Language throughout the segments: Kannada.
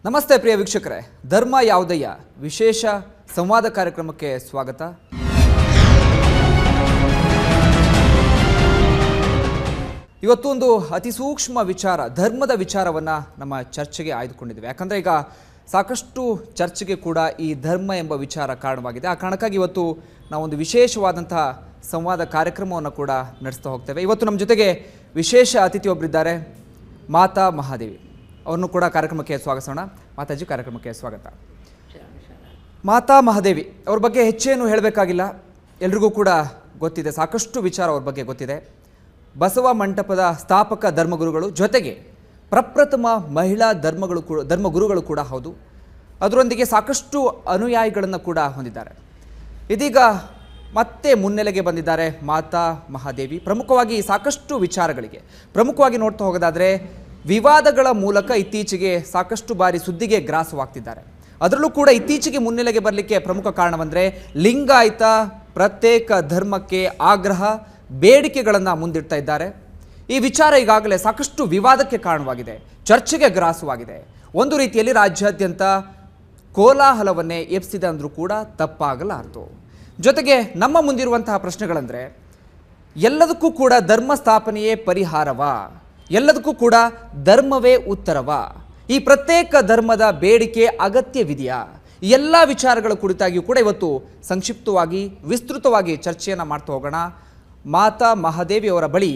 ನಮಸ್ತೆ ಪ್ರಿಯ ವೀಕ್ಷಕರೇ, ಧರ್ಮ ಯಾವುದಯ್ಯ ವಿಶೇಷ ಸಂವಾದ ಕಾರ್ಯಕ್ರಮಕ್ಕೆ ಸ್ವಾಗತ. ಇವತ್ತು ಒಂದು ಅತಿ ಸೂಕ್ಷ್ಮ ವಿಚಾರ, ಧರ್ಮದ ವಿಚಾರವನ್ನು ನಮ್ಮ ಚರ್ಚೆಗೆ ಆಯ್ದುಕೊಂಡಿದ್ದೇವೆ. ಯಾಕಂದರೆ ಈಗ ಸಾಕಷ್ಟು ಚರ್ಚೆಗೆ ಕೂಡ ಈ ಧರ್ಮ ಎಂಬ ವಿಚಾರ ಕಾರಣವಾಗಿದೆ. ಆ ಕಾರಣಕ್ಕಾಗಿ ಇವತ್ತು ನಾವೊಂದು ವಿಶೇಷವಾದಂತಹ ಸಂವಾದ ಕಾರ್ಯಕ್ರಮವನ್ನು ಕೂಡ ನಡೆಸ್ತಾ ಹೋಗ್ತೇವೆ. ಇವತ್ತು ನಮ್ಮ ಜೊತೆಗೆ ವಿಶೇಷ ಅತಿಥಿ ಒಬ್ಬರಿದ್ದಾರೆ, ಮಾತಾ ಮಹಾದೇವಿ. ಅವ್ರನ್ನು ಕೂಡ ಕಾರ್ಯಕ್ರಮಕ್ಕೆ ಸ್ವಾಗತಿಸೋಣ. ಮಾತಾಜಿ, ಕಾರ್ಯಕ್ರಮಕ್ಕೆ ಸ್ವಾಗತ. ಮಾತಾ ಮಹಾದೇವಿ ಅವ್ರ ಬಗ್ಗೆ ಹೆಚ್ಚೇನು ಹೇಳಬೇಕಾಗಿಲ್ಲ, ಎಲ್ರಿಗೂ ಕೂಡ ಗೊತ್ತಿದೆ, ಸಾಕಷ್ಟು ವಿಚಾರ ಅವ್ರ ಬಗ್ಗೆ ಗೊತ್ತಿದೆ. ಬಸವ ಮಂಟಪದ ಸ್ಥಾಪಕ ಧರ್ಮಗುರುಗಳು, ಜೊತೆಗೆ ಪ್ರಪ್ರಥಮ ಮಹಿಳಾ ಧರ್ಮಗುರುಗಳು ಕೂಡ ಹೌದು. ಅದರೊಂದಿಗೆ ಸಾಕಷ್ಟು ಅನುಯಾಯಿಗಳನ್ನು ಕೂಡ ಹೊಂದಿದ್ದಾರೆ. ಇದೀಗ ಮತ್ತೆ ಮುನ್ನೆಲೆಗೆ ಬಂದಿದ್ದಾರೆ ಮಾತಾ ಮಹಾದೇವಿ. ಪ್ರಮುಖವಾಗಿ ಸಾಕಷ್ಟು ವಿಚಾರಗಳಿಗೆ ಪ್ರಮುಖವಾಗಿ ನೋಡ್ತಾ ಹೋಗೋದಾದರೆ, ವಿವಾದಗಳ ಮೂಲಕ ಇತ್ತೀಚೆಗೆ ಸಾಕಷ್ಟು ಬಾರಿ ಸುದ್ದಿಗೆ ಗ್ರಾಸವಾಗ್ತಿದ್ದಾರೆ. ಅದರಲ್ಲೂ ಕೂಡ ಇತ್ತೀಚೆಗೆ ಮುನ್ನೆಲೆಗೆ ಬರಲಿಕ್ಕೆ ಪ್ರಮುಖ ಕಾರಣವೆಂದರೆ ಲಿಂಗಾಯತ ಪ್ರತ್ಯೇಕ ಧರ್ಮಕ್ಕೆ ಆಗ್ರಹ, ಬೇಡಿಕೆಗಳನ್ನು ಮುಂದಿಡ್ತಾ ಇದ್ದಾರೆ. ಈ ವಿಚಾರ ಈಗಾಗಲೇ ಸಾಕಷ್ಟು ವಿವಾದಕ್ಕೆ ಕಾರಣವಾಗಿದೆ, ಚರ್ಚೆಗೆ ಗ್ರಾಸವಾಗಿದೆ. ಒಂದು ರೀತಿಯಲ್ಲಿ ರಾಜ್ಯಾದ್ಯಂತ ಕೋಲಾಹಲವನ್ನೇ ಎಬ್ಸಿದೆ ಅಂದರೂ ಕೂಡ ತಪ್ಪಾಗಲಾರದು. ಜೊತೆಗೆ ನಮ್ಮ ಮುಂದಿರುವಂತಹ ಪ್ರಶ್ನೆಗಳಂದರೆ, ಎಲ್ಲದಕ್ಕೂ ಕೂಡ ಧರ್ಮ ಸ್ಥಾಪನೆಯೇ ಪರಿಹಾರವಾ? ಎಲ್ಲದಕ್ಕೂ ಕೂಡ ಧರ್ಮವೇ ಉತ್ತರವಾ? ಈ ಪ್ರತ್ಯೇಕ ಧರ್ಮದ ಬೇಡಿಕೆ ಅಗತ್ಯವಿದೆಯಾ? ಎಲ್ಲ ವಿಚಾರಗಳ ಕುರಿತಾಗಿಯೂ ಕೂಡ ಇವತ್ತು ಸಂಕ್ಷಿಪ್ತವಾಗಿ ವಿಸ್ತೃತವಾಗಿ ಚರ್ಚೆಯನ್ನು ಮಾಡ್ತಾ ಹೋಗೋಣ. ಮಾತಾ ಮಹಾದೇವಿ ಅವರ ಬಳಿ,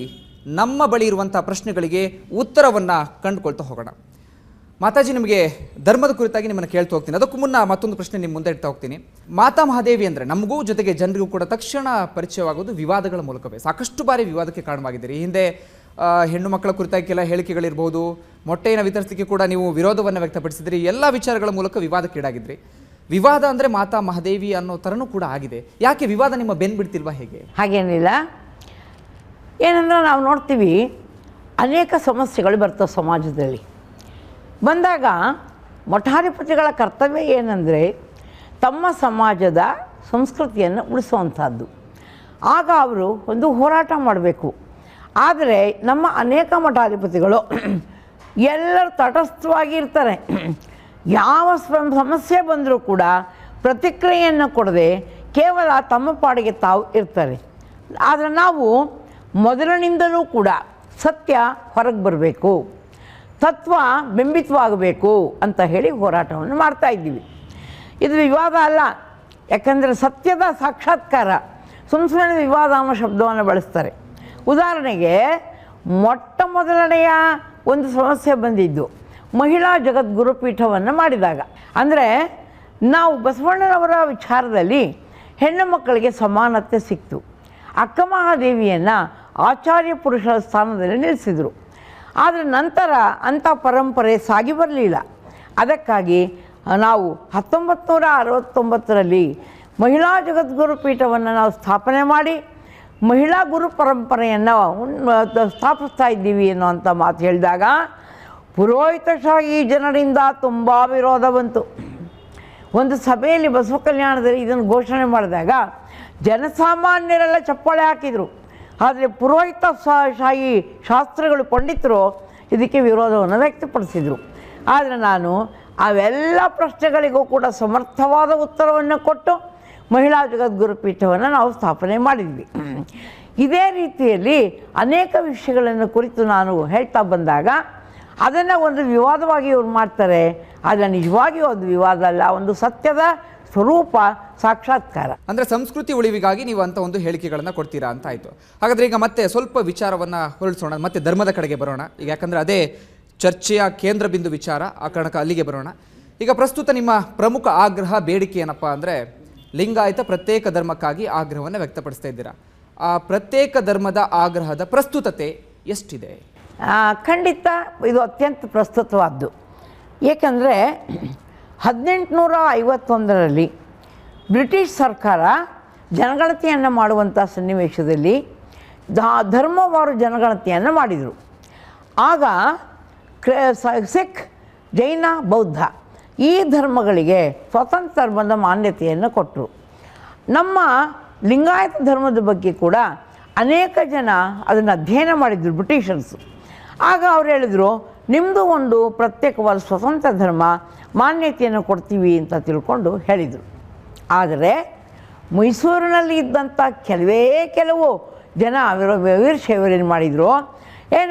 ನಮ್ಮ ಬಳಿ ಇರುವಂಥ ಪ್ರಶ್ನೆಗಳಿಗೆ ಉತ್ತರವನ್ನು ಕಂಡುಕೊಳ್ತಾ ಹೋಗೋಣ. ಮಾತಾಜಿ, ನಿಮಗೆ ಧರ್ಮದ ಕುರಿತಾಗಿ ನಿಮ್ಮನ್ನು ಕೇಳ್ತಾ ಹೋಗ್ತೀನಿ. ಅದಕ್ಕೂ ಮುನ್ನ ಮತ್ತೊಂದು ಪ್ರಶ್ನೆ ನಿಮ್ಮ ಮುಂದೆ ಇಡ್ತಾ ಹೋಗ್ತೀನಿ. ಮಾತಾ ಮಹಾದೇವಿ ಅಂದರೆ ನಮಗೂ ಜೊತೆಗೆ ಜನರಿಗೂ ಕೂಡ ತಕ್ಷಣ ಪರಿಚಯವಾಗೋದು ವಿವಾದಗಳ ಮೂಲಕವೇ. ಸಾಕಷ್ಟು ಬಾರಿ ವಿವಾದಕ್ಕೆ ಕಾರಣವಾಗಿದ್ದೀರಿ. ಹಿಂದೆ ಹೆಣ್ಣು ಮಕ್ಕಳ ಕುರಿತಾಗಿ ಕೆಲ ಹೇಳಿಕೆಗಳಿರ್ಬೋದು, ಮೊಟ್ಟೆಯನ್ನು ವಿತರಿಸಲಿಕ್ಕೆ ಕೂಡ ನೀವು ವಿರೋಧವನ್ನು ವ್ಯಕ್ತಪಡಿಸಿದ್ರಿ. ಎಲ್ಲ ವಿಚಾರಗಳ ಮೂಲಕ ವಿವಾದಕ್ಕೀಡಾಗಿದ್ರಿ. ವಿವಾದ ಅಂದರೆ ಮಾತಾ ಮಹಾದೇವಿ ಅನ್ನೋ ಥರನೂ ಕೂಡ ಆಗಿದೆ. ಯಾಕೆ ವಿವಾದ ನಿಮ್ಮ ಬೆನ್ನು ಬಿಡ್ತಿಲ್ವಾ? ಹೇಗೆ? ಹಾಗೇನಿಲ್ಲ. ಏನಂದ್ರೆ ನಾವು ನೋಡ್ತೀವಿ, ಅನೇಕ ಸಮಸ್ಯೆಗಳು ಬರ್ತವೆ ಸಮಾಜದಲ್ಲಿ. ಬಂದಾಗ ಮಠಾಧಿಪತಿಗಳ ಕರ್ತವ್ಯ ಏನಂದರೆ ತಮ್ಮ ಸಮಾಜದ ಸಂಸ್ಕೃತಿಯನ್ನು ಉಳಿಸುವಂಥದ್ದು. ಆಗ ಅವರು ಒಂದು ಹೋರಾಟ ಮಾಡಬೇಕು. ಆದರೆ ನಮ್ಮ ಅನೇಕ ಮಠಾಧಿಪತಿಗಳು ಎಲ್ಲರೂ ತಟಸ್ಥವಾಗಿ ಇರ್ತಾರೆ. ಯಾವ ಸಮಸ್ಯೆ ಬಂದರೂ ಕೂಡ ಪ್ರತಿಕ್ರಿಯೆಯನ್ನು ಕೊಡದೆ ಕೇವಲ ತಮ್ಮ ಪಾಡಿಗೆ ತಾವು ಇರ್ತಾರೆ. ಆದರೆ ನಾವು ಮೊದಲಿನಿಂದಲೂ ಕೂಡ ಸತ್ಯ ಹೊರಗೆ ಬರಬೇಕು, ತತ್ವ ಬಿಂಬಿತವಾಗಬೇಕು ಅಂತ ಹೇಳಿ ಹೋರಾಟವನ್ನು ಮಾಡ್ತಾ ಇದ್ದೀವಿ. ಇದು ವಿವಾದ ಅಲ್ಲ, ಯಾಕಂದರೆ ಸತ್ಯದ ಸಾಕ್ಷಾತ್ಕಾರ. ಸುಮ್ಮನೆ ವಿವಾದ ಅನ್ನೋ ಶಬ್ದವನ್ನು ಬಳಸ್ತಾರೆ. ಉದಾಹರಣೆಗೆ, ಮೊಟ್ಟ ಮೊದಲನೆಯ ಒಂದು ಸಮಸ್ಯೆ ಬಂದಿದ್ದು ಮಹಿಳಾ ಜಗದ್ಗುರು ಪೀಠವನ್ನು ಮಾಡಿದಾಗ. ಅಂದರೆ ನಾವು ಬಸವಣ್ಣನವರ ವಿಚಾರದಲ್ಲಿ ಹೆಣ್ಣು ಮಕ್ಕಳಿಗೆ ಸಮಾನತೆ ಸಿಕ್ತು. ಅಕ್ಕ ಮಹಾದೇವಿಯನ್ನು ಆಚಾರ್ಯ ಪುರುಷರ ಸ್ಥಾನದಲ್ಲಿ ನಿಲ್ಲಿಸಿದರು. ಆದರೆ ನಂತರ ಅಂಥ ಪರಂಪರೆ ಸಾಗಿ ಬರಲಿಲ್ಲ. ಅದಕ್ಕಾಗಿ ನಾವು 1969ರಲ್ಲಿ ಮಹಿಳಾ ಜಗದ್ಗುರು ಪೀಠವನ್ನು ನಾವು ಸ್ಥಾಪನೆ ಮಾಡಿ ಮಹಿಳಾ ಗುರು ಪರಂಪರೆಯನ್ನು ಸ್ಥಾಪಿಸ್ತಾ ಇದ್ದೀವಿ ಅನ್ನೋಂಥ ಮಾತು ಹೇಳಿದಾಗ ಪುರೋಹಿತಶಾಹಿ ಜನರಿಂದ ತುಂಬ ವಿರೋಧ ಬಂತು. ಒಂದು ಸಭೆಯಲ್ಲಿ ಬಸವ ಕಲ್ಯಾಣದಲ್ಲಿ ಇದನ್ನು ಘೋಷಣೆ ಮಾಡಿದಾಗ ಜನಸಾಮಾನ್ಯರೆಲ್ಲ ಚಪ್ಪಾಳೆ ಹಾಕಿದರು. ಆದರೆ ಪುರೋಹಿತ ಶಾಹಿ ಶಾಸ್ತ್ರಿಗಳು, ಪಂಡಿತರು ಇದಕ್ಕೆ ವಿರೋಧವನ್ನು ವ್ಯಕ್ತಪಡಿಸಿದರು. ಆದರೆ ನಾನು ಅವೆಲ್ಲ ಪ್ರಶ್ನೆಗಳಿಗೂ ಕೂಡ ಸಮರ್ಥವಾದ ಉತ್ತರವನ್ನು ಕೊಟ್ಟು ಮಹಿಳಾ ಜಗದ್ಗುರು ಪೀಠವನ್ನು ನಾವು ಸ್ಥಾಪನೆ ಮಾಡಿದ್ವಿ. ಇದೇ ರೀತಿಯಲ್ಲಿ ಅನೇಕ ವಿಷಯಗಳನ್ನು ಕುರಿತು ನಾನು ಹೇಳ್ತಾ ಬಂದಾಗ ಅದನ್ನು ಒಂದು ವಿವಾದವಾಗಿ ಇವ್ರು ಮಾಡ್ತಾರೆ. ಆದರೆ ನಿಜವಾಗಿಯೂ ಅದು ವಿವಾದ ಅಲ್ಲ, ಒಂದು ಸತ್ಯದ ಸ್ವರೂಪ ಸಾಕ್ಷಾತ್ಕಾರ. ಅಂದರೆ ಸಂಸ್ಕೃತಿ ಉಳಿವಿಗಾಗಿ ನೀವು ಅಂತ ಒಂದು ಹೇಳಿಕೆಗಳನ್ನು ಕೊಡ್ತೀರಾ ಅಂತ ಆಯಿತು. ಹಾಗಾದರೆ ಈಗ ಮತ್ತೆ ಸ್ವಲ್ಪ ವಿಚಾರವನ್ನು ಹೊರಡಿಸೋಣ, ಮತ್ತೆ ಧರ್ಮದ ಕಡೆಗೆ ಬರೋಣ. ಈಗ ಯಾಕಂದರೆ ಅದೇ ಚರ್ಚೆಯ ಕೇಂದ್ರ ಬಿಂದು ವಿಚಾರ, ಆ ಕಾರಣಕ್ಕೆ ಅಲ್ಲಿಗೆ ಬರೋಣ. ಈಗ ಪ್ರಸ್ತುತ ನಿಮ್ಮ ಪ್ರಮುಖ ಆಗ್ರಹ, ಬೇಡಿಕೆ ಏನಪ್ಪ ಅಂದರೆ ಲಿಂಗಾಯತ ಪ್ರತ್ಯೇಕ ಧರ್ಮಕ್ಕಾಗಿ ಆಗ್ರಹವನ್ನು ವ್ಯಕ್ತಪಡಿಸ್ತಾ ಇದ್ದೀರಾ. ಆ ಪ್ರತ್ಯೇಕ ಧರ್ಮದ ಆಗ್ರಹದ ಪ್ರಸ್ತುತತೆ ಎಷ್ಟಿದೆ? ಖಂಡಿತ ಇದು ಅತ್ಯಂತ ಪ್ರಸ್ತುತವಾದ್ದು. ಏಕೆಂದರೆ 1851ರಲ್ಲಿ ಬ್ರಿಟಿಷ್ ಸರ್ಕಾರ ಜನಗಣತಿಯನ್ನು ಮಾಡುವಂಥ ಸನ್ನಿವೇಶದಲ್ಲಿ ಧರ್ಮವಾರು ಜನಗಣತಿಯನ್ನು ಮಾಡಿದರು. ಆಗ ಸಿಖ್, ಜೈನ, ಬೌದ್ಧ ಈ ಧರ್ಮಗಳಿಗೆ ಸ್ವತಂತ್ರ ಧರ್ಮದ ಮಾನ್ಯತೆಯನ್ನು ಕೊಟ್ಟರು. ನಮ್ಮ ಲಿಂಗಾಯತ ಧರ್ಮದ ಬಗ್ಗೆ ಕೂಡ ಅನೇಕ ಜನ ಅದನ್ನು ಅಧ್ಯಯನ ಮಾಡಿದರು ಬ್ರಿಟಿಷರ್ಸು. ಆಗ ಅವ್ರು ಹೇಳಿದರು, ನಿಮ್ಮದು ಒಂದು ಪ್ರತ್ಯೇಕವಾದ ಸ್ವತಂತ್ರ ಧರ್ಮ ಮಾನ್ಯತೆಯನ್ನು ಕೊಡ್ತೀವಿ ಅಂತ ತಿಳ್ಕೊಂಡು ಹೇಳಿದರು. ಆದರೆ ಮೈಸೂರಿನಲ್ಲಿ ಇದ್ದಂಥ ಕೆಲವು ಜನ ವೀರಶೈವರೇನು ಮಾಡಿದರು,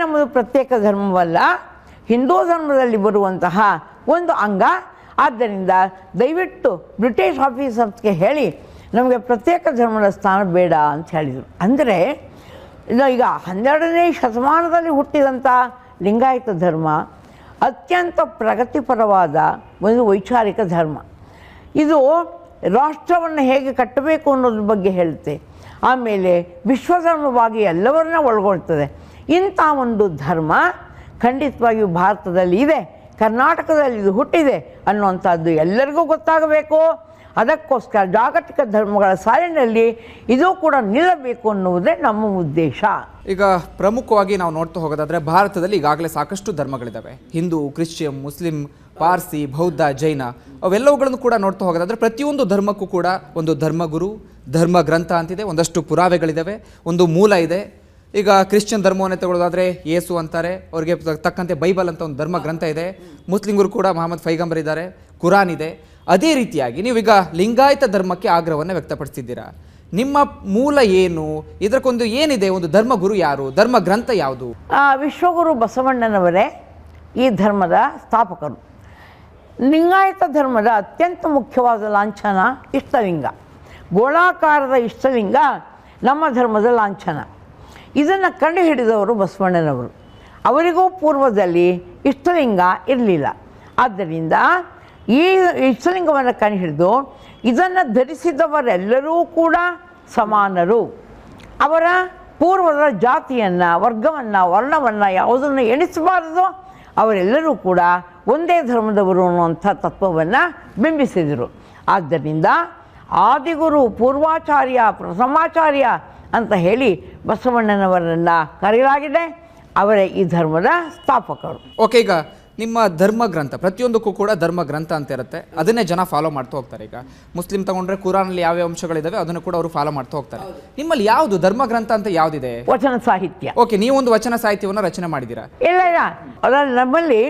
ನಮ್ಮದು ಪ್ರತ್ಯೇಕ ಧರ್ಮವಲ್ಲ, ಹಿಂದೂ ಧರ್ಮದಲ್ಲಿ ಬರುವಂತಹ ಒಂದು ಅಂಗ, ಆದ್ದರಿಂದ ದಯವಿಟ್ಟು ಬ್ರಿಟಿಷ್ ಆಫೀಸರ್ಸ್ಗೆ ಹೇಳಿ ನಮಗೆ ಪ್ರತ್ಯೇಕ ಧರ್ಮದ ಸ್ಥಾನ ಬೇಡ ಅಂತ ಹೇಳಿದರು. ಅಂದರೆ ಈಗ 12ನೇ ಶತಮಾನದಲ್ಲಿ ಹುಟ್ಟಿದಂಥ ಲಿಂಗಾಯತ ಧರ್ಮ ಅತ್ಯಂತ ಪ್ರಗತಿಪರವಾದ ಒಂದು ವೈಚಾರಿಕ ಧರ್ಮ. ಇದು ರಾಷ್ಟ್ರವನ್ನು ಹೇಗೆ ಕಟ್ಟಬೇಕು ಅನ್ನೋದ್ರ ಬಗ್ಗೆ ಹೇಳುತ್ತೆ. ಆಮೇಲೆ ವಿಶ್ವಧರ್ಮವಾಗಿ ಎಲ್ಲವರನ್ನ ಒಳಗೊಳ್ತದೆ. ಇಂಥ ಒಂದು ಧರ್ಮ ಖಂಡಿತವಾಗಿಯೂ ಭಾರತದಲ್ಲಿ ಇದೆ, ಕರ್ನಾಟಕದಲ್ಲಿ ಇದು ಹುಟ್ಟಿದೆ ಅನ್ನುವಂಥದ್ದು ಎಲ್ಲರಿಗೂ ಗೊತ್ತಾಗಬೇಕು. ಅದಕ್ಕೋಸ್ಕರ ಜಾಗತಿಕ ಧರ್ಮಗಳ ಸಾಲಿನಲ್ಲಿ ಇದು ಕೂಡ ನಿಲ್ಲಬೇಕು ಅನ್ನುವುದೇ ನಮ್ಮ ಉದ್ದೇಶ. ಈಗ ಪ್ರಮುಖವಾಗಿ ನಾವು ನೋಡ್ತಾ ಹೋಗೋದಾದ್ರೆ ಭಾರತದಲ್ಲಿ ಈಗಾಗಲೇ ಸಾಕಷ್ಟು ಧರ್ಮಗಳಿದ್ದಾವೆ. ಹಿಂದೂ, ಕ್ರಿಶ್ಚಿಯನ್, ಮುಸ್ಲಿಂ, ಪಾರ್ಸಿ, ಬೌದ್ಧ, ಜೈನ ಅವೆಲ್ಲವುಗಳನ್ನು ಕೂಡ ನೋಡ್ತಾ ಹೋಗೋದಾದ್ರೆ ಪ್ರತಿಯೊಂದು ಧರ್ಮಕ್ಕೂ ಕೂಡ ಒಂದು ಧರ್ಮಗುರು, ಧರ್ಮ ಗ್ರಂಥ ಅಂತಿದೆ, ಒಂದಷ್ಟು ಪುರಾವೆಗಳಿದ್ದಾವೆ, ಒಂದು ಮೂಲ ಇದೆ. ಈಗ ಕ್ರಿಶ್ಚಿಯನ್ ಧರ್ಮವನ್ನೇ ತಗೊಳ್ಳೋದಾದ್ರೆ ಯೇಸು ಅಂತಾರೆ, ಅವ್ರಿಗೆ ತಕ್ಕಂತೆ ಬೈಬಲ್ ಅಂತ ಒಂದು ಧರ್ಮ ಗ್ರಂಥ ಇದೆ. ಮುಸ್ಲಿಮರು ಕೂಡ ಮಹಮ್ಮದ್ ಪೈಗಂಬರ್ ಇದ್ದಾರೆ, ಕುರಾನ್ ಇದೆ. ಅದೇ ರೀತಿಯಾಗಿ ನೀವೀಗ ಲಿಂಗಾಯತ ಧರ್ಮಕ್ಕೆ ಆಗ್ರಹವನ್ನು ವ್ಯಕ್ತಪಡಿಸಿದ್ದೀರಾ. ನಿಮ್ಮ ಮೂಲ ಏನು, ಇದಕ್ಕೊಂದು ಏನಿದೆ, ಒಂದು ಧರ್ಮಗುರು ಯಾರು, ಧರ್ಮ ಗ್ರಂಥ ಯಾವುದು? ವಿಶ್ವಗುರು ಬಸವಣ್ಣನವರೇ ಈ ಧರ್ಮದ ಸ್ಥಾಪಕರು. ಲಿಂಗಾಯತ ಧರ್ಮದ ಅತ್ಯಂತ ಮುಖ್ಯವಾದ ಲಾಂಛನ ಇಷ್ಟಲಿಂಗ. ಗೋಳಾಕಾರದ ಇಷ್ಟಲಿಂಗ ನಮ್ಮ ಧರ್ಮದ ಲಾಂಛನ. ಇದನ್ನು ಕಂಡುಹಿಡಿದವರು ಬಸವಣ್ಣನವರು. ಅವರಿಗೂ ಪೂರ್ವದಲ್ಲಿ ಇಷ್ಟಲಿಂಗ ಇರಲಿಲ್ಲ. ಆದ್ದರಿಂದ ಈ ಇಷ್ಟಲಿಂಗವನ್ನು ಕಂಡುಹಿಡಿದು ಇದನ್ನು ಧರಿಸಿದವರೆಲ್ಲರೂ ಕೂಡ ಸಮಾನರು. ಅವರ ಪೂರ್ವದ ಜಾತಿಯನ್ನು, ವರ್ಗವನ್ನು, ವರ್ಣವನ್ನು ಯಾವುದನ್ನು ಎಣಿಸಬಾರದು. ಅವರೆಲ್ಲರೂ ಕೂಡ ಒಂದೇ ಧರ್ಮದವರು ಅನ್ನುವಂಥ ತತ್ವವನ್ನು ಬಿಂಬಿಸಿದರು. ಆದ್ದರಿಂದ ಆದಿಗುರು, ಪೂರ್ವಾಚಾರ್ಯ, ಪ್ರಥಮಾಚಾರ್ಯ ಅಂತ ಹೇಳಿ ಬಸವಣ್ಣನವರನ್ನು ಕರೆಯಲಾಗಿದೆ. ಅವರೇ ಈ ಧರ್ಮದ ಸ್ಥಾಪಕರು. ಓಕೆ, ಈಗ ನಿಮ್ಮ ಧರ್ಮ ಗ್ರಂಥ ಪ್ರತಿಯೊಂದಕ್ಕೂ ಕೂಡ ಧರ್ಮ ಗ್ರಂಥ ಅಂತ ಇರುತ್ತೆ, ಅದನ್ನೇ ಜನ ಫಾಲೋ ಮಾಡ್ತಾ ಹೋಗ್ತಾರೆ. ಈಗ ಮುಸ್ಲಿಂ ತಗೊಂಡ್ರೆ ಕುರಾನಲ್ಲಿ ಯಾವ್ಯಾವ ಅಂಶಗಳಿದಾವೆ ಅದನ್ನು ಕೂಡ ಅವರು ಫಾಲೋ ಮಾಡ್ತಾ ಹೋಗ್ತಾರೆ. ನಿಮ್ಮಲ್ಲಿ ಯಾವುದು ಧರ್ಮ ಗ್ರಂಥ ಅಂತ ಯಾವುದಿದೆ? ವಚನ ಸಾಹಿತ್ಯ. ಓಕೆ, ನೀವೊಂದು ವಚನ ಸಾಹಿತ್ಯವನ್ನು ರಚನೆ ಮಾಡಿದ್ದೀರಾ? ಇಲ್ಲ, ಅದರಲ್ಲಿ ನಮ್ಮಲ್ಲಿ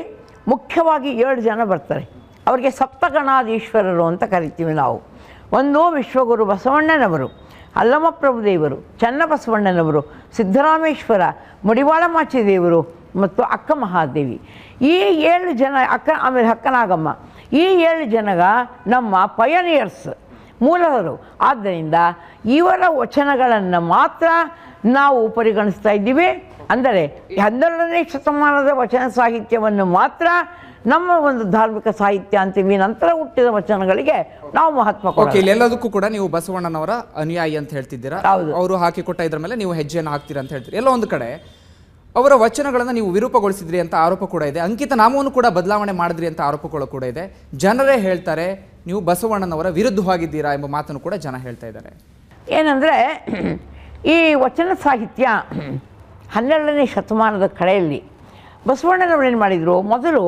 ಮುಖ್ಯವಾಗಿ 7 ಜನ ಬರ್ತಾರೆ. ಅವರಿಗೆ ಸಪ್ತಗಣಾಧೀಶ್ವರರು ಅಂತ ಕರಿತೀವಿ ನಾವು. ಒಂದು ವಿಶ್ವಗುರು ಬಸವಣ್ಣನವರು, ಅಲ್ಲಮ ಪ್ರಭುದೇವರು, ಚನ್ನಬಸವಣ್ಣನವರು, ಸಿದ್ದರಾಮೇಶ್ವರ, ಮಡಿವಾಳ ಮಾಚಿದೇವರು ಮತ್ತು ಅಕ್ಕ ಮಹಾದೇವಿ. ಈ 7 ಜನ, ಆಮೇಲೆ ಅಕ್ಕನಾಗಮ್ಮ, ಈ 7 ಜನ ನಮ್ಮ ಪಯನಿಯರ್ಸ್, ಮೂಲದರು. ಆದ್ದರಿಂದ ಇವರ ವಚನಗಳನ್ನು ಮಾತ್ರ ನಾವು ಪರಿಗಣಿಸ್ತಾ ಇದ್ದೀವಿ. ಅಂದರೆ 12ನೇ ಶತಮಾನದ ವಚನ ಸಾಹಿತ್ಯವನ್ನು ಮಾತ್ರ ನಮ್ಮ ಒಂದು ಧಾರ್ಮಿಕ ಸಾಹಿತ್ಯ ಅಂತೀವಿ. ನಂತರ ಹುಟ್ಟಿದ ವಚನಗಳಿಗೆ ನಾವು ಮಹತ್ವ ಕೊಡ್ತೀವಿ. ಇಲ್ಲೆಲ್ಲದಕ್ಕೂ ಕೂಡ ನೀವು ಬಸವಣ್ಣನವರ ಅನುಯಾಯಿ ಅಂತ ಹೇಳ್ತಿದ್ದೀರಾ. ಅವರು ಹಾಕಿಕೊಟ್ಟ ಇದ್ರ ಮೇಲೆ ನೀವು ಹೆಜ್ಜೆಯನ್ನು ಹಾಕ್ತೀರಾ ಅಂತ ಹೇಳ್ತೀರಿ. ಎಲ್ಲ ಒಂದು ಕಡೆ ಅವರ ವಚನಗಳನ್ನು ನೀವು ವಿರೂಪಗೊಳಿಸಿದ್ರಿ ಅಂತ ಆರೋಪ ಕೂಡ ಇದೆ. ಅಂಕಿತ ನಾಮವನ್ನು ಕೂಡ ಬದಲಾವಣೆ ಮಾಡಿದ್ರಿ ಅಂತ ಆರೋಪಗಳು ಕೂಡ ಇದೆ. ಜನರೇ ಹೇಳ್ತಾರೆ ನೀವು ಬಸವಣ್ಣನವರ ವಿರುದ್ಧವಾಗಿದ್ದೀರಾ ಎಂಬ ಮಾತನ್ನು ಕೂಡ ಜನ ಹೇಳ್ತಾ ಇದ್ದಾರೆ. ಏನಂದರೆ ಈ ವಚನ ಸಾಹಿತ್ಯ 12ನೇ ಶತಮಾನದ ಕಡೆಯಲ್ಲಿ ಬಸವಣ್ಣನವರು ಏನು ಮಾಡಿದರು, ಮೊದಲು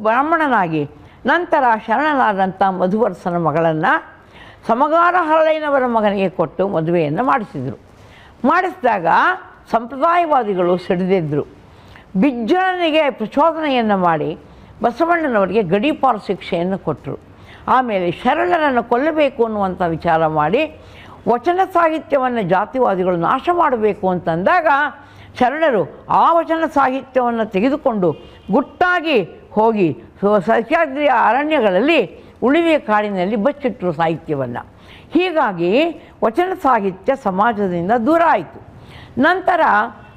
ಬ್ರಾಹ್ಮಣನಾಗಿ ನಂತರ ಶರಣನಾದಂಥ ಮಧುವರ್ಸನ ಮಗಳನ್ನು ಸಮಗಾರ ಹರಳಯ್ಯನವರ ಮಗನಿಗೆ ಕೊಟ್ಟು ಮದುವೆಯನ್ನು ಮಾಡಿಸಿದರು. ಮಾಡಿಸಿದಾಗ ಸಂಪ್ರದಾಯವಾದಿಗಳು ಸಿಡಿದಿದ್ದರು. ಬಿಜ್ಜಳನಿಗೆ ಪ್ರಚೋದನೆಯನ್ನು ಮಾಡಿ ಬಸವಣ್ಣನವರಿಗೆ ಗಡೀಪಾರು ಶಿಕ್ಷೆಯನ್ನು ಕೊಟ್ಟರು. ಆಮೇಲೆ ಶರಣರನ್ನು ಕೊಲ್ಲಬೇಕು ಅನ್ನುವಂಥ ವಿಚಾರ ಮಾಡಿ ವಚನ ಸಾಹಿತ್ಯವನ್ನು ಜಾತಿವಾದಿಗಳು ನಾಶ ಮಾಡಬೇಕು ಅಂತಂದಾಗ ಶರಣರು ಆ ವಚನ ಸಾಹಿತ್ಯವನ್ನು ತೆಗೆದುಕೊಂಡು ಗುಟ್ಟಾಗಿ ಹೋಗಿ ಸಹ್ಯಾದ್ರಿಯ ಅರಣ್ಯಗಳಲ್ಲಿ ಉಳಿವಿಯ ಕಾಡಿನಲ್ಲಿ ಬಚ್ಚಿಟ್ಟರು ಸಾಹಿತ್ಯವನ್ನು. ಹೀಗಾಗಿ ವಚನ ಸಾಹಿತ್ಯ ಸಮಾಜದಿಂದ ದೂರ ಆಯಿತು. ನಂತರ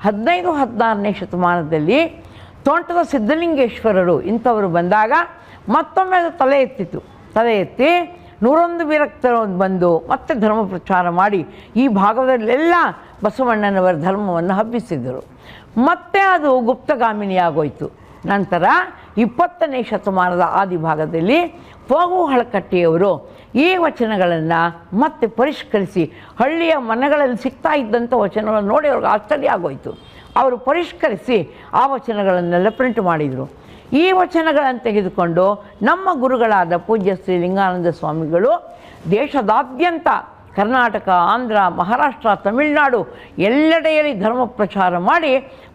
15-16ನೇ ಶತಮಾನದಲ್ಲಿ ತೋಂಟದ ಸಿದ್ಧಲಿಂಗೇಶ್ವರರು ಇಂಥವರು ಬಂದಾಗ ಮತ್ತೊಮ್ಮೆ ಅದು ತಲೆ ಎತ್ತಿತು. ತಲೆ ಎತ್ತಿ 101 ವಿರಕ್ತರು ಬಂದು ಮತ್ತೆ ಧರ್ಮ ಪ್ರಚಾರ ಮಾಡಿ ಈ ಭಾಗದಲ್ಲೆಲ್ಲ ಬಸವಣ್ಣನವರ ಧರ್ಮವನ್ನು ಹಬ್ಬಿಸಿದರು. ಮತ್ತೆ ಅದು ಗುಪ್ತಗಾಮಿನಿಯಾಗೋಯಿತು. ನಂತರ 20ನೇ ಶತಮಾನದ ಆದಿಭಾಗದಲ್ಲಿ ಪೋಗು ಹಳಕಟ್ಟಿಯವರು ಈ ವಚನಗಳನ್ನು ಮತ್ತೆ ಪರಿಷ್ಕರಿಸಿ ಹಳ್ಳಿಯ ಮನೆಗಳಲ್ಲಿ ಸಿಗ್ತಾ ಇದ್ದಂಥ ವಚನಗಳನ್ನು ನೋಡಿ ಅವ್ರಿಗೆ ಆಶ್ಚರ್ಯ ಆಗೋಯಿತು. ಅವರು ಪರಿಷ್ಕರಿಸಿ ಆ ವಚನಗಳನ್ನೆಲ್ಲ ಪ್ರಿಂಟ್ ಮಾಡಿದರು. ಈ ವಚನಗಳನ್ನು ತೆಗೆದುಕೊಂಡು ನಮ್ಮ ಗುರುಗಳಾದ ಪೂಜ್ಯ ಶ್ರೀ ಲಿಂಗಾನಂದ ಸ್ವಾಮಿಗಳು ದೇಶದಾದ್ಯಂತ ಕರ್ನಾಟಕ, ಆಂಧ್ರ, ಮಹಾರಾಷ್ಟ್ರ, ತಮಿಳುನಾಡು ಎಲ್ಲೆಡೆಯಲ್ಲಿ ಧರ್ಮ ಪ್ರಚಾರ ಮಾಡಿ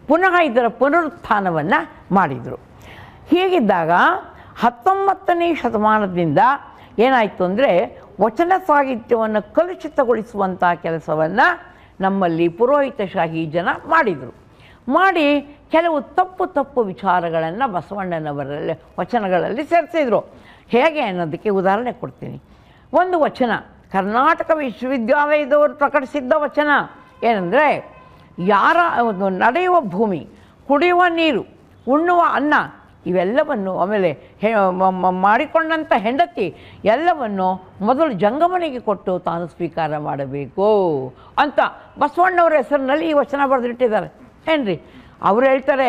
ಪುನಃ ಇದರ ಪುನರುತ್ಥಾನವನ್ನು ಮಾಡಿದರು. ಹೀಗಿದ್ದಾಗ 19ನೇ ಶತಮಾನದಿಂದ ಏನಾಯಿತು ಅಂದರೆ ವಚನ ಸಾಹಿತ್ಯವನ್ನು ಕಲುಷಿತಗೊಳಿಸುವಂಥ ಕೆಲಸವನ್ನು ನಮ್ಮಲ್ಲಿ ಪುರೋಹಿತಶಾಹಿ ಜನ ಮಾಡಿದರು. ಮಾಡಿ ಕೆಲವು ತಪ್ಪು ವಿಚಾರಗಳನ್ನು ಬಸವಣ್ಣನವರಲ್ಲಿ ವಚನಗಳಲ್ಲಿ ಸೇರಿಸಿದರು. ಹೇಗೆ ಅನ್ನೋದಕ್ಕೆ ಉದಾಹರಣೆ ಕೊಡ್ತೀನಿ. ಒಂದು ವಚನ ಕರ್ನಾಟಕ ವಿಶ್ವವಿದ್ಯಾಲಯದವರು ಪ್ರಕಟಿಸಿದ್ದ ವಚನ ಏನಂದರೆ, ಯಾರ ನಡೆಯುವ ಭೂಮಿ, ಕುಡಿಯುವ ನೀರು, ಉಣ್ಣುವ ಅನ್ನ ಇವೆಲ್ಲವನ್ನು, ಆಮೇಲೆ ಮಾಡಿಕೊಂಡಂಥ ಹೆಂಡತಿ ಎಲ್ಲವನ್ನು ಮೊದಲು ಜಂಗಮನಿಗೆ ಕೊಟ್ಟು ತಾನು ಸ್ವೀಕಾರ ಮಾಡಬೇಕು ಅಂತ ಬಸವಣ್ಣವರ ಹೆಸರಿನಲ್ಲಿ ಈ ವಚನ ಬರೆದಿಟ್ಟಿದ್ದಾರೆ. ಏನ್ರಿ ಅವ್ರು ಹೇಳ್ತಾರೆ,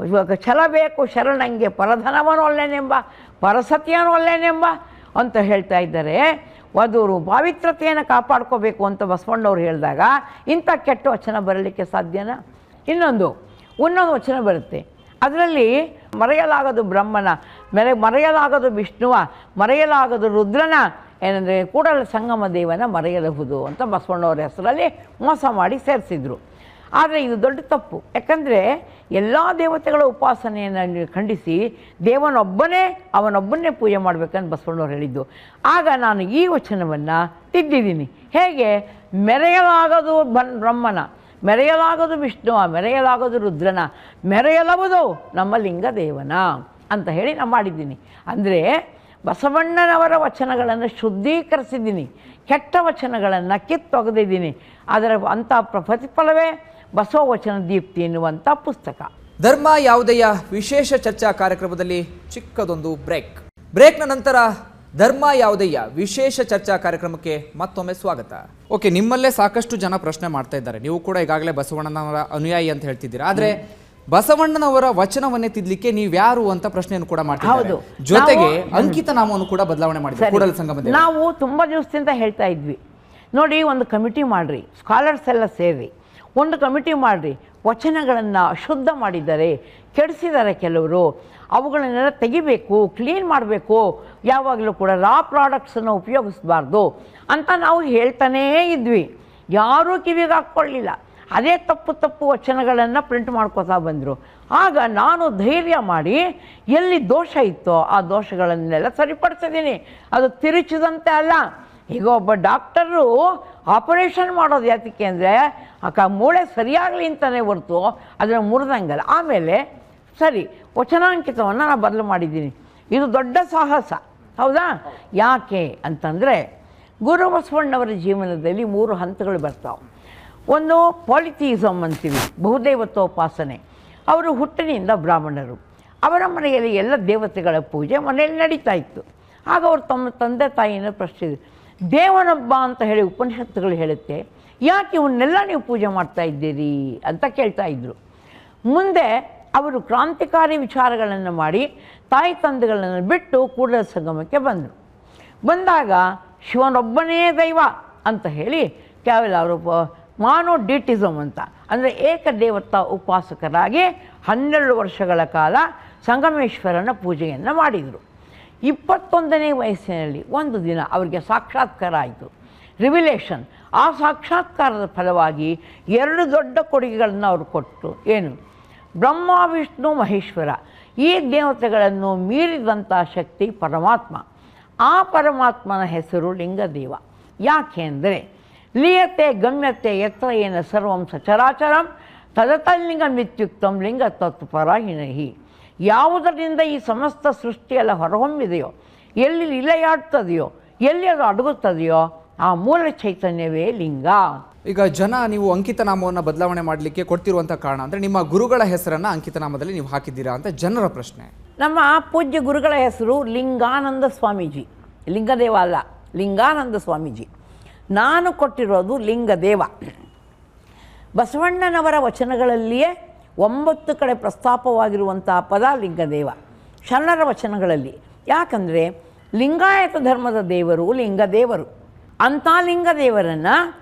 ಇವಾಗ ಛಲ ಬೇಕು ಶರಣಂಗೆ, ಪರಧನವನು ಒಲ್ಲೆನೆಂಬ, ಪರಸತಿಯನು ಒಲ್ಲೆನೆಂಬ ಅಂತ ಹೇಳ್ತಾ ಇದ್ದಾರೆ. ವಧುರು ಪಾವಿತ್ರತೆಯನ್ನು ಕಾಪಾಡ್ಕೋಬೇಕು ಅಂತ ಬಸವಣ್ಣವ್ರು ಹೇಳಿದಾಗ ಇಂಥ ಕೆಟ್ಟ ವಚನ ಬರಲಿಕ್ಕೆ ಸಾಧ್ಯನಾ? ಇನ್ನೊಂದು ವಚನ ಬರುತ್ತೆ, ಅದರಲ್ಲಿ ಮರೆಯಲಾಗದು ಬ್ರಹ್ಮನ, ಮರೆಯಲಾಗದು ವಿಷ್ಣುವ, ಮರೆಯಲಾಗದು ರುದ್ರನ, ಏನಂದರೆ ಕೂಡಲ ಸಂಗಮ ದೇವನ ಮರೆಯಬಹುದು ಅಂತ ಬಸವಣ್ಣವ್ರ ಹೆಸರಲ್ಲಿ ಮೋಸ ಮಾಡಿ ಸೇರಿಸಿದ್ರು. ಆದರೆ ಇದು ದೊಡ್ಡ ತಪ್ಪು. ಯಾಕಂದರೆ ಎಲ್ಲ ದೇವತೆಗಳ ಉಪಾಸನೆಯನ್ನು ಖಂಡಿಸಿ ಅವನೊಬ್ಬನ್ನೇ ಪೂಜೆ ಮಾಡಬೇಕಂತ ಬಸವಣ್ಣವ್ರು ಹೇಳಿದ್ದು. ಆಗ ನಾನು ಈ ವಚನವನ್ನು ತಿದ್ದಿದ್ದೀನಿ. ಹೇಗೆ? ಮೆರೆಯಲಾಗದು ಬ್ರಹ್ಮನ, ಮೆರೆಯಲಾಗದು ವಿಷ್ಣುವ, ಮೆರೆಯಲಾಗದು ರುದ್ರನ, ಮೆರೆಯಲವುದು ನಮ್ಮ ಲಿಂಗದೇವನ ಅಂತ ಹೇಳಿ ನಾನು ಮಾಡಿದ್ದೀನಿ. ಅಂದರೆ ಬಸವಣ್ಣನವರ ವಚನಗಳನ್ನು ಶುದ್ಧೀಕರಿಸಿದ್ದೀನಿ, ಕೆಟ್ಟ ವಚನಗಳನ್ನು ಕಿತ್ತೊಗೆದಿದ್ದೀನಿ. ಅದರ ಅಂಥ ಪ್ರತಿಫಲವೇ ಬಸವ ವಚನ ದೀಪ್ತಿ ಎನ್ನುವಂಥ ಪುಸ್ತಕ. ಧರ್ಮ ಯಾವುದೆಯ ವಿಶೇಷ ಚರ್ಚಾ ಕಾರ್ಯಕ್ರಮದಲ್ಲಿ ಚಿಕ್ಕದೊಂದು ಬ್ರೇಕ್ನ ನಂತರ ಧರ್ಮ ಯಾವುದೆಯ ವಿಶೇಷ ಚರ್ಚಾ ಕಾರ್ಯಕ್ರಮಕ್ಕೆ ಮತ್ತೊಮ್ಮೆ ಸ್ವಾಗತ. ಓಕೆ, ನಿಮ್ಮಲ್ಲೇ ಸಾಕಷ್ಟು ಜನ ಪ್ರಶ್ನೆ ಮಾಡ್ತಾ ಇದ್ದಾರೆ. ನೀವು ಕೂಡ ಈಗಾಗಲೇ ಬಸವಣ್ಣನವರ ಅನುಯಾಯಿ ಅಂತ ಹೇಳ್ತಿದ್ದೀರಾ. ಆದ್ರೆ ಬಸವಣ್ಣನವರ ವಚನವನ್ನೇ ತಿದ್ಲಿಕ್ಕೆ ನೀವ್ಯಾರು ಅಂತ ಪ್ರಶ್ನೆಯನ್ನು ಕೂಡ ಮಾಡ್ತಿದ್ದಾರೆ. ಜೊತೆಗೆ ಅಂಕಿತ ನಾಮವನ್ನು ಕೂಡ ಬದಲಾವಣೆ ಮಾಡಿದ್ದಾರೆ ಕೂಡಲ ಸಂಗಮ. ನಾವು ತುಂಬಾ ದಿವಸದಿಂದ ಹೇಳ್ತಾ ಇದ್ವಿ, ನೋಡಿ ಒಂದು ಕಮಿಟಿ ಮಾಡ್ರಿ, ಸ್ಕಾಲರ್ಸ್ ಎಲ್ಲ ಸೇರಿ ಒಂದು ಕಮಿಟಿ ಮಾಡ್ರಿ, ವಚನಗಳನ್ನು ಅಶುದ್ಧ ಮಾಡಿದ್ದಾರೆ, ಕೆಡಿಸಿದ್ದಾರೆ ಕೆಲವರು, ಅವುಗಳನ್ನೆಲ್ಲ ತೆಗಿಬೇಕು, ಕ್ಲೀನ್ ಮಾಡಬೇಕು, ಯಾವಾಗಲೂ ಕೂಡ ರಾ ಪ್ರಾಡಕ್ಟ್ಸನ್ನು ಉಪಯೋಗಿಸಬಾರ್ದು ಅಂತ ನಾವು ಹೇಳ್ತಾನೇ ಇದ್ವಿ. ಯಾರೂ ಕಿವಿಗೆ ಹಾಕ್ಕೊಳ್ಳಿಲ್ಲ. ಅದೇ ತಪ್ಪು ವಚನಗಳನ್ನು ಪ್ರಿಂಟ್ ಮಾಡ್ಕೋತಾ ಬಂದರು. ಆಗ ನಾನು ಧೈರ್ಯ ಮಾಡಿ ಎಲ್ಲಿ ದೋಷ ಇತ್ತೋ ಆ ದೋಷಗಳನ್ನೆಲ್ಲ ಸರಿಪಡಿಸಿದ್ದೀನಿ. ಅದು ತಿರುಚಿದಂತೆ ಅಲ್ಲ. ಈಗ ಒಬ್ಬ ಡಾಕ್ಟರು ಆಪರೇಷನ್ ಮಾಡೋದು ಯಾತಕ್ಕೆ ಅಂದರೆ ಮೂಳೆ ಸರಿಯಾಗಲಿ ಅಂತಲೇ ಹೊರತು ಅದನ್ನು ಮುರಿದಂಗಲ್ಲ. ಆಮೇಲೆ ಸರಿ, ವಚನಾಂಕಿತವನ್ನು ನಾನು ಬದಲು ಮಾಡಿದ್ದೀನಿ. ಇದು ದೊಡ್ಡ ಸಾಹಸ, ಹೌದಾ? ಯಾಕೆ ಅಂತಂದರೆ ಗುರು ಬಸವಣ್ಣವರ ಜೀವನದಲ್ಲಿ 3 ಹಂತಗಳು ಬರ್ತಾವೆ. ಒಂದು ಪಾಲಿಥಿಯಿಸಮ್ ಅಂತೀವಿ, ಬಹುದೇವತೋಪಾಸನೆ. ಅವರು ಹುಟ್ಟಿನಿಂದ ಬ್ರಾಹ್ಮಣರು. ಅವರ ಮನೆಯಲ್ಲಿ ಎಲ್ಲ ದೇವತೆಗಳ ಪೂಜೆ ಮನೆಯಲ್ಲಿ ನಡೀತಾ ಇತ್ತು. ಆಗ ಅವರು ತಮ್ಮ ತಂದೆ ತಾಯಿಯನ್ನು ಪ್ರಶ್ನಿಸಿದರು, ದೇವನೊಬ್ಬ ಅಂತ ಹೇಳಿ ಉಪನಿಷತ್ತುಗಳು ಹೇಳುತ್ತೆ, ಯಾಕೆ ಇವನ್ನೆಲ್ಲ ನೀವು ಪೂಜೆ ಮಾಡ್ತಾ ಇದ್ದೀರಿ ಅಂತ ಕೇಳ್ತಾ ಇದ್ದರು. ಮುಂದೆ ಅವರು ಕ್ರಾಂತಿಕಾರಿ ವಿಚಾರಗಳನ್ನು ಮಾಡಿ ತಾಯಿ ತಂದೆಗಳನ್ನು ಬಿಟ್ಟು ಕೂಡಲ ಸಂಗಮಕ್ಕೆ ಬಂದರು. ಬಂದಾಗ ಶಿವನೊಬ್ಬನೇ ದೈವ ಅಂತ ಹೇಳಿ ಕೇವಲ ಅವರು ಮಾನೋಡಿಟಿಸಮ್ ಅಂತ ಅಂದರೆ ಏಕದೇವತಾ ಉಪಾಸಕರಾಗಿ 12 ವರ್ಷಗಳ ಕಾಲ ಸಂಗಮೇಶ್ವರನ ಪೂಜೆಯನ್ನು ಮಾಡಿದರು. 21ನೇ ವಯಸ್ಸಿನಲ್ಲಿ ಒಂದು ದಿನ ಅವರಿಗೆ ಸಾಕ್ಷಾತ್ಕಾರ ಆಯಿತು, ರಿವಿಲೇಷನ್. ಆ ಸಾಕ್ಷಾತ್ಕಾರದ ಫಲವಾಗಿ 2 ದೊಡ್ಡ ಕೊಡುಗೆಗಳನ್ನು ಅವರು ಕೊಟ್ಟು, ಏನು? ಬ್ರಹ್ಮ ವಿಷ್ಣು ಮಹೇಶ್ವರ ಈ ದೇವತೆಗಳನ್ನು ಮೀರಿದಂಥ ಶಕ್ತಿ ಪರಮಾತ್ಮ. ಆ ಪರಮಾತ್ಮನ ಹೆಸರು ಲಿಂಗದೇವ. ಯಾಕೆ ಅಂದರೆ ಲೀಯತೆ ಗಮ್ಯತೆ ಯತ್ರ ಏನ ಸರ್ವಂ ಸಚರಾಚರಂ ತದತಲ್ಲಿಂಗಮಿತ್ಯುಕ್ತಂ ಲಿಂಗ ತತ್ಪರಾಹಿಣಹಿ. ಯಾವುದರಿಂದ ಈ ಸಮಸ್ತ ಸೃಷ್ಟಿಯೆಲ್ಲ ಹೊರಹೊಮ್ಮಿದೆಯೋ, ಎಲ್ಲಿ ಇಲೆಯಾಡ್ತದೆಯೋ, ಎಲ್ಲಿ ಅದು ಅಡಗುತ್ತದೆಯೋ ಆ ಮೂಲ ಚೈತನ್ಯವೇ ಲಿಂಗ. ಈಗ ಜನ ನೀವು ಅಂಕಿತನಾಮವನ್ನು ಬದಲಾವಣೆ ಮಾಡಲಿಕ್ಕೆ ಕೊಡ್ತಿರುವಂಥ ಕಾರಣ ಅಂದರೆ ನಿಮ್ಮ ಗುರುಗಳ ಹೆಸರನ್ನು ಅಂಕಿತನಾಮದಲ್ಲಿ ನೀವು ಹಾಕಿದ್ದೀರಾ ಅಂತ ಜನರ ಪ್ರಶ್ನೆ. ನಮ್ಮ ಪೂಜ್ಯ ಗುರುಗಳ ಹೆಸರು ಲಿಂಗಾನಂದ ಸ್ವಾಮೀಜಿ, ಲಿಂಗದೇವ ಅಲ್ಲ, ಲಿಂಗಾನಂದ ಸ್ವಾಮೀಜಿ. ನಾನು ಕೊಟ್ಟಿರೋದು ಲಿಂಗದೇವ. ಬಸವಣ್ಣನವರ ವಚನಗಳಲ್ಲಿಯೇ 9 ಕಡೆ ಪ್ರಸ್ತಾಪವಾಗಿರುವಂಥ ಪದ ಲಿಂಗದೇವ ಶರಣರ ವಚನಗಳಲ್ಲಿ. ಯಾಕಂದರೆ ಲಿಂಗಾಯತ ಧರ್ಮದ ದೇವರು ಲಿಂಗದೇವರು. ಅಂಥ ಲಿಂಗದೇವರನ್ನು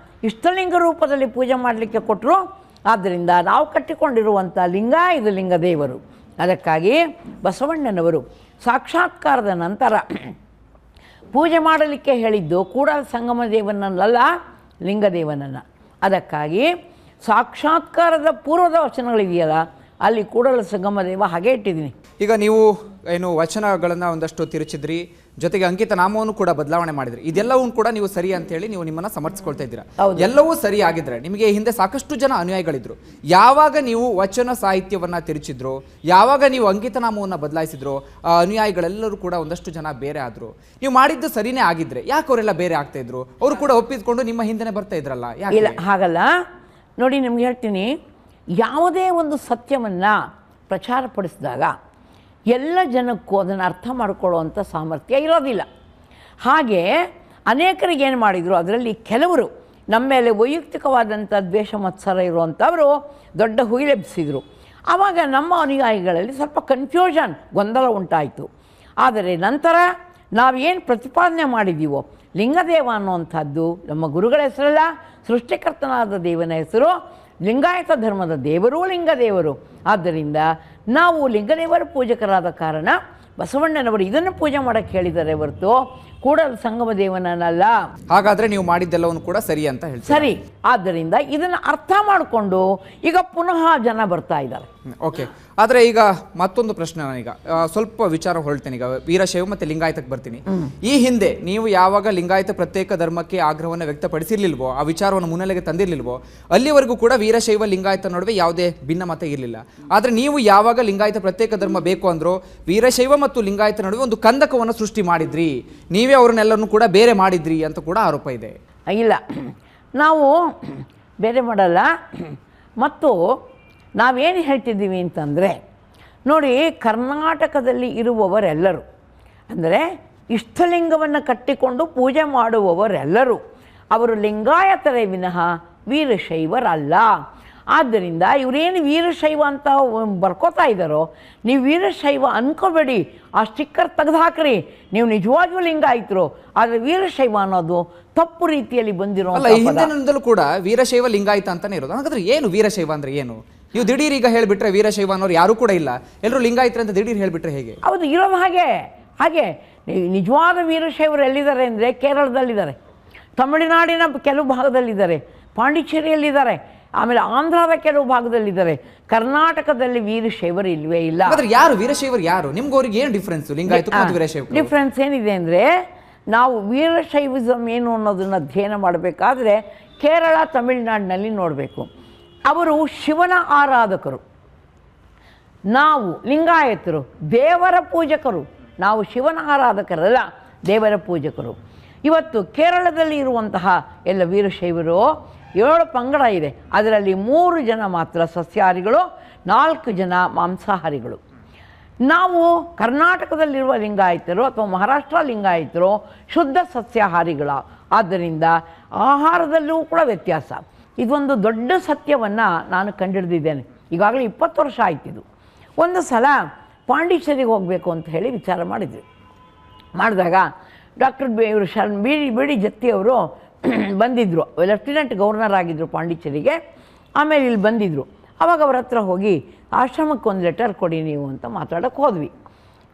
ಇಷ್ಟಲಿಂಗ ರೂಪದಲ್ಲಿ ಪೂಜೆ ಮಾಡಲಿಕ್ಕೆ ಕೊಟ್ಟರು. ಆದ್ದರಿಂದ ನಾವು ಕಟ್ಟಿಕೊಂಡಿರುವಂಥ ಲಿಂಗ ಇದು ಲಿಂಗದೇವರು. ಅದಕ್ಕಾಗಿ ಬಸವಣ್ಣನವರು ಸಾಕ್ಷಾತ್ಕಾರದ ನಂತರ ಪೂಜೆ ಮಾಡಲಿಕ್ಕೆ ಹೇಳಿದ್ದು ಕೂಡಲ ಸಂಗಮ ದೇವನನ್ನಲ್ಲ, ಲಿಂಗದೇವನನ್ನು. ಅದಕ್ಕಾಗಿ ಸಾಕ್ಷಾತ್ಕಾರದ ಪೂರ್ವದ ವಚನಗಳಿದೆಯಲ್ಲ, ಅಲ್ಲಿ ಕೂಡಲ ಸಂಗಮ ದೇವ ಹಾಗೆ ಇಟ್ಟಿದ್ದೀನಿ. ಈಗ ನೀವು ಏನು ವಚನಗಳನ್ನು ಒಂದಷ್ಟು ತಿರುಚಿದ್ರಿ, ಜೊತೆಗೆ ಅಂಕಿತ ನಾಮವನ್ನು ಕೂಡ ಬದಲಾವಣೆ ಮಾಡಿದ್ರಿ. ಇದೆಲ್ಲವೂ ಕೂಡ ನೀವು ಸರಿ ಅಂತ ಹೇಳಿ ನೀವು ನಿಮ್ಮನ್ನ ಸಮರ್ಥಿಸ್ಕೊಳ್ತಾ ಇದ್ದೀರಾ. ಎಲ್ಲವೂ ಸರಿ ಆಗಿದ್ರೆ ನಿಮಗೆ ಹಿಂದೆ ಸಾಕಷ್ಟು ಜನ ಅನುಯಾಯಿಗಳಿದ್ರು. ಯಾವಾಗ ನೀವು ವಚನ ಸಾಹಿತ್ಯವನ್ನ ತಿರುಚಿದ್ರು, ಯಾವಾಗ ನೀವು ಅಂಕಿತ ನಾಮವನ್ನು ಬದಲಾಯಿಸಿದ್ರು, ಅನುಯಾಯಿಗಳೆಲ್ಲರೂ ಕೂಡ ಒಂದಷ್ಟು ಜನ ಬೇರೆ ಆದ್ರು. ನೀವು ಮಾಡಿದ್ದು ಸರಿನೇ ಆಗಿದ್ರೆ ಯಾಕೆ ಅವರೆಲ್ಲ ಬೇರೆ ಆಗ್ತಾ ಇದ್ರು? ಅವರು ಕೂಡ ಒಪ್ಪಿದ್ಕೊಂಡು ನಿಮ್ಮ ಹಿಂದೆನೆ ಬರ್ತಾ ಇದ್ರಲ್ಲ, ಇಲ್ಲ ಹಾಗಲ್ಲ. ನೋಡಿ, ನಿಮ್ಗೆ ಹೇಳ್ತೀನಿ, ಯಾವುದೇ ಒಂದು ಸತ್ಯವನ್ನು ಪ್ರಚಾರಪಡಿಸಿದಾಗ ಎಲ್ಲ ಜನಕ್ಕೂ ಅದನ್ನು ಅರ್ಥ ಮಾಡಿಕೊಳ್ಳುವಂಥ ಸಾಮರ್ಥ್ಯ ಇರೋದಿಲ್ಲ. ಹಾಗೆ ಅನೇಕರಿಗೆ ಏನು ಮಾಡಿದರು, ಅದರಲ್ಲಿ ಕೆಲವರು ನಮ್ಮ ಮೇಲೆ ವೈಯಕ್ತಿಕವಾದಂಥ ದ್ವೇಷ ಮತ್ಸರ ಇರುವಂಥವರು ದೊಡ್ಡ ಹುಯಿಲೆಬ್ಬಿಸಿದರು. ಆವಾಗ ನಮ್ಮ ಅನುಯಾಯಿಗಳಲ್ಲಿ ಸ್ವಲ್ಪ ಕನ್ಫ್ಯೂಷನ್, ಗೊಂದಲ ಉಂಟಾಯಿತು. ಆದರೆ ನಂತರ ನಾವೇನು ಪ್ರತಿಪಾದನೆ ಮಾಡಿದ್ದೀವೋ, ಲಿಂಗದೇವ ಅನ್ನುವಂಥದ್ದು ನಮ್ಮ ಗುರುಗಳ ಹೆಸರಲ್ಲ, ಸೃಷ್ಟಿಕರ್ತನಾದ ದೇವನ ಹೆಸರು. ಲಿಂಗಾಯತ ಧರ್ಮದ ದೇವರು ಲಿಂಗದೇವರು. ಆದ್ದರಿಂದ ನಾವು ಲಿಂಗದೇವರ ಪೂಜಕರಾದ ಕಾರಣ ಬಸವಣ್ಣನವರು ಇದನ್ನು ಪೂಜೆ ಮಾಡೋಕ್ಕೆ ಹೇಳಿದ್ದಾರೆ ಹೊರತು ಕೂಡಲ ಸಂಗಮ ದೇವನನ್ನಲ್ಲ. ಹಾಗಾದರೆ ನೀವು ಮಾಡಿದ್ದೆಲ್ಲವನ್ನು ಕೂಡ ಸರಿ ಅಂತ ಹೇಳಿ ಸರಿ. ಆದ್ದರಿಂದ ಇದನ್ನು ಅರ್ಥ ಮಾಡಿಕೊಂಡು ಈಗ ಪುನಃ ಜನ ಬರ್ತಾ ಇದ್ದಾರೆ. ಓಕೆ. ಆದರೆ ಈಗ ಮತ್ತೊಂದು ಪ್ರಶ್ನೆ, ನಾನೀಗ ಸ್ವಲ್ಪ ವಿಚಾರ ಹೊರಡ್ತೇನೆ. ಈಗ ವೀರಶೈವ ಮತ್ತು ಲಿಂಗಾಯತಕ್ಕೆ ಬರ್ತೀನಿ. ಈ ಹಿಂದೆ ನೀವು ಯಾವಾಗ ಲಿಂಗಾಯತ ಪ್ರತ್ಯೇಕ ಧರ್ಮಕ್ಕೆ ಆಗ್ರಹವನ್ನು ವ್ಯಕ್ತಪಡಿಸಿರ್ಲಿಲ್ವೋ, ಆ ವಿಚಾರವನ್ನು ಮುನ್ನೆಲೆಗೆ ತಂದಿರಲಿಲ್ವೋ, ಅಲ್ಲಿವರೆಗೂ ಕೂಡ ವೀರಶೈವ ಲಿಂಗಾಯತ ನಡುವೆ ಯಾವುದೇ ಭಿನ್ನಮತ ಇರಲಿಲ್ಲ. ಆದರೆ ನೀವು ಯಾವಾಗ ಲಿಂಗಾಯತ ಪ್ರತ್ಯೇಕ ಧರ್ಮ ಬೇಕು ಅಂದ್ರೋ, ವೀರಶೈವ ಮತ್ತು ಲಿಂಗಾಯತ ನಡುವೆ ಒಂದು ಕಂದಕವನ್ನು ಸೃಷ್ಟಿ ಮಾಡಿದ್ರಿ, ನೀವೇ ಅವ್ರನ್ನೆಲ್ಲರೂ ಕೂಡ ಬೇರೆ ಮಾಡಿದ್ರಿ ಅಂತ ಕೂಡ ಆರೋಪ ಇದೆ. ಇಲ್ಲ, ನಾವು ಬೇರೆ ಮಾಡಲ್ಲ. ಮತ್ತು ನಾವೇನು ಹೇಳ್ತಿದ್ದೀವಿ ಅಂತಂದರೆ, ನೋಡಿ, ಕರ್ನಾಟಕದಲ್ಲಿ ಇರುವವರೆಲ್ಲರೂ ಅಂದರೆ ಇಷ್ಟಲಿಂಗವನ್ನು ಕಟ್ಟಿಕೊಂಡು ಪೂಜೆ ಮಾಡುವವರೆಲ್ಲರೂ ಅವರು ಲಿಂಗಾಯತರೇ ವಿನಃ ವೀರಶೈವರಲ್ಲ. ಆದ್ದರಿಂದ ಇವರೇನು ವೀರಶೈವ ಅಂತ ಬರ್ಕೋತಾ ಇದ್ದಾರೋ, ನೀವು ವೀರಶೈವ ಅನ್ಕೋಬೇಡಿ, ಆ ಸ್ಟಿಕ್ಕರ್ ತೆಗೆದು ಹಾಕ್ರಿ, ನೀವು ನಿಜವಾಗಿಯೂ ಲಿಂಗಾಯತರು. ಆದರೆ ವೀರಶೈವ ಅನ್ನೋದು ತಪ್ಪು ರೀತಿಯಲ್ಲಿ ಬಂದಿರೋ ಹಿಂದಿನಿಂದಲೂ ಕೂಡ ವೀರಶೈವ ಲಿಂಗಾಯತ ಅಂತಾನೆ ಇರೋದು. ಹಾಗಾದ್ರೆ ಏನು ವೀರಶೈವ ಅಂದ್ರೆ ಏನು? ನೀವು ದಿಢೀರ್ ಈಗ ಹೇಳಿಬಿಟ್ರೆ ವೀರಶೈವ ಅನ್ನೋರು ಯಾರು ಕೂಡ ಇಲ್ಲ, ಎಲ್ಲರೂ ಲಿಂಗಾಯತರು ಅಂತ ದಿಢೀರ್ ಹೇಳಿಬಿಟ್ರೆ ಹೇಗೆ? ಹೌದು, ಇರೋದು ಹಾಗೆ. ಹಾಗೆ ನಿಜವಾದ ವೀರಶೈವರು ಎಲ್ಲಿದ್ದಾರೆ ಅಂದರೆ ಕೇರಳದಲ್ಲಿದ್ದಾರೆ, ತಮಿಳುನಾಡಿನ ಕೆಲವು ಭಾಗದಲ್ಲಿದ್ದಾರೆ, ಪಾಂಡಿಚೇರಿಯಲ್ಲಿದ್ದಾರೆ, ಆಮೇಲೆ ಆಂಧ್ರದ ಕೆಲವು ಭಾಗದಲ್ಲಿದ್ದಾರೆ. ಕರ್ನಾಟಕದಲ್ಲಿ ವೀರಶೈವರು ಇಲ್ವೇ ಇಲ್ಲ. ಯಾರು ವೀರಶೈವರು ಯಾರು? ನಿಮ್ಗೆ ಅವ್ರಿಗೆ ಏನು ಡಿಫ್ರೆನ್ಸ್? ಡಿಫ್ರೆನ್ಸ್ ಏನಿದೆ ಅಂದರೆ, ನಾವು ವೀರಶೈವಿಸಮ್ ಏನು ಅನ್ನೋದನ್ನು ಅಧ್ಯಯನ ಮಾಡಬೇಕಾದ್ರೆ ಕೇರಳ ತಮಿಳುನಾಡಿನಲ್ಲಿ ನೋಡಬೇಕು. ಅವರು ಶಿವನ ಆರಾಧಕರು, ನಾವು ಲಿಂಗಾಯತರು ದೇವರ ಪೂಜಕರು. ನಾವು ಶಿವನ ಆರಾಧಕರಲ್ಲ, ದೇವರ ಪೂಜಕರು. ಇವತ್ತು ಕೇರಳದಲ್ಲಿ ಇರುವಂತಹ ಎಲ್ಲ ವೀರಶೈವರು 7 ಪಂಗಡ ಇದೆ. ಅದರಲ್ಲಿ 3 ಜನ ಮಾತ್ರ ಸಸ್ಯಾಹಾರಿಗಳು, 4 ಜನ ಮಾಂಸಾಹಾರಿಗಳು. ನಾವು ಕರ್ನಾಟಕದಲ್ಲಿರುವ ಲಿಂಗಾಯತರು ಅಥವಾ ಮಹಾರಾಷ್ಟ್ರ ಲಿಂಗಾಯತರು ಶುದ್ಧ ಸಸ್ಯಾಹಾರಿಗಳ. ಆದ್ದರಿಂದ ಆಹಾರದಲ್ಲೂ ಕೂಡ ವ್ಯತ್ಯಾಸ. ಇದೊಂದು ದೊಡ್ಡ ಸತ್ಯವನ್ನು ನಾನು ಕಂಡಿಡಿದಿದ್ದೇನೆ. ಈಗಾಗಲೇ 20 ವರ್ಷ ಆಯ್ತಿದ್ದು. ಒಂದು ಸಲ ಪಾಂಡಿಚೇರಿಗೆ ಹೋಗಬೇಕು ಅಂತ ಹೇಳಿ ವಿಚಾರ ಮಾಡಿದಾಗ ಡಾಕ್ಟರ್ ಬಿ ಡಿ ಜತ್ತಿಯವರು ಬಂದಿದ್ದರು. ಲೆಫ್ಟಿನೆಂಟ್ ಗವರ್ನರ್ ಆಗಿದ್ದರು ಪಾಂಡಿಚೇರಿಗೆ. ಆಮೇಲೆ ಇಲ್ಲಿ ಬಂದಿದ್ದರು. ಆವಾಗ ಅವ್ರ ಹತ್ರ ಹೋಗಿ ಆಶ್ರಮಕ್ಕೆ ಒಂದು ಲೆಟರ್ ಕೊಡಿ ನೀವು ಅಂತ ಮಾತಾಡೋಕ್ಕೆ ಹೋದ್ವಿ.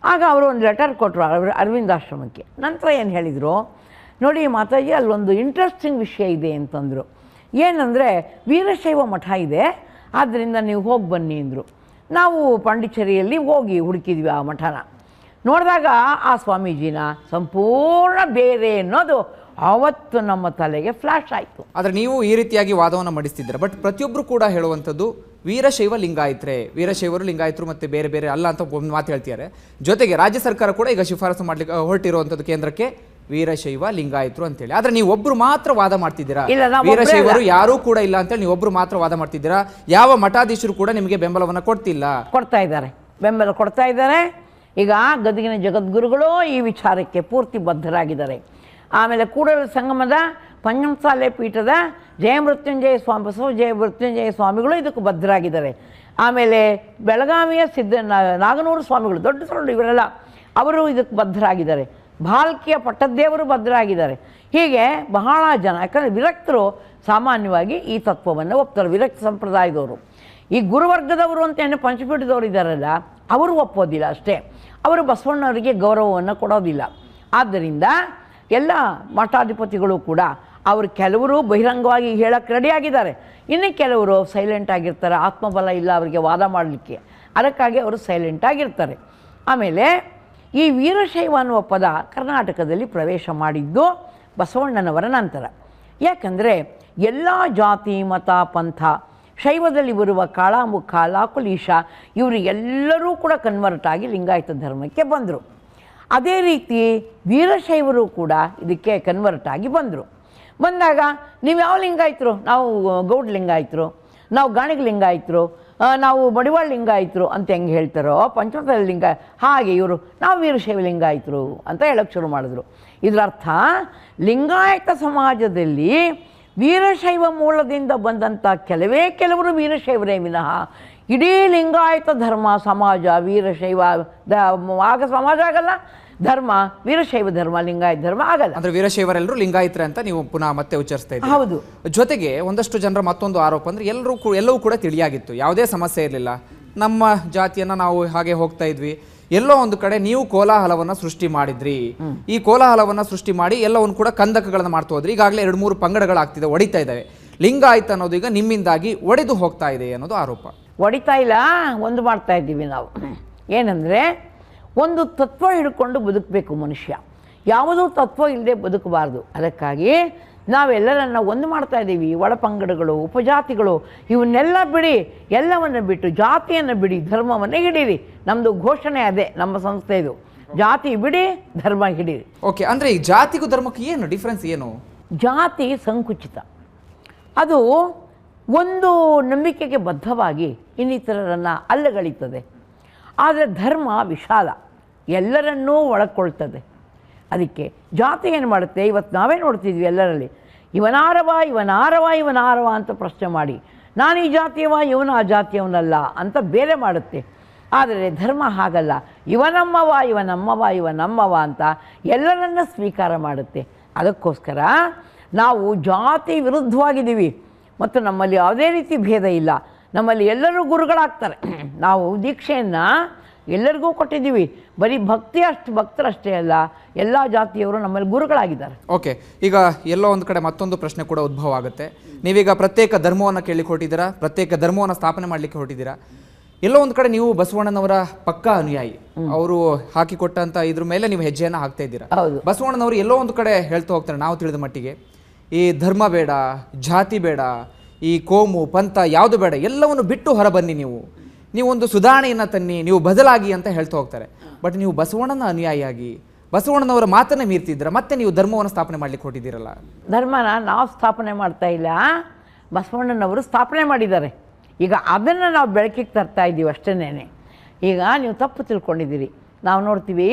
ಆಗ ಅವರು ಒಂದು ಲೆಟರ್ ಕೊಟ್ಟರು ಅರವಿಂದ ಆಶ್ರಮಕ್ಕೆ. ನಂತರ ಏನು ಹೇಳಿದರು, ನೋಡಿ ಮಾತಾಜಿ, ಅಲ್ಲೊಂದು ಇಂಟ್ರೆಸ್ಟಿಂಗ್ ವಿಷಯ ಇದೆ ಅಂತಂದರು. ಏನಂದರೆ, ವೀರಶೈವ ಮಠ ಇದೆ, ಆದ್ದರಿಂದ ನೀವು ಹೋಗಿ ಬನ್ನಿ ಅಂದರು. ನಾವು ಪಾಂಡಿಚೇರಿಯಲ್ಲಿ ಹೋಗಿ ಹುಡುಕಿದ್ವಿ ಆ ಮಠನ. ನೋಡಿದಾಗ ಆ ಸ್ವಾಮೀಜಿನ ಸಂಪೂರ್ಣ ಬೇರೆ ಅನ್ನೋದು ಆವತ್ತು ನಮ್ಮ ತಲೆಗೆ ಫ್ಲ್ಯಾಶ್ ಆಯಿತು. ಆದರೆ ನೀವು ಈ ರೀತಿಯಾಗಿ ವಾದವನ್ನು ಮಂಡಿಸ್ತಿದ್ದೀರ. ಬಟ್ ಪ್ರತಿಯೊಬ್ಬರು ಕೂಡ ಹೇಳುವಂಥದ್ದು ವೀರಶೈವ ಲಿಂಗಾಯತರೇ, ವೀರಶೈವರು ಲಿಂಗಾಯತರು ಮತ್ತು ಬೇರೆ ಬೇರೆ ಅಲ್ಲ ಅಂತ ಒಂದು ಮಾತು ಹೇಳ್ತಿದ್ದಾರೆ. ಜೊತೆಗೆ ರಾಜ್ಯ ಸರ್ಕಾರ ಕೂಡ ಈಗ ಶಿಫಾರಸು ಮಾಡಲಿಕ್ಕೆ ಹೊರಟಿರುವಂಥದ್ದು ಕೇಂದ್ರಕ್ಕೆ ವೀರಶೈವ ಲಿಂಗಾಯತರು ಅಂತೇಳಿ. ಆದರೆ ನೀವು ಒಬ್ಬರು ಮಾತ್ರ ವಾದ ಮಾಡ್ತಿದ್ದೀರಾ, ವೀರಶೈವರು ಯಾರೂ ಕೂಡ ಇಲ್ಲ ಅಂತೇಳಿ ನೀವು ಒಬ್ಬರು ಮಾತ್ರ ವಾದ ಮಾಡ್ತಿದ್ದೀರಾ. ಯಾವ ಮಠಾಧೀಶರು ಕೂಡ ನಿಮಗೆ ಬೆಂಬಲವನ್ನು ಕೊಡ್ತಾ ಇದ್ದಾರೆ, ಬೆಂಬಲ ಕೊಡ್ತಾ ಇದ್ದಾರೆ. ಈಗ ಗದಗಿನ ಜಗದ್ಗುರುಗಳು ಈ ವಿಚಾರಕ್ಕೆ ಪೂರ್ತಿ ಬದ್ಧರಾಗಿದ್ದಾರೆ. ಆಮೇಲೆ ಕೂಡಲ ಸಂಗಮದ ಪಂಚಮಸಾಲೆ ಪೀಠದ ಜಯಮೃತ್ಯುಂಜಯ ಸ್ವಾಮಿ, ಬಸವ ಜಯಮೃತ್ಯುಂಜಯ ಸ್ವಾಮಿಗಳು ಇದಕ್ಕೆ ಬದ್ಧರಾಗಿದ್ದಾರೆ. ಆಮೇಲೆ ಬೆಳಗಾವಿಯ ನಾಗನೂರು ಸ್ವಾಮಿಗಳು, ದೊಡ್ಡ ಇವರೆಲ್ಲ ಅವರು ಇದಕ್ಕೆ ಬದ್ಧರಾಗಿದ್ದಾರೆ. ಭಾಲ್ಕಿಯ ಪಟ್ಟದ್ದೇವರು ಬದ್ಧರಾಗಿದ್ದಾರೆ. ಹೀಗೆ ಬಹಳ ಜನ, ಯಾಕಂದರೆ ವಿರಕ್ತರು ಸಾಮಾನ್ಯವಾಗಿ ಈ ತತ್ವವನ್ನು ಒಪ್ತಾರೆ, ವಿರಕ್ತ ಸಂಪ್ರದಾಯದವರು. ಈ ಗುರುವರ್ಗದವರು ಅಂತ ಏನು ಪಂಚಪೀಠದವರು ಇದ್ದಾರಲ್ಲ, ಅವರು ಒಪ್ಪೋದಿಲ್ಲ ಅಷ್ಟೇ. ಅವರು ಬಸವಣ್ಣವರಿಗೆ ಗೌರವವನ್ನು ಕೊಡೋದಿಲ್ಲ. ಆದ್ದರಿಂದ ಎಲ್ಲ ಮಠಾಧಿಪತಿಗಳು ಕೂಡ ಅವರು ಕೆಲವರು ಬಹಿರಂಗವಾಗಿ ಹೇಳಕ್ಕೆ ರೆಡಿಯಾಗಿದ್ದಾರೆ, ಇನ್ನು ಕೆಲವರು ಸೈಲೆಂಟ್ ಆಗಿರ್ತಾರೆ. ಆತ್ಮಬಲ ಇಲ್ಲ ಅವರಿಗೆ ವಾದ ಮಾಡಲಿಕ್ಕೆ, ಅದಕ್ಕಾಗಿ ಅವರು ಸೈಲೆಂಟಾಗಿರ್ತಾರೆ. ಆಮೇಲೆ ಈ ವೀರಶೈವ ಅನ್ನುವ ಪದ ಕರ್ನಾಟಕದಲ್ಲಿ ಪ್ರವೇಶ ಮಾಡಿದ್ದು ಬಸವಣ್ಣನವರ ನಂತರ. ಯಾಕಂದರೆ ಎಲ್ಲ ಜಾತಿ ಮತ ಪಂಥ ಶೈವದಲ್ಲಿ ಬರುವ ಕಾಳಾಮುಖ ಲಾಕುಲೀಶ ಇವರು ಎಲ್ಲರೂ ಕೂಡ ಕನ್ವರ್ಟ್ ಆಗಿ ಲಿಂಗಾಯತ ಧರ್ಮಕ್ಕೆ ಬಂದರು. ಅದೇ ರೀತಿ ವೀರಶೈವರು ಕೂಡ ಇದಕ್ಕೆ ಕನ್ವರ್ಟ್ ಆಗಿ ಬಂದಾಗ ನೀವು ಯಾವ ಲಿಂಗಾಯತರು? ನಾವು ಗೌಡ್ ಲಿಂಗಾಯತರು, ನಾವು ಗಾಣಿಗ ಲಿಂಗಾಯತರು, ನಾವು ಮಡಿವಾಳ ಲಿಂಗಾಯತರು ಅಂತ ಹೆಂಗೆ ಹೇಳ್ತಾರೋ, ಪಂಚಮಸಾಲಿ ಲಿಂಗ ಹಾಗೆ ಇವರು ನಾವು ವೀರಶೈವ ಲಿಂಗಾಯತರು ಅಂತ ಹೇಳೋಕ್ಕೆ ಶುರು ಮಾಡಿದ್ರು. ಇದರ ಅರ್ಥ ಲಿಂಗಾಯತ ಸಮಾಜದಲ್ಲಿ ವೀರಶೈವ ಮೂಲದಿಂದ ಬಂದಂಥ ಕೆಲವರು ವೀರಶೈವರೇ ವಿನಃ ಇಡೀ ಲಿಂಗಾಯತ ಧರ್ಮ ಸಮಾಜ ವೀರಶೈವ ಆಗ ಸಮಾಜ ಆಗಲ್ಲ, ಧರ್ಮ ವೀರಶೈವ ಧರ್ಮ ಲಿಂಗಾಯತ ಧರ್ಮ ಆಗಲ್ಲ. ಅಂದ್ರೆ ವೀರಶೈವರೆಲ್ಲರೂ ಲಿಂಗಾಯತರೆ ಅಂತ ನೀವು ಪುನಃ ಮತ್ತೆ ಉಚ್ಚರಿಸ್ತಾ ಇದ್ದೀರಿ. ಹೌದು. ಜೊತೆಗೆ ಒಂದಷ್ಟು ಜನರ ಮತ್ತೊಂದು ಆರೋಪ ಅಂದ್ರೆ ಎಲ್ಲವೂ ಕೂಡ ತಿಳಿಯಾಗಿತ್ತು, ಯಾವುದೇ ಸಮಸ್ಯೆ ಇರಲಿಲ್ಲ, ನಮ್ಮ ಜಾತಿಯನ್ನ ನಾವು ಹಾಗೆ ಹೋಗ್ತಾ ಇದ್ವಿ. ಎಲ್ಲೋ ಒಂದು ಕಡೆ ನೀವು ಕೋಲಾಹಲವನ್ನ ಸೃಷ್ಟಿ ಮಾಡಿದ್ರಿ. ಈ ಕೋಲಾಹಲವನ್ನ ಸೃಷ್ಟಿ ಮಾಡಿ ಎಲ್ಲವನ್ನು ಕೂಡ ಕಂದಕಗಳನ್ನ ಮಾಡ್ತಾ ಹೋದ್ರಿ. ಈಗಾಗಲೇ 2-3 ಪಂಗಡಗಳಾಗ್ತಿದೆ, ಒಡಿತಾ ಇದ್ದಾವೆ. ಲಿಂಗಾಯತ ಅನ್ನೋದು ಈಗ ನಿಮ್ಮಿಂದಾಗಿ ಒಡೆದು ಹೋಗ್ತಾ ಇದೆ ಅನ್ನೋದು ಆರೋಪ. ಒಡಿತಾ ಇಲ್ಲ, ಒಂದು ಮಾಡ್ತಾ ಇದ್ದೀವಿ ನಾವು. ಏನಂದರೆ ಒಂದು ತತ್ವ ಹಿಡ್ಕೊಂಡು ಬದುಕಬೇಕು ಮನುಷ್ಯ, ಯಾವುದೂ ತತ್ವ ಇಲ್ಲದೆ ಬದುಕಬಾರ್ದು. ಅದಕ್ಕಾಗಿ ನಾವೆಲ್ಲರನ್ನ ಒಂದು ಮಾಡ್ತಾ ಇದ್ದೀವಿ. ಒಳಪಂಗಡಗಳು ಉಪಜಾತಿಗಳು ಇವನ್ನೆಲ್ಲ ಬಿಡಿ, ಎಲ್ಲವನ್ನು ಬಿಟ್ಟು ಜಾತಿಯನ್ನು ಬಿಡಿ, ಧರ್ಮವನ್ನು ಹಿಡೀರಿ. ನಮ್ಮದು ಘೋಷಣೆ ಅದೇ, ನಮ್ಮ ಸಂಸ್ಥೆದು, ಜಾತಿ ಬಿಡಿ ಧರ್ಮ ಹಿಡೀರಿ. ಓಕೆ, ಅಂದರೆ ಈ ಜಾತಿಗೂ ಧರ್ಮಕ್ಕೆ ಏನು ಡಿಫ್ರೆನ್ಸ್? ಏನು? ಜಾತಿ ಸಂಕುಚಿತ, ಅದು ಒಂದು ನಂಬಿಕೆಗೆ ಬದ್ಧವಾಗಿ ಇನ್ನಿತರರನ್ನು ಅಲ್ಲಗಳೆಯುತ್ತದೆ. ಆದರೆ ಧರ್ಮ ವಿಶಾಲ, ಎಲ್ಲರನ್ನೂ ಒಳಗೊಳ್ತದೆ. ಅದಕ್ಕೆ ಜಾತಿ ಏನು ಮಾಡುತ್ತೆ, ಇವತ್ತು ನಾವೇ ನೋಡ್ತಿದ್ವಿ ಎಲ್ಲರಲ್ಲಿ, ಇವನಾರವ ಅಂತ ಪ್ರಶ್ನೆ ಮಾಡಿ, ನಾನು ಈ ಜಾತಿಯವ ಇವನು ಆ ಜಾತಿಯವನಲ್ಲ ಅಂತ ಬೇರೆ ಮಾಡುತ್ತೆ. ಆದರೆ ಧರ್ಮ ಹಾಗಲ್ಲ, ಇವನಮ್ಮವ ಅಂತ ಎಲ್ಲರನ್ನ ಸ್ವೀಕಾರ ಮಾಡುತ್ತೆ. ಅದಕ್ಕೋಸ್ಕರ ನಾವು ಜಾತಿ ವಿರುದ್ಧವಾಗಿದ್ದೀವಿ ಮತ್ತು ನಮ್ಮಲ್ಲಿ ಯಾವುದೇ ರೀತಿ ಭೇದ ಇಲ್ಲ. ನಮ್ಮಲ್ಲಿ ಎಲ್ಲರೂ ಗುರುಗಳಾಗ್ತಾರೆ. ನಾವು ದೀಕ್ಷೆಯನ್ನು ಎಲ್ಲರಿಗೂ ಕೊಟ್ಟಿದ್ದೀವಿ. ಬರೀ ಭಕ್ತರಷ್ಟೇ ಅಲ್ಲ, ಎಲ್ಲ ಜಾತಿಯವರು ನಮ್ಮಲ್ಲಿ ಗುರುಗಳಾಗಿದ್ದಾರೆ. ಓಕೆ, ಈಗ ಎಲ್ಲೋ ಒಂದು ಕಡೆ ಮತ್ತೊಂದು ಪ್ರಶ್ನೆ ಕೂಡ ಉದ್ಭವ ಆಗುತ್ತೆ. ನೀವೀಗ ಪ್ರತ್ಯೇಕ ಧರ್ಮವನ್ನು ಕೇಳಲಿಕ್ಕೆ ಹೊರಟಿದ್ದೀರಾ, ಪ್ರತ್ಯೇಕ ಧರ್ಮವನ್ನು ಸ್ಥಾಪನೆ ಮಾಡಲಿಕ್ಕೆ ಹೊರಟಿದ್ದೀರಾ. ಎಲ್ಲೋ ಒಂದು ಕಡೆ ನೀವು ಬಸವಣ್ಣನವರ ಪಕ್ಕಾ ಅನುಯಾಯಿ, ಅವರು ಹಾಕಿಕೊಟ್ಟಂತ ಇದ್ರ ಮೇಲೆ ನೀವು ಹೆಜ್ಜೆಯನ್ನು ಹಾಕ್ತಾ ಇದ್ದೀರಾ. ಬಸವಣ್ಣನವರು ಎಲ್ಲೋ ಒಂದು ಕಡೆ ಹೇಳ್ತಾ ಹೋಗ್ತಾರೆ, ನಾವು ತಿಳಿದ ಮಟ್ಟಿಗೆ ಈ ಧರ್ಮ ಬೇಡ, ಜಾತಿ ಬೇಡ, ಈ ಕೋಮು ಪಂಥ ಯಾವುದು ಬೇಡ, ಎಲ್ಲವನ್ನು ಬಿಟ್ಟು ಹೊರಬನ್ನಿ, ನೀವೊಂದು ಸುಧಾರಣೆಯನ್ನು ತನ್ನಿ, ನೀವು ಬದಲಾಗಿ ಅಂತ ಹೇಳ್ತಾ ಹೋಗ್ತಾರೆ. ಬಟ್ ನೀವು ಬಸವಣ್ಣನ ಅನುಯಾಯಿಯಾಗಿ ಬಸವಣ್ಣನವರ ಮಾತನ್ನೇ ಮೀರ್ತಿದ್ದೀರ, ಮತ್ತೆ ನೀವು ಧರ್ಮವನ್ನು ಸ್ಥಾಪನೆ ಮಾಡ್ಲಿಕ್ಕೆ ಹೊರಟಿದ್ದೀರಲ್ಲ. ಧರ್ಮನ ನಾವು ಸ್ಥಾಪನೆ ಮಾಡ್ತಾ ಇಲ್ಲ, ಬಸವಣ್ಣನವರು ಸ್ಥಾಪನೆ ಮಾಡಿದ್ದಾರೆ. ಈಗ ಅದನ್ನು ನಾವು ಬೆಳಕಿಗೆ ತರ್ತಾ ಇದ್ದೀವಿ ಅಷ್ಟೇನೆ. ಈಗ ನೀವು ತಪ್ಪು ತಿಳ್ಕೊಂಡಿದ್ದೀರಿ. ನಾವು ನೋಡ್ತೀವಿ,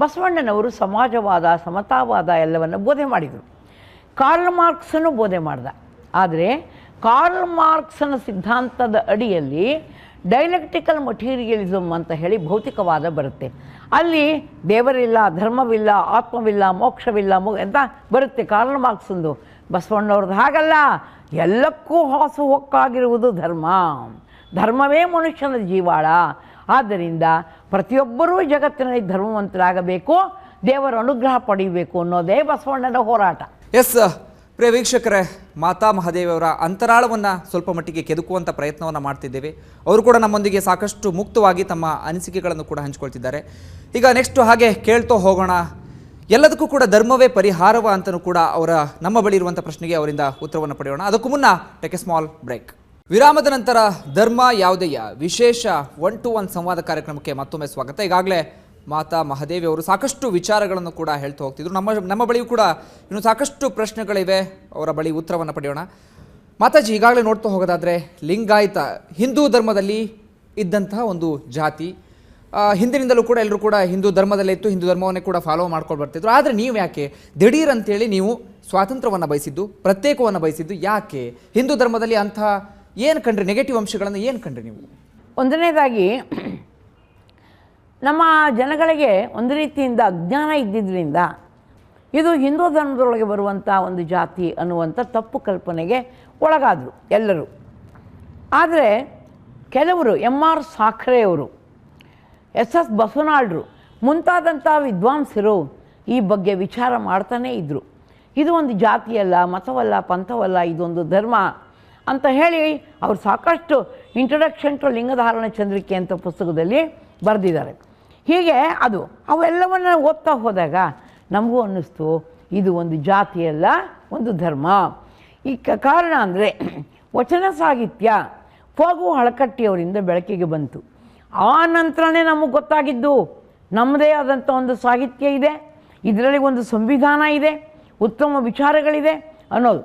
ಬಸವಣ್ಣನವರು ಸಮಾಜವಾದ ಸಮತಾವಾದ ಎಲ್ಲವನ್ನು ಬೋಧನೆ ಮಾಡಿದರು. ಕಾರ್ಲ್ ಮಾರ್ಕ್ಸನ್ನು ಬೋಧನೆ ಮಾಡ್ದ. ಆದರೆ ಕಾರ್ಲ್ ಮಾರ್ಕ್ಸನ ಸಿದ್ಧಾಂತದ ಅಡಿಯಲ್ಲಿ ಡೈಲೆಕ್ಟಿಕಲ್ ಮಟೀರಿಯಲಿಸಮ್ ಅಂತ ಹೇಳಿ ಭೌತಿಕವಾದ ಬರುತ್ತೆ. ಅಲ್ಲಿ ದೇವರಿಲ್ಲ, ಧರ್ಮವಿಲ್ಲ, ಆತ್ಮವಿಲ್ಲ, ಮೋಕ್ಷವಿಲ್ಲ ಅಂತ ಬರುತ್ತೆ ಕಾರ್ಲ್ ಮಾರ್ಕ್ಸಂದು. ಬಸವಣ್ಣವ್ರದ್ದು ಹಾಗಲ್ಲ, ಎಲ್ಲಕ್ಕೂ ಹೊಕ್ಕಾಗಿರುವುದು ಧರ್ಮವೇ ಮನುಷ್ಯನ ಜೀವಾಳ. ಆದ್ದರಿಂದ ಪ್ರತಿಯೊಬ್ಬರೂ ಜಗತ್ತಿನಲ್ಲಿ ಧರ್ಮವಂತರಾಗಬೇಕು, ದೇವರ ಅನುಗ್ರಹ ಪಡೆಯಬೇಕು ಅನ್ನೋದೇ ಬಸವಣ್ಣನ ಹೋರಾಟ. ಎಸ್ ಪ್ರಿಯ ವೀಕ್ಷಕರೇ, ಮಾತಾ ಮಹಾದೇವಿಯವರ ಅಂತರಾಳವನ್ನು ಸ್ವಲ್ಪ ಮಟ್ಟಿಗೆ ಕೆದಕುವಂಥ ಪ್ರಯತ್ನವನ್ನು ಮಾಡ್ತಿದ್ದೇವೆ. ಅವರು ಕೂಡ ನಮ್ಮೊಂದಿಗೆ ಸಾಕಷ್ಟು ಮುಕ್ತವಾಗಿ ತಮ್ಮ ಅನಿಸಿಕೆಗಳನ್ನು ಕೂಡ ಹಂಚ್ಕೊಳ್ತಿದ್ದಾರೆ. ಈಗ ನೆಕ್ಸ್ಟ್ ಹಾಗೆ ಕೇಳ್ತಾ ಹೋಗೋಣ, ಎಲ್ಲದಕ್ಕೂ ಕೂಡ ಧರ್ಮವೇ ಪರಿಹಾರವ ಅಂತಲೂ ಕೂಡ ನಮ್ಮ ಬಳಿ ಇರುವಂಥ ಪ್ರಶ್ನೆಗೆ ಅವರಿಂದ ಉತ್ತರವನ್ನು ಪಡೆಯೋಣ. ಅದಕ್ಕೂ ಮುನ್ನ ಟೇಕ್ ಎ ಸ್ಮಾಲ್ ಬ್ರೇಕ್. ವಿರಾಮದ ನಂತರ ಧರ್ಮ ಯಾವುದೆಯ ವಿಶೇಷ 1-to-1 ಸಂವಾದ ಕಾರ್ಯಕ್ರಮಕ್ಕೆ ಮತ್ತೊಮ್ಮೆ ಸ್ವಾಗತ. ಈಗಾಗಲೇ ಮಾತಾ ಮಹಾದೇವಿ ಅವರು ಸಾಕಷ್ಟು ವಿಚಾರಗಳನ್ನು ಕೂಡ ಹೇಳ್ತಾ ಹೋಗ್ತಿದ್ರು. ನಮ್ಮ ಬಳಿಯೂ ಕೂಡ ಇನ್ನು ಸಾಕಷ್ಟು ಪ್ರಶ್ನೆಗಳಿವೆ, ಅವರ ಬಳಿ ಉತ್ತರವನ್ನು ಪಡೆಯೋಣ. ಮಾತಾಜಿ, ಈಗಾಗಲೇ ನೋಡ್ತಾ ಹೋಗೋದಾದರೆ ಲಿಂಗಾಯತ ಹಿಂದೂ ಧರ್ಮದಲ್ಲಿ ಇದ್ದಂತಹ ಒಂದು ಜಾತಿ, ಹಿಂದಿನಿಂದಲೂ ಕೂಡ ಎಲ್ಲರೂ ಕೂಡ ಹಿಂದೂ ಧರ್ಮದಲ್ಲೇ ಇತ್ತು, ಹಿಂದೂ ಧರ್ಮವನ್ನೇ ಕೂಡ ಫಾಲೋ ಮಾಡ್ಕೊಂಡು ಬರ್ತಿದ್ರು. ಆದರೆ ನೀವು ಯಾಕೆ ದಿಢೀರ್ ಅಂತೇಳಿ ನೀವು ಸ್ವಾತಂತ್ರ್ಯವನ್ನು ಬಯಸಿದ್ದು, ಪ್ರತ್ಯೇಕವನ್ನು ಬಯಸಿದ್ದು ಯಾಕೆ? ಹಿಂದೂ ಧರ್ಮದಲ್ಲಿ ಅಂಥ ಏನು ಕಂಡ್ರಿ, ನೆಗೆಟಿವ್ ಅಂಶಗಳನ್ನು ಏನು ಕಂಡ್ರಿ ನೀವು? ಒಂದನೇದಾಗಿ ನಮ್ಮ ಜನಗಳಿಗೆ ಒಂದು ರೀತಿಯಿಂದ ಅಜ್ಞಾನ ಇದ್ದಿದ್ದರಿಂದ ಇದು ಹಿಂದೂ ಧರ್ಮದೊಳಗೆ ಬರುವಂಥ ಒಂದು ಜಾತಿ ಅನ್ನುವಂಥ ತಪ್ಪು ಕಲ್ಪನೆಗೆ ಒಳಗಾದರು ಎಲ್ಲರೂ. ಆದರೆ ಕೆಲವರು MR ಸಾಖರೆಯವರು, SS ಬಸವನಾಳರು ಮುಂತಾದಂಥ ವಿದ್ವಾಂಸರು ಈ ಬಗ್ಗೆ ವಿಚಾರ ಮಾಡ್ತಾನೇ ಇದ್ದರು. ಇದು ಒಂದು ಜಾತಿಯಲ್ಲ, ಮತವಲ್ಲ, ಪಂಥವಲ್ಲ, ಇದೊಂದು ಧರ್ಮ ಅಂತ ಹೇಳಿ ಅವರು ಸಾಕಷ್ಟು ಇಂಟ್ರೊಡಕ್ಷನ್ ಟು ಲಿಂಗಧಾರಣ ಚಂದ್ರಿಕೆ ಅಂತ ಪುಸ್ತಕದಲ್ಲಿ ಬರೆದಿದ್ದಾರೆ. ಹೀಗೆ ಅವೆಲ್ಲವನ್ನು ಓದ್ತಾ ಹೋದಾಗ ನಮಗೂ ಅನ್ನಿಸ್ತು ಇದು ಒಂದು ಜಾತಿಯಲ್ಲ, ಒಂದು ಧರ್ಮ. ಈ ಕಾರಣ ಅಂದರೆ ವಚನ ಸಾಹಿತ್ಯ ಫಗು ಹಳಕಟ್ಟಿಯವರಿಂದ ಬೆಳಕಿಗೆ ಬಂತು. ಆ ನಂತರನೇ ನಮಗೆ ಗೊತ್ತಾಗಿದ್ದು ನಮ್ಮದೇ ಆದಂಥ ಒಂದು ಸಾಹಿತ್ಯ ಇದೆ, ಇದರಲ್ಲಿ ಒಂದು ಸಂವಿಧಾನ ಇದೆ, ಉತ್ತಮ ವಿಚಾರಗಳಿದೆ ಅನ್ನೋದು.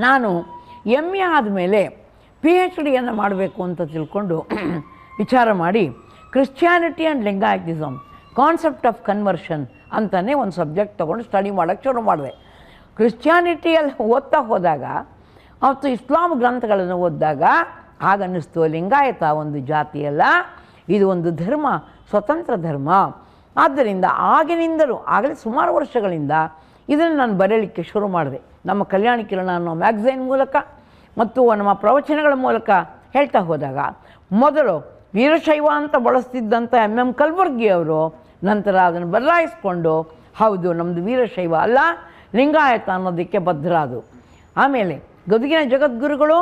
ನಾನು MA ಆದಮೇಲೆ PhDಯನ್ನು ಮಾಡಬೇಕು ಅಂತ ತಿಳ್ಕೊಂಡು ವಿಚಾರ ಮಾಡಿ Christianity and Lingayatism concept of conversion ಅಂತಲೇ ಒಂದು ಸಬ್ಜೆಕ್ಟ್ ತೊಗೊಂಡು ಸ್ಟಡಿ ಮಾಡೋಕ್ಕೆ ಶುರು ಮಾಡಿದೆ. ಕ್ರಿಶ್ಚಿಯಾನಿಟಿಯಲ್ಲಿ ಓದ್ತಾ ಹೋದಾಗ ಮತ್ತು ಇಸ್ಲಾಂ ಗ್ರಂಥಗಳನ್ನು ಓದಿದಾಗ ಆಗನ್ನಿಸ್ತು ಲಿಂಗಾಯತ ಒಂದು ಜಾತಿಯಲ್ಲ, ಇದು ಒಂದು ಧರ್ಮ, ಸ್ವತಂತ್ರ ಧರ್ಮ. ಆದ್ದರಿಂದ ಆಗಿನಿಂದಲೂ ಆಗಲೇ ಸುಮಾರು ವರ್ಷಗಳಿಂದ ಇದನ್ನು ನಾನು ಬರೆಯಲಿಕ್ಕೆ ಶುರು ಮಾಡಿದೆ. ನಮ್ಮ ಕಲ್ಯಾಣ ಕಿರಣ ಅನ್ನೋ ಮ್ಯಾಗ್ಝೈನ್ ಮೂಲಕ ಮತ್ತು ನಮ್ಮ ಪ್ರವಚನಗಳ ಮೂಲಕ ಹೇಳ್ತಾ ಹೋದಾಗ ಮೊದಲು ವೀರಶೈವ ಅಂತ ಬಳಸ್ತಿದ್ದಂಥ MM ಕಲ್ಬುರ್ಗಿ ಅವರು ನಂತರ ಅದನ್ನು ಬದಲಾಯಿಸ್ಕೊಂಡು ಹೌದು ನಮ್ಮದು ವೀರಶೈವ ಅಲ್ಲ, ಲಿಂಗಾಯತ ಅನ್ನೋದಕ್ಕೆ ಬದ್ಧರಾದರು. ಆಮೇಲೆ ಗದಗಿನ ಜಗದ್ಗುರುಗಳು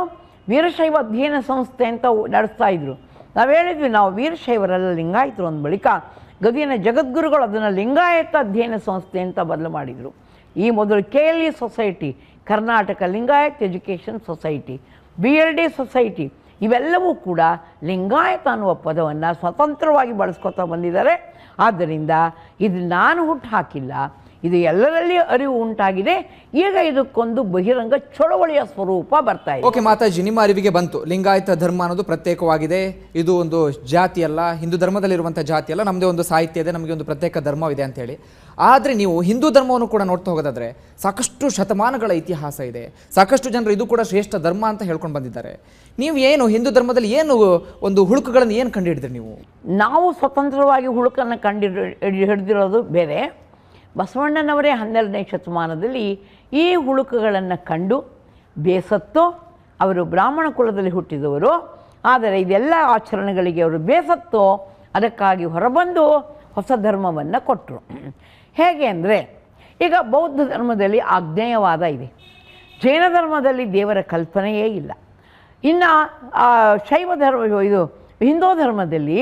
ವೀರಶೈವ ಅಧ್ಯಯನ ಸಂಸ್ಥೆ ಅಂತ ನಡೆಸ್ತಾ ಇದ್ರು. ನಾವು ಹೇಳಿದ್ವಿ ನಾವು ವೀರಶೈವರೆಲ್ಲ ಲಿಂಗಾಯತರು ಅಂದ ಬಳಿಕ ಗದಗಿನ ಜಗದ್ಗುರುಗಳು ಅದನ್ನು ಲಿಂಗಾಯತ ಅಧ್ಯಯನ ಸಂಸ್ಥೆ ಅಂತ ಬದಲು ಮಾಡಿದರು. ಈ ಮೊದಲು KLE society, Karnataka Lingayat education society, BLD society, ಇವೆಲ್ಲವೂ ಕೂಡ ಲಿಂಗಾಯತ ಅನ್ನುವ ಪದವನ್ನು ಸ್ವತಂತ್ರವಾಗಿ ಬಳಸ್ಕೊತಾ ಬಂದಿದ್ದಾರೆ. ಆದ್ದರಿಂದ ಇದು ನಾನು ಹುಟ್ಟು ಹಾಕಿಲ್ಲ, ಇದು ಎಲ್ಲರಲ್ಲಿ ಅರಿವು ಉಂಟಾಗಿದೆ. ಈಗ ಇದಕ್ಕೊಂದು ಬಹಿರಂಗ ಚಳವಳಿಯ ಸ್ವರೂಪ ಬರ್ತಾ ಇದೆ. ಓಕೆ ಮಾತಾಜಿ, ನಿಮ್ಮ ಅರಿವಿಗೆ ಬಂತು ಲಿಂಗಾಯತ ಧರ್ಮ ಅನ್ನೋದು ಪ್ರತ್ಯೇಕವಾಗಿದೆ, ಇದು ಒಂದು ಜಾತಿ ಅಲ್ಲ, ಹಿಂದೂ ಧರ್ಮದಲ್ಲಿರುವಂಥ ಜಾತಿ ಅಲ್ಲ, ನಮ್ಮದೇ ಒಂದು ಸಾಹಿತ್ಯ ಇದೆ, ನಮಗೆ ಒಂದು ಪ್ರತ್ಯೇಕ ಧರ್ಮವಿದೆ ಅಂತೇಳಿ. ಆದರೆ ನೀವು ಹಿಂದೂ ಧರ್ಮವನ್ನು ಕೂಡ ನೋಡ್ತಾ ಹೋಗೋದಾದರೆ ಸಾಕಷ್ಟು ಶತಮಾನಗಳ ಇತಿಹಾಸ ಇದೆ, ಸಾಕಷ್ಟು ಜನರು ಇದು ಕೂಡ ಶ್ರೇಷ್ಠ ಧರ್ಮ ಅಂತ ಹೇಳ್ಕೊಂಡು ಬಂದಿದ್ದಾರೆ. ನೀವು ಏನು ಹಿಂದೂ ಧರ್ಮದಲ್ಲಿ ಏನು ಒಂದು ಹುಳುಕುಗಳನ್ನು ಏನು ಕಂಡು ಹಿಡಿದ್ರಿ ನೀವು? ನಾವು ಸ್ವತಂತ್ರವಾಗಿ ಹುಳುಕನ್ನು ಹಿಡಿದಿರೋದು ಬೇರೆ. ಬಸವಣ್ಣನವರೇ 12ನೇ ಶತಮಾನದಲ್ಲಿ ಈ ಹುಳುಕುಗಳನ್ನು ಕಂಡು ಬೇಸತ್ತು. ಅವರು ಬ್ರಾಹ್ಮಣ ಕುಲದಲ್ಲಿ ಹುಟ್ಟಿದವರು, ಆದರೆ ಇದೆಲ್ಲ ಆಚರಣೆಗಳಿಗೆ ಅವರು ಬೇಸತ್ತು, ಅದಕ್ಕಾಗಿ ಹೊರಬಂದು ಹೊಸ ಧರ್ಮವನ್ನು ಕೊಟ್ಟರು. ಹೇಗೆ ಅಂದರೆ ಈಗ ಬೌದ್ಧ ಧರ್ಮದಲ್ಲಿ ಆಗ್ನೇಯವಾದ ಇದೆ, ಜೈನ ಧರ್ಮದಲ್ಲಿ ದೇವರ ಕಲ್ಪನೆಯೇ ಇಲ್ಲ. ಇನ್ನು ಶೈವ ಧರ್ಮ ಹಿಂದೂ ಧರ್ಮದಲ್ಲಿ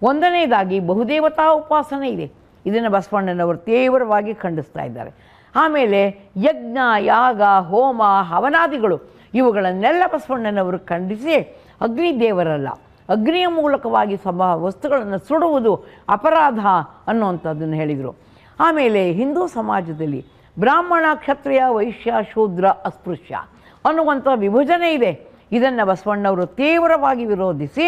ಒಂದನೇದಾಗಿ ಬಹುದೇವತಾ ಉಪಾಸನೆ ಇದೆ. ಇದನ್ನು ಬಸವಣ್ಣನವರು ತೀವ್ರವಾಗಿ ಖಂಡಿಸ್ತಾ ಇದ್ದಾರೆ. ಆಮೇಲೆ ಯಜ್ಞ, ಯಾಗ, ಹೋಮ, ಹವನಾದಿಗಳು ಇವುಗಳನ್ನೆಲ್ಲ ಬಸವಣ್ಣನವರು ಖಂಡಿಸಿ ಅಗ್ನಿ ದೇವರಲ್ಲ, ಅಗ್ನಿಯ ಮೂಲಕವಾಗಿ ವಸ್ತುಗಳನ್ನು ಸುಡುವುದು ಅಪರಾಧ ಅನ್ನುವಂಥದ್ದನ್ನು ಹೇಳಿದರು. ಆಮೇಲೆ ಹಿಂದೂ ಸಮಾಜದಲ್ಲಿ ಬ್ರಾಹ್ಮಣ, ಕ್ಷತ್ರಿಯ, ವೈಶ್ಯ, ಶೂದ್ರ, ಅಸ್ಪೃಶ್ಯ ಅನ್ನುವಂಥ ವಿಭಜನೆ ಇದೆ. ಇದನ್ನು ಬಸವಣ್ಣವರು ತೀವ್ರವಾಗಿ ವಿರೋಧಿಸಿ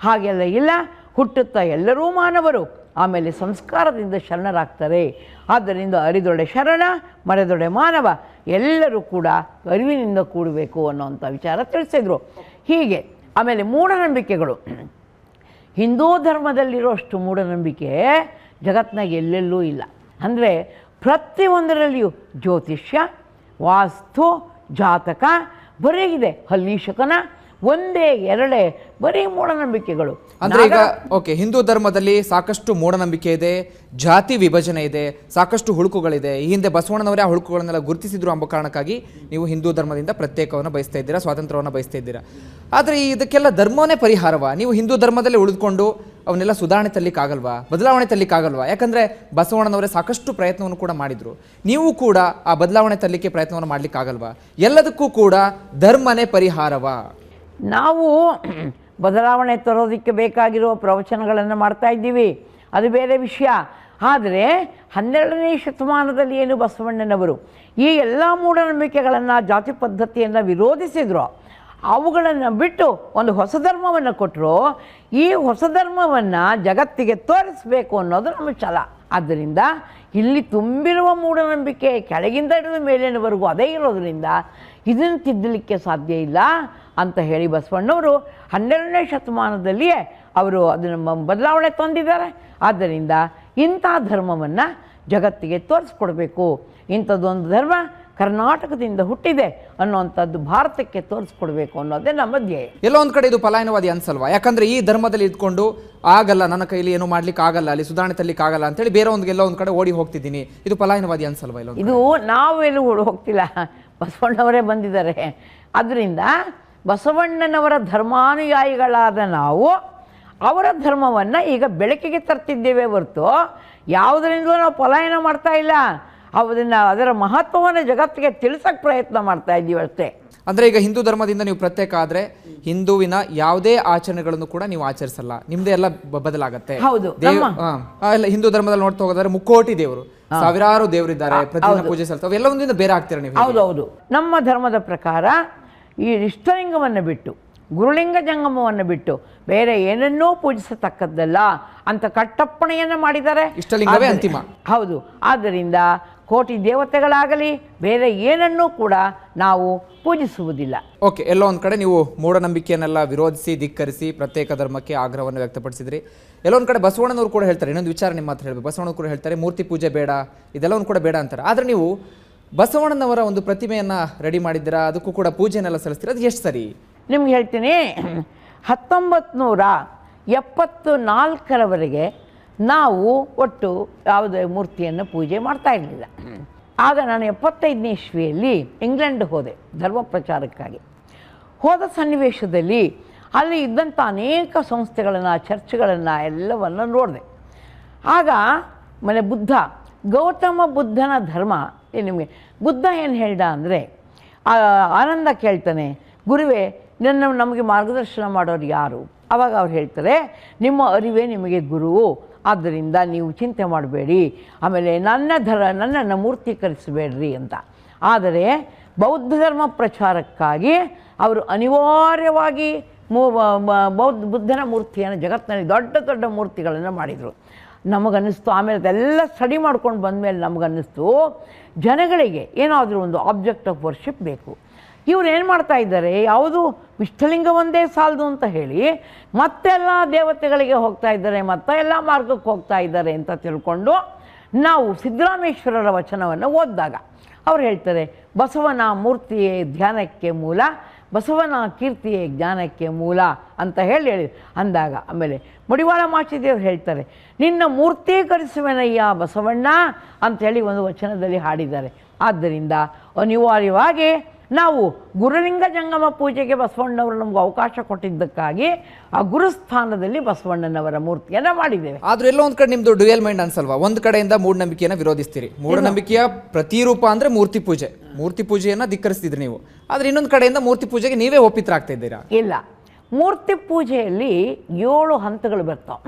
ಹಾಗೆಲ್ಲ ಇಲ್ಲ, ಹುಟ್ಟುತ್ತಾ ಎಲ್ಲರೂ ಮಾನವರು, ಆಮೇಲೆ ಸಂಸ್ಕಾರದಿಂದ ಶರಣರಾಗ್ತಾರೆ. ಆದ್ದರಿಂದ ಅರಿದೊಡೆ ಶರಣ, ಮರೆದೊಡೆ ಮಾನವ, ಎಲ್ಲರೂ ಕೂಡ ಅರಿವಿನಿಂದ ಕೂಡಬೇಕು ಅನ್ನೋವಂಥ ವಿಚಾರ ತಿಳಿಸಿದರು. ಹೀಗೆ ಆಮೇಲೆ ಮೂಢನಂಬಿಕೆಗಳು, ಹಿಂದೂ ಧರ್ಮದಲ್ಲಿರೋಷ್ಟು ಮೂಢನಂಬಿಕೆ ಜಗತ್ತಿನಾಗ ಎಲ್ಲೆಲ್ಲೂ ಇಲ್ಲ. ಅಂದರೆ ಪ್ರತಿಯೊಂದರಲ್ಲಿಯೂ ಜ್ಯೋತಿಷ್ಯ, ವಾಸ್ತು, ಜಾತಕ ಬರೀ ಇದೆ, ಹಲ್ಲೀಶಕನ, ಒಂದೇ ಎರಡೇ ಬರೀ ಮೂಢನಂಬಿಕೆಗಳು. ಅಂದ್ರೆ ಈಗ ಓಕೆ, ಹಿಂದೂ ಧರ್ಮದಲ್ಲಿ ಸಾಕಷ್ಟು ಮೂಢನಂಬಿಕೆ ಇದೆ, ಜಾತಿ ವಿಭಜನೆ ಇದೆ, ಸಾಕಷ್ಟು ಹುಳುಕುಗಳಿದೆ. ಈ ಹಿಂದೆ ಬಸವಣ್ಣನವರೇ ಆ ಹುಳುಕುಗಳನ್ನೆಲ್ಲ ಗುರುತಿಸಿದ್ರು ಎಂಬ ಕಾರಣಕ್ಕಾಗಿ ನೀವು ಹಿಂದೂ ಧರ್ಮದಿಂದ ಪ್ರತ್ಯೇಕವನ್ನು ಬಯಸ್ತಾ ಇದ್ದೀರಾ, ಸ್ವಾತಂತ್ರ್ಯವನ್ನು ಬಯಸ್ತಾ ಇದ್ದೀರಾ. ಆದರೆ ಇದಕ್ಕೆಲ್ಲ ಧರ್ಮವೇ ಪರಿಹಾರವಾ? ನೀವು ಹಿಂದೂ ಧರ್ಮದಲ್ಲೇ ಉಳಿದುಕೊಂಡು ಅವನ್ನೆಲ್ಲ ಸುಧಾರಣೆ ತರಲಿಕ್ಕಾಗಲ್ವಾ, ಬದಲಾವಣೆ ತರಲಿಕ್ಕಾಗಲ್ವಾ? ಯಾಕಂದರೆ ಬಸವಣ್ಣನವರೇ ಸಾಕಷ್ಟು ಪ್ರಯತ್ನವನ್ನು ಕೂಡ ಮಾಡಿದರು, ನೀವು ಕೂಡ ಆ ಬದಲಾವಣೆ ತರಲಿಕ್ಕೆ ಪ್ರಯತ್ನವನ್ನು ಮಾಡಲಿಕ್ಕಾಗಲ್ವಾ? ಎಲ್ಲದಕ್ಕೂ ಕೂಡ ಧರ್ಮನೇ ಪರಿಹಾರವಾ? ನಾವು ಬದಲಾವಣೆ ತರೋದಕ್ಕೆ ಬೇಕಾಗಿರುವ ಪ್ರವಚನಗಳನ್ನು ಮಾಡ್ತಾ ಇದ್ದೀವಿ, ಅದು ಬೇರೆ ವಿಷಯ. ಆದರೆ 12ನೇ ಶತಮಾನದಲ್ಲಿ ಏನು ಬಸವಣ್ಣನವರು ಈ ಎಲ್ಲ ಮೂಢನಂಬಿಕೆಗಳನ್ನು, ಜಾತಿ ಪದ್ಧತಿಯನ್ನು ವಿರೋಧಿಸಿದ್ರು, ಅವುಗಳನ್ನು ಬಿಟ್ಟು ಒಂದು ಹೊಸ ಧರ್ಮವನ್ನು ಕೊಟ್ಟರು. ಈ ಹೊಸ ಧರ್ಮವನ್ನು ಜಗತ್ತಿಗೆ ತೋರಿಸಬೇಕು ಅನ್ನೋದು ನಮ್ಮ ಛಲ. ಆದ್ದರಿಂದ ಇಲ್ಲಿ ತುಂಬಿರುವ ಮೂಢನಂಬಿಕೆ ಕೆಳಗಿಂದ ಹಿಡಿದು ಮೇಲಿನವರೆಗೂ ಅದೇ ಇರೋದರಿಂದ ಇದನ್ನು ತಿದ್ದಲಿಕ್ಕೆ ಸಾಧ್ಯ ಇಲ್ಲ ಅಂತ ಹೇಳಿ ಬಸವಣ್ಣವರು 12ನೇ ಶತಮಾನದಲ್ಲಿಯೇ ಅವರು ಅದನ್ನು ಬದಲಾವಣೆ ತಂದಿದ್ದಾರೆ. ಆದ್ದರಿಂದ ಇಂಥ ಧರ್ಮವನ್ನು ಜಗತ್ತಿಗೆ ತೋರಿಸ್ಕೊಡ್ಬೇಕು, ಇಂಥದ್ದೊಂದು ಧರ್ಮ ಕರ್ನಾಟಕದಿಂದ ಹುಟ್ಟಿದೆ ಅನ್ನುವಂಥದ್ದು ಭಾರತಕ್ಕೆ ತೋರಿಸ್ಕೊಡ್ಬೇಕು ಅನ್ನೋದೇ ನಮ್ಮ ಧ್ಯೇಯ. ಎಲ್ಲೋ ಒಂದು ಕಡೆ ಇದು ಪಲಾಯನವಾದಿ ಅನ್ಸಲ್ವಾ? ಯಾಕಂದ್ರೆ ಈ ಧರ್ಮದಲ್ಲಿ ಇದ್ಕೊಂಡು ಆಗಲ್ಲ, ನನ್ನ ಕೈಲಿ ಏನು ಮಾಡ್ಲಿಕ್ಕೆ ಆಗಲ್ಲ, ಅಲ್ಲಿ ಸುಧಾರಣೆ ತರಲಿಕ್ಕೆ ಆಗಲ್ಲ ಅಂತೇಳಿ ಬೇರೆ ಎಲ್ಲೋ ಒಂದು ಕಡೆ ಓಡಿ ಹೋಗ್ತಿದ್ದೀನಿ, ಇದು ಪಲಾಯನವಾದಿ ಅನ್ಸಲ್ವಾ? ಇದು ನಾವೆಲ್ಲೂ ಹೋಗ್ತಿಲ್ಲ, ಬಸವಣ್ಣವರೇ ಬಂದಿದ್ದಾರೆ. ಅದರಿಂದ ಬಸವಣ್ಣನವರ ಧರ್ಮಾನುಯಾಯಿಗಳಾದ ನಾವು ಅವರ ಧರ್ಮವನ್ನು ಈಗ ಬೆಳಕಿಗೆ ತರ್ತಿದ್ದೇವೆ ಹೊರತು ಯಾವುದರಿಂದಲೂ ನಾವು ಪಲಾಯನ ಮಾಡ್ತಾ ಇಲ್ಲ. ಅದರ ಮಹತ್ವವನ್ನು ಜಗತ್ತಿಗೆ ತಿಳಿಸೋಕ್ಕೆ ಪ್ರಯತ್ನ ಮಾಡ್ತಾ ಇದ್ದೀವಿ ಅಷ್ಟೇ. ಅಂದರೆ ಈಗ ಹಿಂದೂ ಧರ್ಮದಿಂದ ನೀವು ಪ್ರತ್ಯೇಕ ಆದರೆ ಹಿಂದೂವಿನ ಯಾವುದೇ ಆಚರಣೆಗಳನ್ನು ಕೂಡ ನೀವು ಆಚರಿಸಲ್ಲ, ನಿಮ್ದೇ ಎಲ್ಲ ಬದಲಾಗತ್ತೆ. ಹೌದು, ಹಿಂದೂ ಧರ್ಮದಲ್ಲಿ ನೋಡ್ತಾ ಹೋಗೋದಾದ್ರೆ ಮುಕ್ಕೋಟಿ ದೇವರು, ಸಾವಿರಾರು ದೇವರಿದ್ದಾರೆ, ಪ್ರತಿದಿನ ಪೂಜೆ ಸಲ್ತಾವೆ, ಎಲ್ಲ ಒಂದಿಂದ ಬೇರೆ ಆಗ್ತೀರಾ ನೀವು? ಹೌದೌದು. ನಮ್ಮ ಧರ್ಮದ ಪ್ರಕಾರ ಈ ಇಷ್ಟಲಿಂಗವನ್ನು ಬಿಟ್ಟು, ಗುರುಲಿಂಗ ಜಂಗಮವನ್ನು ಬಿಟ್ಟು ಬೇರೆ ಏನನ್ನೂ ಪೂಜಿಸತಕ್ಕದ್ದಲ್ಲ ಅಂತ ಕಟ್ಟಪ್ಪಣೆಯನ್ನು ಮಾಡಿದ್ದಾರೆ. ಇಷ್ಟಲಿಂಗವೇ ಅಂತಿಮ. ಹೌದು. ಆದ್ದರಿಂದ ಕೋಟಿ ದೇವತೆಗಳಾಗಲಿ ಬೇರೆ ಏನನ್ನೂ ಕೂಡ ನಾವು ಪೂಜಿಸುವುದಿಲ್ಲ. ಓಕೆ, ಎಲ್ಲೋ ಒಂದು ಕಡೆ ನೀವು ಮೂಢನಂಬಿಕೆಯನ್ನೆಲ್ಲ ವಿರೋಧಿಸಿ ಧಿಕ್ಕರಿಸಿ ಪ್ರತ್ಯೇಕ ಧರ್ಮಕ್ಕೆ ಆಗ್ರಹವನ್ನು ವ್ಯಕ್ತಪಡಿಸಿದ್ರಿ. ಎಲ್ಲೋ ಒಂದು ಕಡೆ ಬಸವಣ್ಣನವರು ಕೂಡ ಹೇಳ್ತಾರೆ, ಇನ್ನೊಂದು ವಿಚಾರ ನಿಮ್ಮ ಹತ್ರ ಹೇಳಬೇಕು, ಬಸವಣ್ಣನವರು ಕೂಡ ಹೇಳ್ತಾರೆ ಮೂರ್ತಿ ಪೂಜೆ ಬೇಡ, ಇದೆಲ್ಲ ಒಂದು ಕೂಡ ಬೇಡ ಅಂತಾರೆ. ಆದರೆ ನೀವು ಬಸವಣ್ಣನವರ ಒಂದು ಪ್ರತಿಮೆಯನ್ನು ರೆಡಿ ಮಾಡಿದ್ದೀರಾ, ಅದಕ್ಕೂ ಕೂಡ ಪೂಜೆನೆಲ್ಲ ಸಲ್ಲಿಸ್ತೀರಾ, ಅದು ಎಷ್ಟು ಸರಿ? ನಿಮ್ಗೆ ಹೇಳ್ತೀನಿ, 1974ರವರೆಗೆ ನಾವು ಒಟ್ಟು ಯಾವುದೇ ಮೂರ್ತಿಯನ್ನು ಪೂಜೆ ಮಾಡ್ತಾ ಇರಲಿಲ್ಲ. ಆಗ ನಾನು 75ನೇ ಇಸ್ವಿಯಲ್ಲಿ ಇಂಗ್ಲೆಂಡ್ ಹೋದೆ ಧರ್ಮ ಪ್ರಚಾರಕ್ಕಾಗಿ. ಹೋದ ಸನ್ನಿವೇಶದಲ್ಲಿ ಅಲ್ಲಿ ಇದ್ದಂಥ ಅನೇಕ ಸಂಸ್ಥೆಗಳನ್ನು, ಚರ್ಚ್ಗಳನ್ನು ಎಲ್ಲವನ್ನು ನೋಡಿದೆ. ಆಗ ಬುದ್ಧ, ಗೌತಮ ಬುದ್ಧನ ಧರ್ಮ ನಿಮಗೆ ಬುದ್ಧ ಏನು ಹೇಳ್ದ ಅಂದರೆ, ಆನಂದ ಕೇಳ್ತಾನೆ, ಗುರುವೇ ನಮಗೆ ಮಾರ್ಗದರ್ಶನ ಮಾಡೋರು ಯಾರು? ಆವಾಗ ಅವ್ರು ಹೇಳ್ತಾರೆ, ನಿಮ್ಮ ಅರಿವೇ ನಿಮಗೆ ಗುರು, ಆದ್ದರಿಂದ ನೀವು ಚಿಂತೆ ಮಾಡಬೇಡಿ, ಆಮೇಲೆ ನನ್ನನ್ನು ಮೂರ್ತೀಕರಿಸಬೇಡ್ರಿ ಅಂತ. ಆದರೆ ಬೌದ್ಧ ಧರ್ಮ ಪ್ರಚಾರಕ್ಕಾಗಿ ಅವರು ಅನಿವಾರ್ಯವಾಗಿ ಬುದ್ಧನ ಮೂರ್ತಿಯನ್ನು ಜಗತ್ತಿನಲ್ಲಿ ದೊಡ್ಡ ದೊಡ್ಡ ಮೂರ್ತಿಗಳನ್ನು ಮಾಡಿದರು. ನಮಗನ್ನಿಸ್ತು, ಆಮೇಲೆ ಅದೆಲ್ಲ ಸ್ಟಡಿ ಮಾಡ್ಕೊಂಡು ಬಂದಮೇಲೆ ನಮಗನ್ನಿಸ್ತು, ಜನಗಳಿಗೆ ಏನಾದರೂ ಒಂದು ಆಬ್ಜೆಕ್ಟ್ ಆಫ್ ವರ್ಷಿಪ್ ಬೇಕು. ಇವ್ರು ಏನು ಮಾಡ್ತಾ ಇದ್ದಾರೆ, ಯಾವುದು ಇಷ್ಟಲಿಂಗ ಒಂದೇ ಸಾಲದು ಅಂತ ಹೇಳಿ ಮತ್ತೆಲ್ಲ ದೇವತೆಗಳಿಗೆ ಹೋಗ್ತಾ ಇದ್ದಾರೆ, ಎಲ್ಲ ಮಾರ್ಗಕ್ಕೆ ಹೋಗ್ತಾ ಇದ್ದಾರೆ ಅಂತ ತಿಳ್ಕೊಂಡು ನಾವು ಸಿದ್ದರಾಮೇಶ್ವರರ ವಚನವನ್ನು ಓದಿದಾಗ ಅವ್ರು ಹೇಳ್ತಾರೆ, ಬಸವನ ಮೂರ್ತಿಯೇ ಧ್ಯಾನಕ್ಕೆ ಮೂಲ, ಬಸವನ ಕೀರ್ತಿಯೇ ಜ್ಞಾನಕ್ಕೆ ಮೂಲ ಅಂತ ಹೇಳಿ ಅಂದಾಗ, ಆಮೇಲೆ ಮಡಿವಾಳ ಮಾಚಿದೇವರು ಹೇಳ್ತಾರೆ, ನಿನ್ನ ಮೂರ್ತೀಕರಿಸುವೆನಯ್ಯ ಬಸವಣ್ಣ ಅಂಥೇಳಿ ಒಂದು ವಚನದಲ್ಲಿ ಹಾಡಿದ್ದಾರೆ. ಆದ್ದರಿಂದ ಅನಿವಾರ್ಯವಾಗಿ ನಾವು ಗುರುಲಿಂಗ ಜಂಗಮ ಪೂಜೆಗೆ ಬಸವಣ್ಣವರು ನಮ್ಗೆ ಅವಕಾಶ ಕೊಟ್ಟಿದ್ದಕ್ಕಾಗಿ ಆ ಗುರುಸ್ಥಾನದಲ್ಲಿ ಬಸವಣ್ಣನವರ ಮೂರ್ತಿಯನ್ನು ಮಾಡಿದ್ದೇವೆ. ಆದ್ರೆ ಎಲ್ಲೋ ಒಂದು ಕಡೆ ನಿಮ್ದು ಡ್ಯುಯಲ್ ಮೈಂಡ್ ಅನ್ಸಲ್ವಾ? ಒಂದು ಕಡೆಯಿಂದ ಮೂಢನಂಬಿಕೆಯನ್ನು ವಿರೋಧಿಸ್ತೀರಿ, ಮೂಢನಂಬಿಕೆಯ ಪ್ರತಿರೂಪ ಅಂದ್ರೆ ಮೂರ್ತಿ ಪೂಜೆ, ಮೂರ್ತಿ ಪೂಜೆಯನ್ನು ಧಿಕ್ಕರಿಸ್ತಿದ್ರಿ ನೀವು. ಆದ್ರೆ ಇನ್ನೊಂದು ಕಡೆಯಿಂದ ಮೂರ್ತಿ ಪೂಜೆಗೆ ನೀವೇ ಒಪ್ಪಿತರಾಗ್ತಾ ಇದ್ದೀರಾ? ಇಲ್ಲ, ಮೂರ್ತಿ ಪೂಜೆಯಲ್ಲಿ 7 ಹಂತಗಳು ಬರ್ತಾವೆ.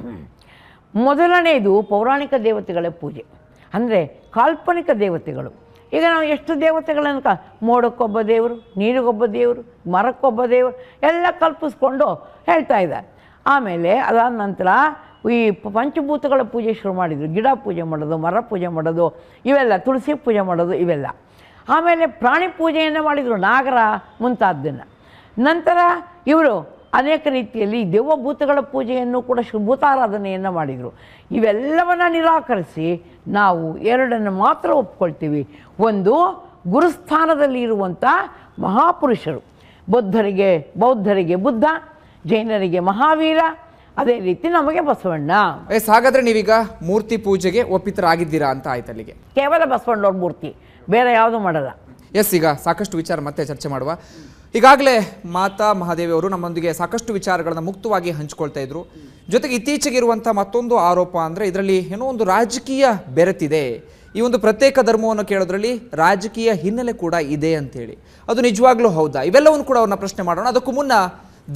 ಮೊದಲನೇದು ಪೌರಾಣಿಕ ದೇವತೆಗಳ ಪೂಜೆ, ಅಂದರೆ ಕಾಲ್ಪನಿಕ ದೇವತೆಗಳು. ಈಗ ನಾವು ಎಷ್ಟು ದೇವತೆಗಳನ್ನು ಮೋಡಕ್ಕೊಬ್ಬ ದೇವರು, ನೀರಿಗೊಬ್ಬ ದೇವರು, ಮರಕ್ಕೊಬ್ಬ ದೇವರು ಎಲ್ಲ ಕಲ್ಪಿಸ್ಕೊಂಡು ಹೇಳ್ತಾ ಇದ್ದಾರೆ. ಆಮೇಲೆ ಅದಾದ ನಂತರ ಈ ಪಂಚಭೂತಗಳ ಪೂಜೆ ಶುರು ಮಾಡಿದರು. ಗಿಡ ಪೂಜೆ ಮಾಡೋದು, ಮರ ಪೂಜೆ ಮಾಡೋದು, ಇವೆಲ್ಲ ತುಳಸಿ ಪೂಜೆ ಮಾಡೋದು ಇವೆಲ್ಲ. ಆಮೇಲೆ ಪ್ರಾಣಿ ಪೂಜೆಯನ್ನು ಮಾಡಿದರು, ನಾಗರ ಮುಂತಾದ್ದನ್ನು. ನಂತರ ಇವರು ಅನೇಕ ರೀತಿಯಲ್ಲಿ ದೆವ್ವಭೂತಗಳ ಪೂಜೆಯನ್ನು ಕೂಡ ಭೂತಾರಾಧನೆಯನ್ನು ಮಾಡಿದರು. ಇವೆಲ್ಲವನ್ನು ನಿರಾಕರಿಸಿ ನಾವು 2 ಮಾತ್ರ ಒಪ್ಕೊಳ್ತೀವಿ. ಒಂದು, ಗುರುಸ್ಥಾನದಲ್ಲಿ ಇರುವಂಥ ಮಹಾಪುರುಷರು, ಬೌದ್ಧರಿಗೆ ಬುದ್ಧ, ಜೈನರಿಗೆ ಮಹಾವೀರ, ಅದೇ ರೀತಿ ನಮಗೆ ಬಸವಣ್ಣ. ಹಾಗಾದ್ರೆ ನೀವೀಗ ಮೂರ್ತಿ ಪೂಜೆಗೆ ಒಪ್ಪಿತರಾಗಿದ್ದೀರಾ ಅಂತ ಆಯ್ತು ಅಲ್ಲಿಗೆ? ಕೇವಲ ಬಸವಣ್ಣವ್ರ ಮೂರ್ತಿ, ಬೇರೆ ಯಾವುದು ಮಾಡಲ್ಲ. ಎಸ್, ಈಗ ಸಾಕಷ್ಟು ವಿಚಾರ ಮತ್ತೆ ಚರ್ಚೆ ಮಾಡುವ. ಈಗಾಗಲೇ ಮಾತಾ ಮಹಾದೇವಿ ಅವರು ನಮ್ಮೊಂದಿಗೆ ಸಾಕಷ್ಟು ವಿಚಾರಗಳನ್ನು ಮುಕ್ತವಾಗಿ ಹಂಚಿಕೊಳ್ತಾ ಇದ್ರು. ಜೊತೆಗೆ ಇತ್ತೀಚೆಗೆ ಇರುವಂಥ ಮತ್ತೊಂದು ಆರೋಪ ಅಂದರೆ ಇದರಲ್ಲಿ ಏನೋ ಒಂದು ರಾಜಕೀಯ ಬೆರೆತಿದೆ, ಈ ಒಂದು ಪ್ರತ್ಯೇಕ ಧರ್ಮವನ್ನು ಕೇಳೋದ್ರಲ್ಲಿ ರಾಜಕೀಯ ಹಿನ್ನೆಲೆ ಕೂಡ ಇದೆ ಅಂತೇಳಿ. ಅದು ನಿಜವಾಗ್ಲೂ ಹೌದಾ? ಇವೆಲ್ಲವನ್ನು ಕೂಡ ಅವ್ರನ್ನ ಪ್ರಶ್ನೆ ಮಾಡೋಣ. ಅದಕ್ಕೂ ಮುನ್ನ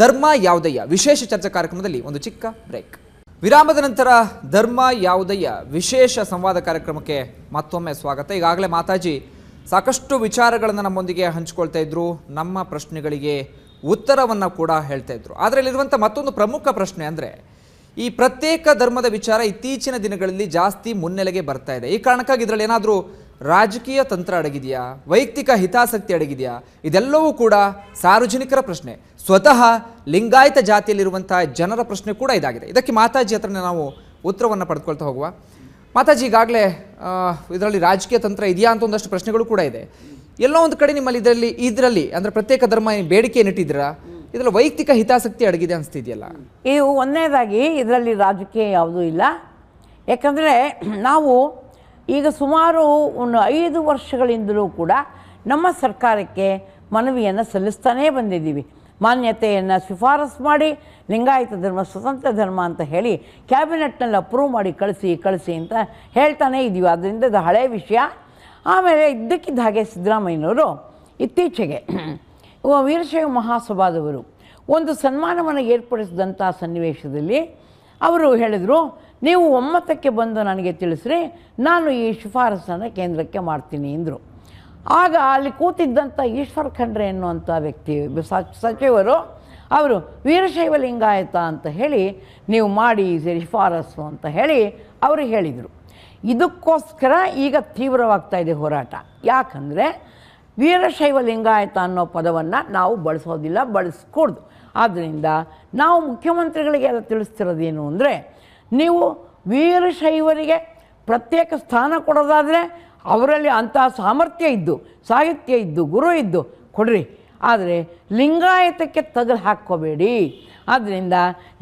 ಧರ್ಮ ಯಾವುದಯ್ಯ ವಿಶೇಷ ಚರ್ಚಾ ಕಾರ್ಯಕ್ರಮದಲ್ಲಿ ಒಂದು ಚಿಕ್ಕ ಬ್ರೇಕ್. ವಿರಾಮದ ನಂತರ ಧರ್ಮ ಯಾವುದಯ್ಯ ವಿಶೇಷ ಸಂವಾದ ಕಾರ್ಯಕ್ರಮಕ್ಕೆ ಮತ್ತೊಮ್ಮೆ ಸ್ವಾಗತ. ಈಗಾಗಲೇ ಮಾತಾಜಿ ಸಾಕಷ್ಟು ವಿಚಾರಗಳನ್ನು ನಮ್ಮೊಂದಿಗೆ ಹಂಚಿಕೊಳ್ತಾ ಇದ್ರು, ನಮ್ಮ ಪ್ರಶ್ನೆಗಳಿಗೆ ಉತ್ತರವನ್ನು ಕೂಡ ಹೇಳ್ತಾ ಇದ್ರು. ಅದರಲ್ಲಿರುವಂಥ ಮತ್ತೊಂದು ಪ್ರಮುಖ ಪ್ರಶ್ನೆ ಅಂದರೆ, ಈ ಪ್ರತ್ಯೇಕ ಧರ್ಮದ ವಿಚಾರ ಇತ್ತೀಚಿನ ದಿನಗಳಲ್ಲಿ ಜಾಸ್ತಿ ಮುನ್ನೆಲೆಗೆ ಬರ್ತಾ ಇದೆ. ಈ ಕಾರಣಕ್ಕಾಗಿ ಇದರಲ್ಲಿ ಏನಾದರೂ ರಾಜಕೀಯ ತಂತ್ರ ಅಡಗಿದೆಯಾ, ವೈಯಕ್ತಿಕ ಹಿತಾಸಕ್ತಿ ಅಡಗಿದೆಯಾ? ಇದೆಲ್ಲವೂ ಕೂಡ ಸಾರ್ವಜನಿಕರ ಪ್ರಶ್ನೆ, ಸ್ವತಃ ಲಿಂಗಾಯತ ಜಾತಿಯಲ್ಲಿರುವಂಥ ಜನರ ಪ್ರಶ್ನೆ ಕೂಡ ಇದಾಗಿದೆ. ಇದಕ್ಕೆ ಮಾತಾಜಿ ಹತ್ರ ನಾವು ಉತ್ತರವನ್ನು ಪಡೆದುಕೊಳ್ತಾ ಹೋಗುವ. ಮಾತಾಜಿ, ಈಗಾಗಲೇ ಇದರಲ್ಲಿ ರಾಜಕೀಯ ತಂತ್ರ ಇದೆಯಾ ಅಂತ ಒಂದಷ್ಟು ಪ್ರಶ್ನೆಗಳು ಕೂಡ ಇದೆ. ಎಲ್ಲೋ ಒಂದು ಕಡೆ ನಿಮ್ಮಲ್ಲಿ ಇದರಲ್ಲಿ ಅಂದರೆ ಪ್ರತ್ಯೇಕ ಧರ್ಮ ಬೇಡಿಕೆ ಏನಿಟ್ಟಿದ್ದೀರಾ, ಇದರಲ್ಲಿ ವೈಯಕ್ತಿಕ ಹಿತಾಸಕ್ತಿ ಅಡಗಿದೆ ಅನಿಸ್ತಿದೆಯಲ್ಲ? ಇದು ಒಂದನೇದಾಗಿ ಇದರಲ್ಲಿ ರಾಜಕೀಯ ಯಾವುದೂ ಇಲ್ಲ. ಯಾಕಂದರೆ ನಾವು ಈಗ ಸುಮಾರು 5 ವರ್ಷಗಳಿಂದಲೂ ಕೂಡ ನಮ್ಮ ಸರ್ಕಾರಕ್ಕೆ ಮನವಿಯನ್ನು ಸಲ್ಲಿಸ್ತಾನೇ ಬಂದಿದ್ದೀವಿ. ಮಾನ್ಯತೆಯನ್ನು ಶಿಫಾರಸು ಮಾಡಿ ಲಿಂಗಾಯತ ಧರ್ಮ ಸ್ವತಂತ್ರ ಧರ್ಮ ಅಂತ ಹೇಳಿ ಕ್ಯಾಬಿನೆಟ್ನಲ್ಲಿ ಅಪ್ರೂವ್ ಮಾಡಿ ಕಳಿಸಿ ಅಂತ ಹೇಳ್ತಾನೇ ಇದ್ದೀವಿ. ಅದರಿಂದ ಇದು ಹಳೆಯ ವಿಷಯ. ಆಮೇಲೆ ಇದ್ದಕ್ಕಿದ್ದ ಹಾಗೆ ಸಿದ್ದರಾಮಯ್ಯನವರು ಇತ್ತೀಚೆಗೆ ವೀರಶೈವ ಮಹಾಸಭಾದವರು ಒಂದು ಸನ್ಮಾನವನ್ನು ಏರ್ಪಡಿಸಿದಂಥ ಸನ್ನಿವೇಶದಲ್ಲಿ ಅವರು ಹೇಳಿದರು, ನೀವು ಒಮ್ಮತಕ್ಕೆ ಬಂದು ನನಗೆ ತಿಳಿಸ್ರಿ, ನಾನು ಈ ಶಿಫಾರಸನ್ನು ಕೇಂದ್ರಕ್ಕೆ ಮಾಡ್ತೀನಿ ಅಂದರು. ಆಗ ಅಲ್ಲಿ ಕೂತಿದ್ದಂಥ ಈಶ್ವರ್ ಖಂಡ್ರೆ ಎನ್ನುವಂಥ ವ್ಯಕ್ತಿ ಸಚಿವರು ಅವರು ವೀರಶೈವ ಲಿಂಗಾಯತ ಅಂತ ಹೇಳಿ ನೀವು ಮಾಡಿ ಶಿಫಾರಸು ಅಂತ ಹೇಳಿ ಅವರು ಹೇಳಿದರು. ಇದಕ್ಕೋಸ್ಕರ ಈಗ ತೀವ್ರವಾಗ್ತಾ ಇದೆ ಹೋರಾಟ. ಯಾಕಂದರೆ ವೀರಶೈವ ಲಿಂಗಾಯತ ಅನ್ನೋ ಪದವನ್ನು ನಾವು ಬಳಸೋದಿಲ್ಲ, ಬಳಸ್ಕೊಡ್ದು. ಆದ್ದರಿಂದ ನಾವು ಮುಖ್ಯಮಂತ್ರಿಗಳಿಗೆ ಎಲ್ಲ ತಿಳಿಸ್ತಿರೋದೇನು ಅಂದರೆ, ನೀವು ವೀರಶೈವರಿಗೆ ಪ್ರತ್ಯೇಕ ಸ್ಥಾನ ಕೊಡೋದಾದರೆ ಅವರಲ್ಲಿ ಅಂಥ ಸಾಮರ್ಥ್ಯ ಇದ್ದು, ಸಾಹಿತ್ಯ ಇದ್ದು, ಗುರು ಇದ್ದು ಕೊಡ್ರಿ. ಆದರೆ ಲಿಂಗಾಯತಕ್ಕೆ ತಗಲು ಹಾಕ್ಕೋಬೇಡಿ. ಆದ್ದರಿಂದ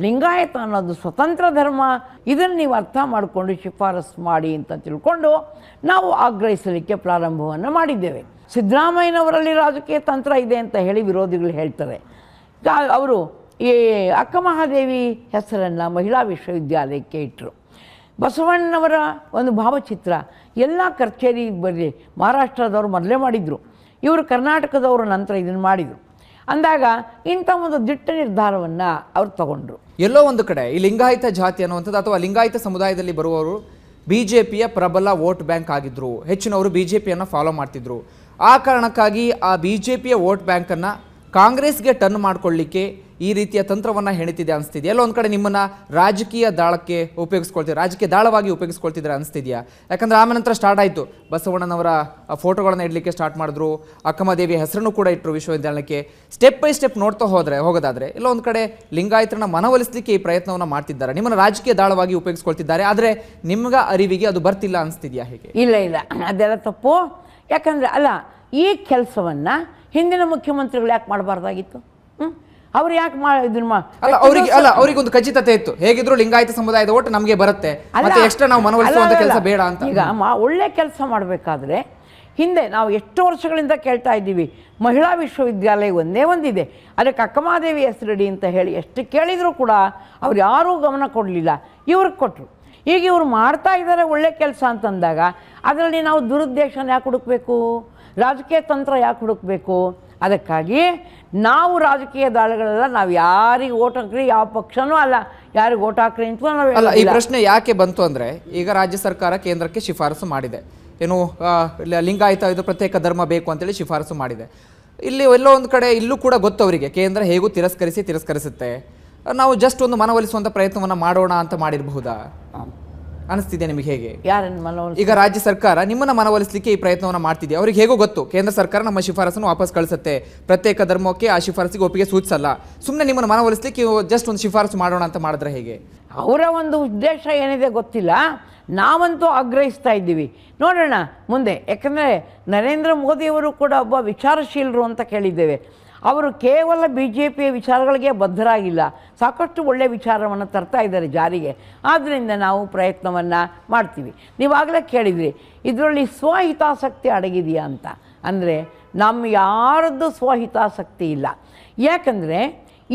ಲಿಂಗಾಯತ ಅನ್ನೋದು ಸ್ವತಂತ್ರ ಧರ್ಮ, ಇದನ್ನು ನೀವು ಅರ್ಥ ಮಾಡಿಕೊಂಡು ಶಿಫಾರಸು ಮಾಡಿ ಅಂತ ತಿಳ್ಕೊಂಡು ನಾವು ಆಗ್ರಹಿಸಲಿಕ್ಕೆ ಪ್ರಾರಂಭವನ್ನು ಮಾಡಿದ್ದೇವೆ. ಸಿದ್ದರಾಮಯ್ಯನವರಲ್ಲಿ ರಾಜಕೀಯ ತಂತ್ರ ಇದೆ ಅಂತ ಹೇಳಿ ವಿರೋಧಿಗಳು ಹೇಳ್ತಾರೆ. ಅವರು ಈ ಅಕ್ಕ ಮಹಾದೇವಿ ಹೆಸರನ್ನು ಮಹಿಳಾ ವಿಶ್ವವಿದ್ಯಾಲಯಕ್ಕೆ ಇಟ್ಟರು. ಬಸವಣ್ಣನವರ ಒಂದು ಭಾವಚಿತ್ರ ಎಲ್ಲ ಕಚೇರಿ ಬರಲಿ ಮಹಾರಾಷ್ಟ್ರದವರು ಮೊದಲೇ ಮಾಡಿದರು, ಇವರು ಕರ್ನಾಟಕದವರು ನಂತರ ಇದನ್ನು ಮಾಡಿದರು. ಅಂದಾಗ ಇಂಥ ಒಂದು ದಿಟ್ಟ ನಿರ್ಧಾರವನ್ನು ಅವ್ರು ತಗೊಂಡ್ರು. ಎಲ್ಲೋ ಒಂದು ಕಡೆ ಈ ಲಿಂಗಾಯತ ಜಾತಿ ಅನ್ನುವಂಥದ್ದು ಅಥವಾ ಲಿಂಗಾಯತ ಸಮುದಾಯದಲ್ಲಿ ಬರುವವರು BJPಯ ಪ್ರಬಲ ವೋಟ್ ಬ್ಯಾಂಕ್ ಆಗಿದ್ದರು, ಹೆಚ್ಚಿನವರು BJPಯನ್ನು ಫಾಲೋ ಮಾಡ್ತಿದ್ರು. ಆ ಕಾರಣಕ್ಕಾಗಿ ಆ BJPಯ ವೋಟ್ ಬ್ಯಾಂಕನ್ನು ಕಾಂಗ್ರೆಸ್ಗೆ ಟರ್ನ್ ಮಾಡ್ಕೊಳ್ಳಿಕ್ಕೆ ಈ ರೀತಿಯ ತಂತ್ರವನ್ನು ಹೆಣಿತಿದೆ ಅನಿಸ್ತಿದೆಯಾ? ಎಲ್ಲೋ ಒಂದು ಕಡೆ ನಿಮ್ಮನ್ನು ರಾಜಕೀಯ ದಾಳಕ್ಕೆ ರಾಜಕೀಯ ದಾಳವಾಗಿ ಉಪಯೋಗಿಸ್ಕೊಳ್ತಿದ್ರೆ ಅನಿಸ್ತಿದೆಯಾ? ಯಾಕಂದರೆ ಆಮೇಲೆ ನಂತರ ಸ್ಟಾರ್ಟ್ ಆಯಿತು, ಬಸವಣ್ಣನವರ ಫೋಟೋಗಳನ್ನು ಇಡಲಿಕ್ಕೆ ಸ್ಟಾರ್ಟ್ ಮಾಡಿದ್ರು, ಅಕ್ಕಮಹಾದೇವಿಯ ಹೆಸರನ್ನು ಕೂಡ ಇಟ್ಟರು ವಿಶ್ವವಿದ್ಯಾಲಯಕ್ಕೆ. ಸ್ಟೆಪ್ ಬೈ ಸ್ಟೆಪ್ ನೋಡ್ತಾ ಹೋಗೋದಾದರೆ ಎಲ್ಲೋ ಒಂದು ಕಡೆ ಲಿಂಗಾಯತರನ್ನ ಮನವೊಲಿಸಲಿಕ್ಕೆ ಈ ಪ್ರಯತ್ನವನ್ನು ಮಾಡ್ತಿದ್ದಾರೆ, ನಿಮ್ಮನ್ನು ರಾಜಕೀಯ ದಾಳವಾಗಿ ಉಪಯೋಗಿಸ್ಕೊಳ್ತಿದ್ದಾರೆ. ಆದರೆ ನಿಮ್ಗ ಅರಿವಿಗೆ ಅದು ಬರ್ತಿಲ್ಲ ಅನಿಸ್ತಿದೆಯಾ? ಹೇಗೆ? ಇಲ್ಲ, ಅದೆಲ್ಲ ತಪ್ಪು. ಯಾಕಂದರೆ ಅಲ್ಲ, ಈ ಕೆಲಸವನ್ನು ಹಿಂದಿನ ಮುಖ್ಯಮಂತ್ರಿಗಳು ಯಾಕೆ ಮಾಡಬಾರ್ದಾಗಿತ್ತು? ಅವ್ರು ಯಾಕೆ ಅವರಿಗೊಂದು ಖಚಿತತೆ ಇತ್ತು, ಹೇಗಿದ್ರು ಲಿಂಗಾಯತ ಸಮುದಾಯದ ಓಟ್ ನಮಗೆ ಬರುತ್ತೆ, ಮತ್ತೆ ಎಕ್ಸ್ಟ್ರಾ ನಾವು ಮನವೊಲಿಸುವಂತ ಕೆಲಸ ಬೇಡ ಅಂತ. ಈಗ ಒಳ್ಳೆ ಕೆಲಸ ಮಾಡಬೇಕಾದ್ರೆ ಹಿಂದೆ ನಾವು ಎಷ್ಟು ವರ್ಷಗಳಿಂದ ಕೇಳ್ತಾ ಇದ್ದೀವಿ, ಮಹಿಳಾ ವಿಶ್ವವಿದ್ಯಾಲಯ ಒಂದಿದೆ, ಅದಕ್ಕೆ ಅಕ್ಕಮಹಾದೇವಿ ಹೆಸರಿಡಿ ಅಂತ ಹೇಳಿ ಎಷ್ಟು ಕೇಳಿದರೂ ಕೂಡ ಅವ್ರು ಯಾರೂ ಗಮನ ಕೊಡಲಿಲ್ಲ, ಇವ್ರಿಗೆ ಕೊಟ್ಟರು. ಈಗ ಇವರು ಮಾಡ್ತಾ ಇದ್ದಾರೆ ಒಳ್ಳೆ ಕೆಲಸ ಅಂತಂದಾಗ ಅದರಲ್ಲಿ ನಾವು ದುರುದ್ದೇಶನ ಯಾಕೆ ಹುಡುಕಬೇಕು, ರಾಜಕೀಯ ತಂತ್ರ ಯಾಕೆ ಹುಡುಕಬೇಕು? ಅದಕ್ಕಾಗಿ ನಾವು ರಾಜಕೀಯ ದಾಳಗಳೆಲ್ಲ ನಾವು ಯಾರಿಗೆ ಓಟ್ ಹಾಕ್ರಿ, ಯಾವ ಪಕ್ಷನೂ ಅಲ್ಲ, ಯಾರಿಗೆ ಓಟ್ ಹಾಕ್ರಿ ಅಂತ ಅಲ್ಲ. ಈ ಪ್ರಶ್ನೆ ಯಾಕೆ ಬಂತು ಅಂದರೆ, ಈಗ ರಾಜ್ಯ ಸರ್ಕಾರ ಕೇಂದ್ರಕ್ಕೆ ಶಿಫಾರಸು ಮಾಡಿದೆ, ಏನು ಲಿಂಗಾಯತ ಇದು ಪ್ರತ್ಯೇಕ ಧರ್ಮ ಬೇಕು ಅಂತೇಳಿ ಶಿಫಾರಸು ಮಾಡಿದೆ. ಇಲ್ಲಿ ಎಲ್ಲೋ ಒಂದು ಕಡೆ ಇಲ್ಲೂ ಕೂಡ ಗೊತ್ತು ಅವರಿಗೆ, ಕೇಂದ್ರ ಹೇಗೂ ತಿರಸ್ಕರಿಸುತ್ತೆ, ನಾವು ಜಸ್ಟ್ ಒಂದು ಮನವೊಲಿಸುವಂಥ ಪ್ರಯತ್ನವನ್ನು ಮಾಡೋಣ ಅಂತ ಮಾಡಿರಬಹುದಾ ಅನಿಸ್ತಿದೆ ನಿಮಗೆ? ಹೇಗೆ? ಈಗ ರಾಜ್ಯ ಸರ್ಕಾರ ನಿಮ್ಮನ್ನ ಮನವೊಲಿಸಲಿಕ್ಕೆ ಈ ಪ್ರಯತ್ನವನ್ನು ಮಾಡ್ತಿದೆ, ಅವ್ರಿಗೆ ಹೇಗೋ ಗೊತ್ತು ಕೇಂದ್ರ ಸರ್ಕಾರ ನಮ್ಮ ಶಿಫಾರಸನ್ನು ವಾಪಸ್ ಕಳಿಸುತ್ತೆ, ಪ್ರತ್ಯೇಕ ಧರ್ಮಕ್ಕೆ ಆ ಶಿಫಾರಸಿಗೆ ಒಪ್ಪಿಗೆ ಸೂಚಿಸಲ್ಲ, ಸುಮ್ಮನೆ ನಿಮ್ಮನ್ನು ಮನವೊಲಿಸಲಿಕ್ಕೆ ಜಸ್ಟ್ ಒಂದು ಶಿಫಾರಸು ಮಾಡೋಣ ಅಂತ ಮಾಡಿದ್ರೆ ಹೇಗೆ? ಅವರ ಒಂದು ಉದ್ದೇಶ ಏನಿದೆ ಗೊತ್ತಿಲ್ಲ, ನಾವಂತೂ ಆಗ್ರಹಿಸ್ತಾ ಇದ್ದೀವಿ. ನೋಡೋಣ ಮುಂದೆ. ಯಾಕಂದರೆ ನರೇಂದ್ರ ಮೋದಿಯವರು ಕೂಡ ಒಬ್ಬ ವಿಚಾರಶೀಲರು ಅಂತ ಕೇಳಿದ್ದೇವೆ. ಅವರು ಕೇವಲ BJPಯ ವಿಚಾರಗಳಿಗೆ ಬದ್ಧರಾಗಿಲ್ಲ, ಸಾಕಷ್ಟು ಒಳ್ಳೆಯ ವಿಚಾರವನ್ನು ತರ್ತಾ ಇದ್ದಾರೆ ಜಾರಿಗೆ. ಆದ್ದರಿಂದ ನಾವು ಪ್ರಯತ್ನವನ್ನು ಮಾಡ್ತೀವಿ. ನೀವಾಗಲೇ ಕೇಳಿದ್ರಿ ಇದರಲ್ಲಿ ಸ್ವಹಿತಾಸಕ್ತಿ ಅಡಗಿದೆಯಾ ಅಂತ. ಅಂದರೆ ನಮ್ಮ ಯಾರದ್ದು ಸ್ವಹಿತಾಸಕ್ತಿ ಇಲ್ಲ. ಯಾಕಂದರೆ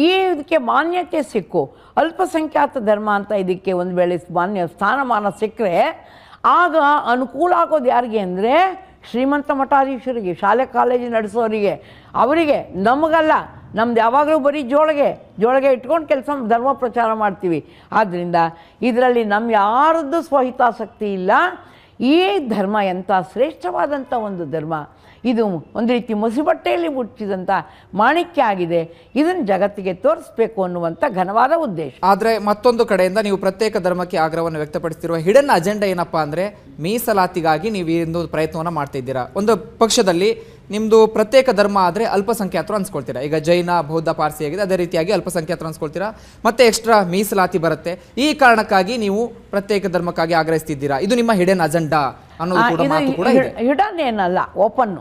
ಇದಕ್ಕೆ ಮಾನ್ಯತೆ ಸಿಕ್ಕು, ಅಲ್ಪಸಂಖ್ಯಾತ ಧರ್ಮ ಅಂತ ಇದಕ್ಕೆ ಒಂದು ವೇಳೆ ಸ್ಥಾನಮಾನ ಸಿಕ್ಕರೆ ಆಗ ಅನುಕೂಲ ಆಗೋದು ಯಾರಿಗೆ ಅಂದರೆ ಶ್ರೀಮಂತ ಮಠಾಧೀಶರಿಗೆ, ಶಾಲೆ ಕಾಲೇಜು ನಡೆಸೋರಿಗೆ, ಅವರಿಗೆ. ನಮಗಲ್ಲ, ನಮ್ದು ಯಾವಾಗಲೂ ಬರೀ ಜೋಳಿಗೆ ಇಟ್ಕೊಂಡು ಧರ್ಮ ಪ್ರಚಾರ ಮಾಡ್ತೀವಿ. ಆದ್ದರಿಂದ ಇದರಲ್ಲಿ ನಮ್ಮ ಯಾರದ್ದು ಸ್ವಹಿತಾಸಕ್ತಿ ಇಲ್ಲ. ಈ ಧರ್ಮ ಎಂಥ ಶ್ರೇಷ್ಠವಾದಂಥ ಒಂದು ಧರ್ಮ, ಇದು ಒಂದು ರೀತಿ ಮುಸಿಬಟ್ಟೆಯಲ್ಲಿ ಮುಚ್ಚಿದಂಥ ಮಾಣಿಕ್ಯ ಆಗಿದೆ, ಇದನ್ನು ಜಗತ್ತಿಗೆ ತೋರಿಸ್ಬೇಕು ಅನ್ನುವಂಥ ಘನವಾದ ಉದ್ದೇಶ. ಆದರೆ ಮತ್ತೊಂದು ಕಡೆಯಿಂದ ನೀವು ಪ್ರತ್ಯೇಕ ಧರ್ಮಕ್ಕೆ ಆಗ್ರಹವನ್ನು ವ್ಯಕ್ತಪಡಿಸ್ತಿರುವ ಹಿಡನ್ ಅಜೆಂಡಾ ಏನಪ್ಪಾ ಅಂದರೆ ಮೀಸಲಾತಿಗಾಗಿ ನೀವು ಈ ಒಂದು ಪ್ರಯತ್ನವನ್ನು ಮಾಡ್ತಾ ಇದ್ದೀರಾ. ಒಂದು ಪಕ್ಷದಲ್ಲಿ ನಿಮ್ಮದು ಪ್ರತ್ಯೇಕ ಧರ್ಮ ಆದರೆ ಅಲ್ಪಸಂಖ್ಯಾತರು ಅನ್ಸ್ಕೊಳ್ತೀರಾ, ಈಗ ಜೈನ, ಬೌದ್ಧ, ಪಾರ್ಸಿ ಆಗಿದೆ, ಅದೇ ರೀತಿಯಾಗಿ ಅಲ್ಪಸಂಖ್ಯಾತರು ಅನ್ಸ್ಕೊಳ್ತೀರಾ, ಮತ್ತೆ ಎಕ್ಸ್ಟ್ರಾ ಮೀಸಲಾತಿ ಬರುತ್ತೆ. ಈ ಕಾರಣಕ್ಕಾಗಿ ನೀವು ಪ್ರತ್ಯೇಕ ಧರ್ಮಕ್ಕಾಗಿ ಆಗ್ರಹಿಸ್ತಿದ್ದೀರಾ, ಇದು ನಿಮ್ಮ ಹಿಡನ್ ಅಜೆಂಡಾ ಅನ್ನೋದು ಕೂಡ ಮಾತು ಕೂಡ ಇದೆ. ಹಿಡನ್ ಏನಲ್ಲ, ಓಪನ್.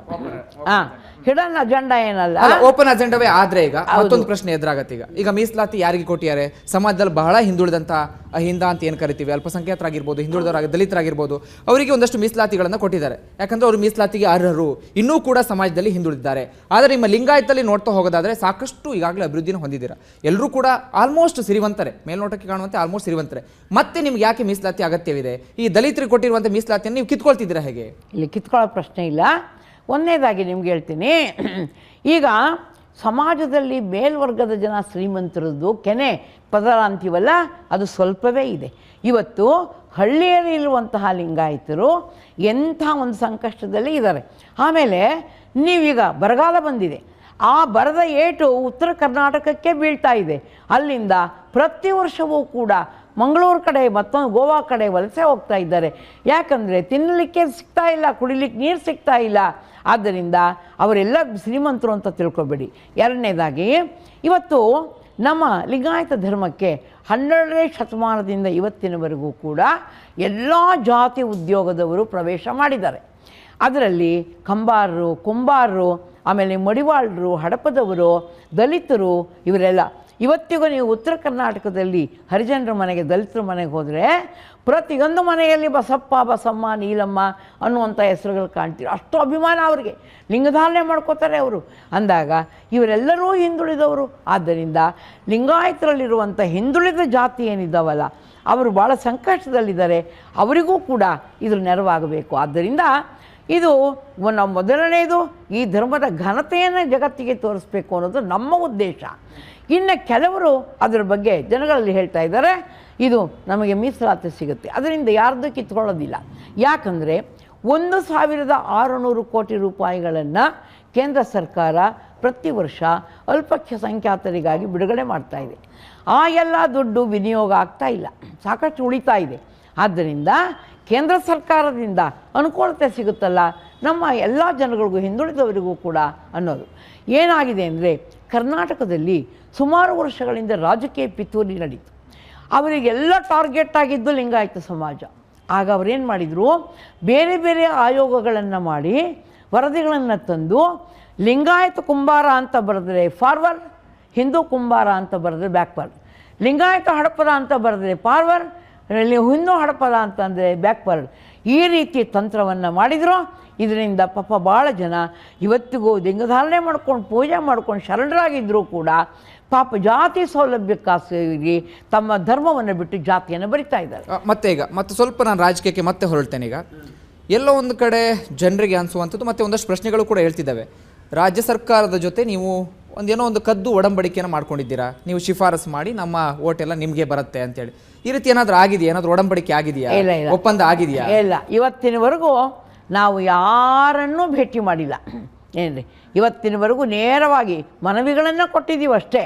ಹಿಡನ್ ಅಜೆಂಡಾ ಏನಲ್ಲ, ಓಪನ್ ಅಜೆಂಡವೇ. ಆದ್ರೆ ಈಗ ಮತ್ತೊಂದು ಪ್ರಶ್ನೆ ಎದುರಾಗತ್ತೆ. ಈಗ ಮೀಸಲಾತಿ ಯಾರಿಗೆ ಕೊಟ್ಟಿದ್ದಾರೆ? ಸಮಾಜದಲ್ಲಿ ಬಹಳ ಹಿಂದುಳಿದಂತ ಅಹಿಂದ ಅಂತ ಏನು ಕರಿತೀವಿ, ಅಲ್ಪಸಂಖ್ಯಾತರಾಗಿರ್ಬೋದು, ಹಿಂದುಳಿದವರಾಗಿ ದಲಿತರಾಗಿರ್ಬೋದು, ಅವರಿಗೆ ಒಂದಷ್ಟು ಮೀಸಲಾತಿಗಳನ್ನು ಕೊಟ್ಟಿದ್ದಾರೆ. ಯಾಕಂದ್ರೆ ಅವರು ಮೀಸಲಾತಿಗೆ ಅರ್ಹರು, ಇನ್ನೂ ಕೂಡ ಸಮಾಜದಲ್ಲಿ ಹಿಂದುಳಿದಿದ್ದಾರೆ. ಆದರೆ ನಿಮ್ಮ ಲಿಂಗಾಯತಲ್ಲಿ ನೋಡ್ತಾ ಹೋಗೋದಾದ್ರೆ ಸಾಕಷ್ಟು ಈಗಾಗಲೇ ಅಭಿವೃದ್ಧಿನ ಹೊಂದಿದ್ದೀರಾ. ಎಲ್ಲರೂ ಕೂಡ ಆಲ್ಮೋಸ್ಟ್ ಸಿರಿವಂತರೆ, ಮೇಲ್ನೋಟಕ್ಕೆ ಕಾಣುವಂತೆ ಆಲ್ಮೋಸ್ಟ್ ಸಿರಿವಂತರೆ. ಮತ್ತೆ ನಿಮ್ಗೆ ಯಾಕೆ ಮೀಸಲಾತಿ ಅಗತ್ಯವಿದೆ? ಈ ದಲಿತರಿಗೆ ಕೊಟ್ಟಿರುವಂಥ ಮೀಸಲಾತಿಯನ್ನು ನೀವು ಕಿತ್ಕೊಳ್ತಿದ್ದೀರಾ ಹೇಗೆ? ಇಲ್ಲಿ ಕಿತ್ಕೊಳ್ಳೋ ಪ್ರಶ್ನೆ ಇಲ್ಲ. ಒಂದನೇದಾಗಿ ನಿಮ್ಗೆ ಹೇಳ್ತೀನಿ, ಈಗ ಸಮಾಜದಲ್ಲಿ ಮೇಲ್ವರ್ಗದ ಜನ ಶ್ರೀಮಂತರದ್ದು ಕೆನೆ ಪದರ ಅಂತೀವಲ್ಲ, ಅದು ಸ್ವಲ್ಪವೇ ಇದೆ. ಇವತ್ತು ಹಳ್ಳಿಯಲ್ಲಿರುವಂತಹ ಲಿಂಗಾಯತರು ಎಂಥ ಒಂದು ಸಂಕಷ್ಟದಲ್ಲಿ ಇದ್ದಾರೆ. ಆಮೇಲೆ ನೀವೀಗ ಬರಗಾಲ ಬಂದಿದೆ, ಆ ಬರದ ಏಟು ಉತ್ತರ ಕರ್ನಾಟಕಕ್ಕೆ ಬೀಳ್ತಾ ಇದೆ. ಅಲ್ಲಿಂದ ಪ್ರತಿ ವರ್ಷವೂ ಕೂಡ ಮಂಗಳೂರು ಕಡೆ ಮತ್ತೊಂದು ಗೋವಾ ಕಡೆ ವಲಸೆ ಹೋಗ್ತಾ ಇದ್ದಾರೆ. ಯಾಕಂದರೆ ತಿನ್ನಲಿಕ್ಕೆ ಸಿಗ್ತಾ ಇಲ್ಲ, ಕುಡಿಲಿಕ್ಕೆ ನೀರು ಸಿಗ್ತಾ ಇಲ್ಲ. ಆದ್ದರಿಂದ ಅವರೆಲ್ಲ ಶ್ರೀಮಂತರು ಅಂತ ತಿಳ್ಕೊಬೇಡಿ. ಎರಡನೇದಾಗಿ, ಇವತ್ತು ನಮ್ಮ ಲಿಂಗಾಯತ ಧರ್ಮಕ್ಕೆ 12ನೇ ಶತಮಾನದಿಂದ ಇವತ್ತಿನವರೆಗೂ ಕೂಡ ಎಲ್ಲ ಜಾತಿ ಉದ್ಯೋಗದವರು ಪ್ರವೇಶ ಮಾಡಿದ್ದಾರೆ. ಅದರಲ್ಲಿ ಕಂಬಾರರು, ಕುಂಬಾರರು, ಆಮೇಲೆ ಮಡಿವಾಳರು, ಹಡಪದವರು, ದಲಿತರು, ಇವರೆಲ್ಲ. ಇವತ್ತಿಗೂ ನೀವು ಉತ್ತರ ಕರ್ನಾಟಕದಲ್ಲಿ ಹರಿಜನರ ಮನೆಗೆ, ದಲಿತರ ಮನೆಗೆ ಹೋದರೆ ಪ್ರತಿಯೊಂದು ಮನೆಯಲ್ಲಿ ಬಸಪ್ಪ, ಬಸಮ್ಮ, ನೀಲಮ್ಮ ಅನ್ನುವಂಥ ಹೆಸರುಗಳು ಕಾಣ್ತೀವಿ. ಅಷ್ಟು ಅಭಿಮಾನ ಅವರಿಗೆ, ಲಿಂಗಧಾರಣೆ ಮಾಡ್ಕೋತಾರೆ ಅವರು. ಅಂದಾಗ ಇವರೆಲ್ಲರೂ ಹಿಂದುಳಿದವರು. ಆದ್ದರಿಂದ ಲಿಂಗಾಯತರಲ್ಲಿರುವಂಥ ಹಿಂದುಳಿದ ಜಾತಿ ಏನಿದ್ದಾವಲ್ಲ, ಅವರು ಭಾಳ ಸಂಕಷ್ಟದಲ್ಲಿದ್ದಾರೆ. ಅವರಿಗೂ ಕೂಡ ಇದ್ರ ನೆರವಾಗಬೇಕು. ಆದ್ದರಿಂದ ಇದು ಮೊದಲನೇದು, ಈ ಧರ್ಮದ ಘನತೆಯನ್ನು ಜಗತ್ತಿಗೆ ತೋರಿಸ್ಬೇಕು ಅನ್ನೋದು ನಮ್ಮ ಉದ್ದೇಶ. ಇನ್ನು ಕೆಲವರು ಅದರ ಬಗ್ಗೆ ಜನಗಳಲ್ಲಿ ಹೇಳ್ತಾ ಇದ್ದಾರೆ, ಇದು ನಮಗೆ ಮೀಸಲಾತಿ ಸಿಗುತ್ತೆ, ಅದರಿಂದ ಯಾರ್ದು ಕಿತ್ಕೊಳ್ಳೋದಿಲ್ಲ. ಯಾಕಂದರೆ 1,600 ಕೋಟಿ ರೂಪಾಯಿಗಳನ್ನು ಕೇಂದ್ರ ಸರ್ಕಾರ ಪ್ರತಿ ವರ್ಷ ಅಲ್ಪಸಂಖ್ಯಾತರಿಗಾಗಿ ಬಿಡುಗಡೆ ಮಾಡ್ತಾ ಇದೆ. ಆ ಎಲ್ಲ ದುಡ್ಡು ವಿನಿಯೋಗ ಆಗ್ತಾ ಇಲ್ಲ, ಸಾಕಷ್ಟು ಉಳಿತಾ ಇದೆ. ಆದ್ದರಿಂದ ಕೇಂದ್ರ ಸರ್ಕಾರದಿಂದ ಅನುಕೂಲತೆ ಸಿಗುತ್ತಲ್ಲ ನಮ್ಮ ಎಲ್ಲ ಜನಗಳಿಗೂ, ಹಿಂದುಳಿದವರಿಗೂ ಕೂಡ ಅನ್ನೋದು. ಏನಾಗಿದೆ ಅಂದರೆ, ಕರ್ನಾಟಕದಲ್ಲಿ ಸುಮಾರು ವರ್ಷಗಳಿಂದ ರಾಜಕೀಯ ಪಿತೂರಿ ನಡೀತು. ಅವರಿಗೆಲ್ಲ ಟಾರ್ಗೆಟ್ ಆಗಿದ್ದು ಲಿಂಗಾಯತ ಸಮಾಜ. ಆಗ ಅವರೇನು ಮಾಡಿದರು, ಬೇರೆ ಬೇರೆ ಆಯೋಗಗಳನ್ನು ಮಾಡಿ ವರದಿಗಳನ್ನು ತಂದು, ಲಿಂಗಾಯತ ಕುಂಬಾರ ಅಂತ ಬರೆದರೆ ಫಾರ್ವರ್ಡ್, ಹಿಂದೂ ಕುಂಬಾರ ಅಂತ ಬರೆದರೆ ಬ್ಯಾಕ್ವರ್ಡ್, ಲಿಂಗಾಯತ ಹಡಪದ ಅಂತ ಬರೆದರೆ ಫಾರ್ವರ್ಡ್, ಹಿಂದೂ ಹಡಪದ ಅಂತಂದರೆ ಬ್ಯಾಕ್ವರ್ಡ್. ಈ ರೀತಿ ತಂತ್ರವನ್ನು ಮಾಡಿದರು. ಇದರಿಂದ ಪಾಪ ಭಾಳ ಜನ ಇವತ್ತಿಗೂ ಲಿಂಗಧಾರಣೆ ಮಾಡ್ಕೊಂಡು, ಪೂಜೆ ಮಾಡ್ಕೊಂಡು ಶರಣರಾಗಿದ್ದರೂ ಕೂಡ ಪಾಪ ಜಾತಿ ಸೌಲಭ್ಯಕ್ಕಾಗಿ ತಮ್ಮ ಧರ್ಮವನ್ನು ಬಿಟ್ಟು ಜಾತಿಯನ್ನು ಬರಿತಾ ಇದ್ದಾರೆ. ಮತ್ತೆ ಸ್ವಲ್ಪ ನಾನು ರಾಜಕೀಯಕ್ಕೆ ಮತ್ತೆ ಹೊರಡ್ತೇನೆ. ಈಗ ಎಲ್ಲೋ ಒಂದು ಕಡೆ ಜನರಿಗೆ ಅನಿಸುವಂಥದ್ದು ಮತ್ತೆ ಒಂದಷ್ಟು ಪ್ರಶ್ನೆಗಳು ಕೂಡ ಹೇಳ್ತಿದ್ದಾವೆ. ರಾಜ್ಯ ಸರ್ಕಾರದ ಜೊತೆ ನೀವು ಏನೋ ಒಂದು ಕದ್ದು ಒಡಂಬಡಿಕೆಯನ್ನು ಮಾಡ್ಕೊಂಡಿದ್ದೀರಾ, ನೀವು ಶಿಫಾರಸು ಮಾಡಿ ನಮ್ಮ ಓಟ್ ಎಲ್ಲ ನಿಮಗೆ ಬರುತ್ತೆ ಅಂತೇಳಿ. ಈ ರೀತಿ ಏನಾದರೂ ಆಗಿದೆಯಾ? ಏನಾದರೂ ಒಡಂಬಡಿಕೆ ಆಗಿದೆಯಾ? ಒಪ್ಪಂದ ಆಗಿದೆಯಾ? ಇಲ್ಲ, ಇವತ್ತಿನವರೆಗೂ ನಾವು ಯಾರನ್ನೂ ಭೇಟಿ ಮಾಡಿಲ್ಲ. ಏನ್ರಿ, ಇವತ್ತಿನವರೆಗೂ ನೇರವಾಗಿ ಮನವಿಗಳನ್ನು ಕೊಟ್ಟಿದ್ದೀವಿ ಅಷ್ಟೇ,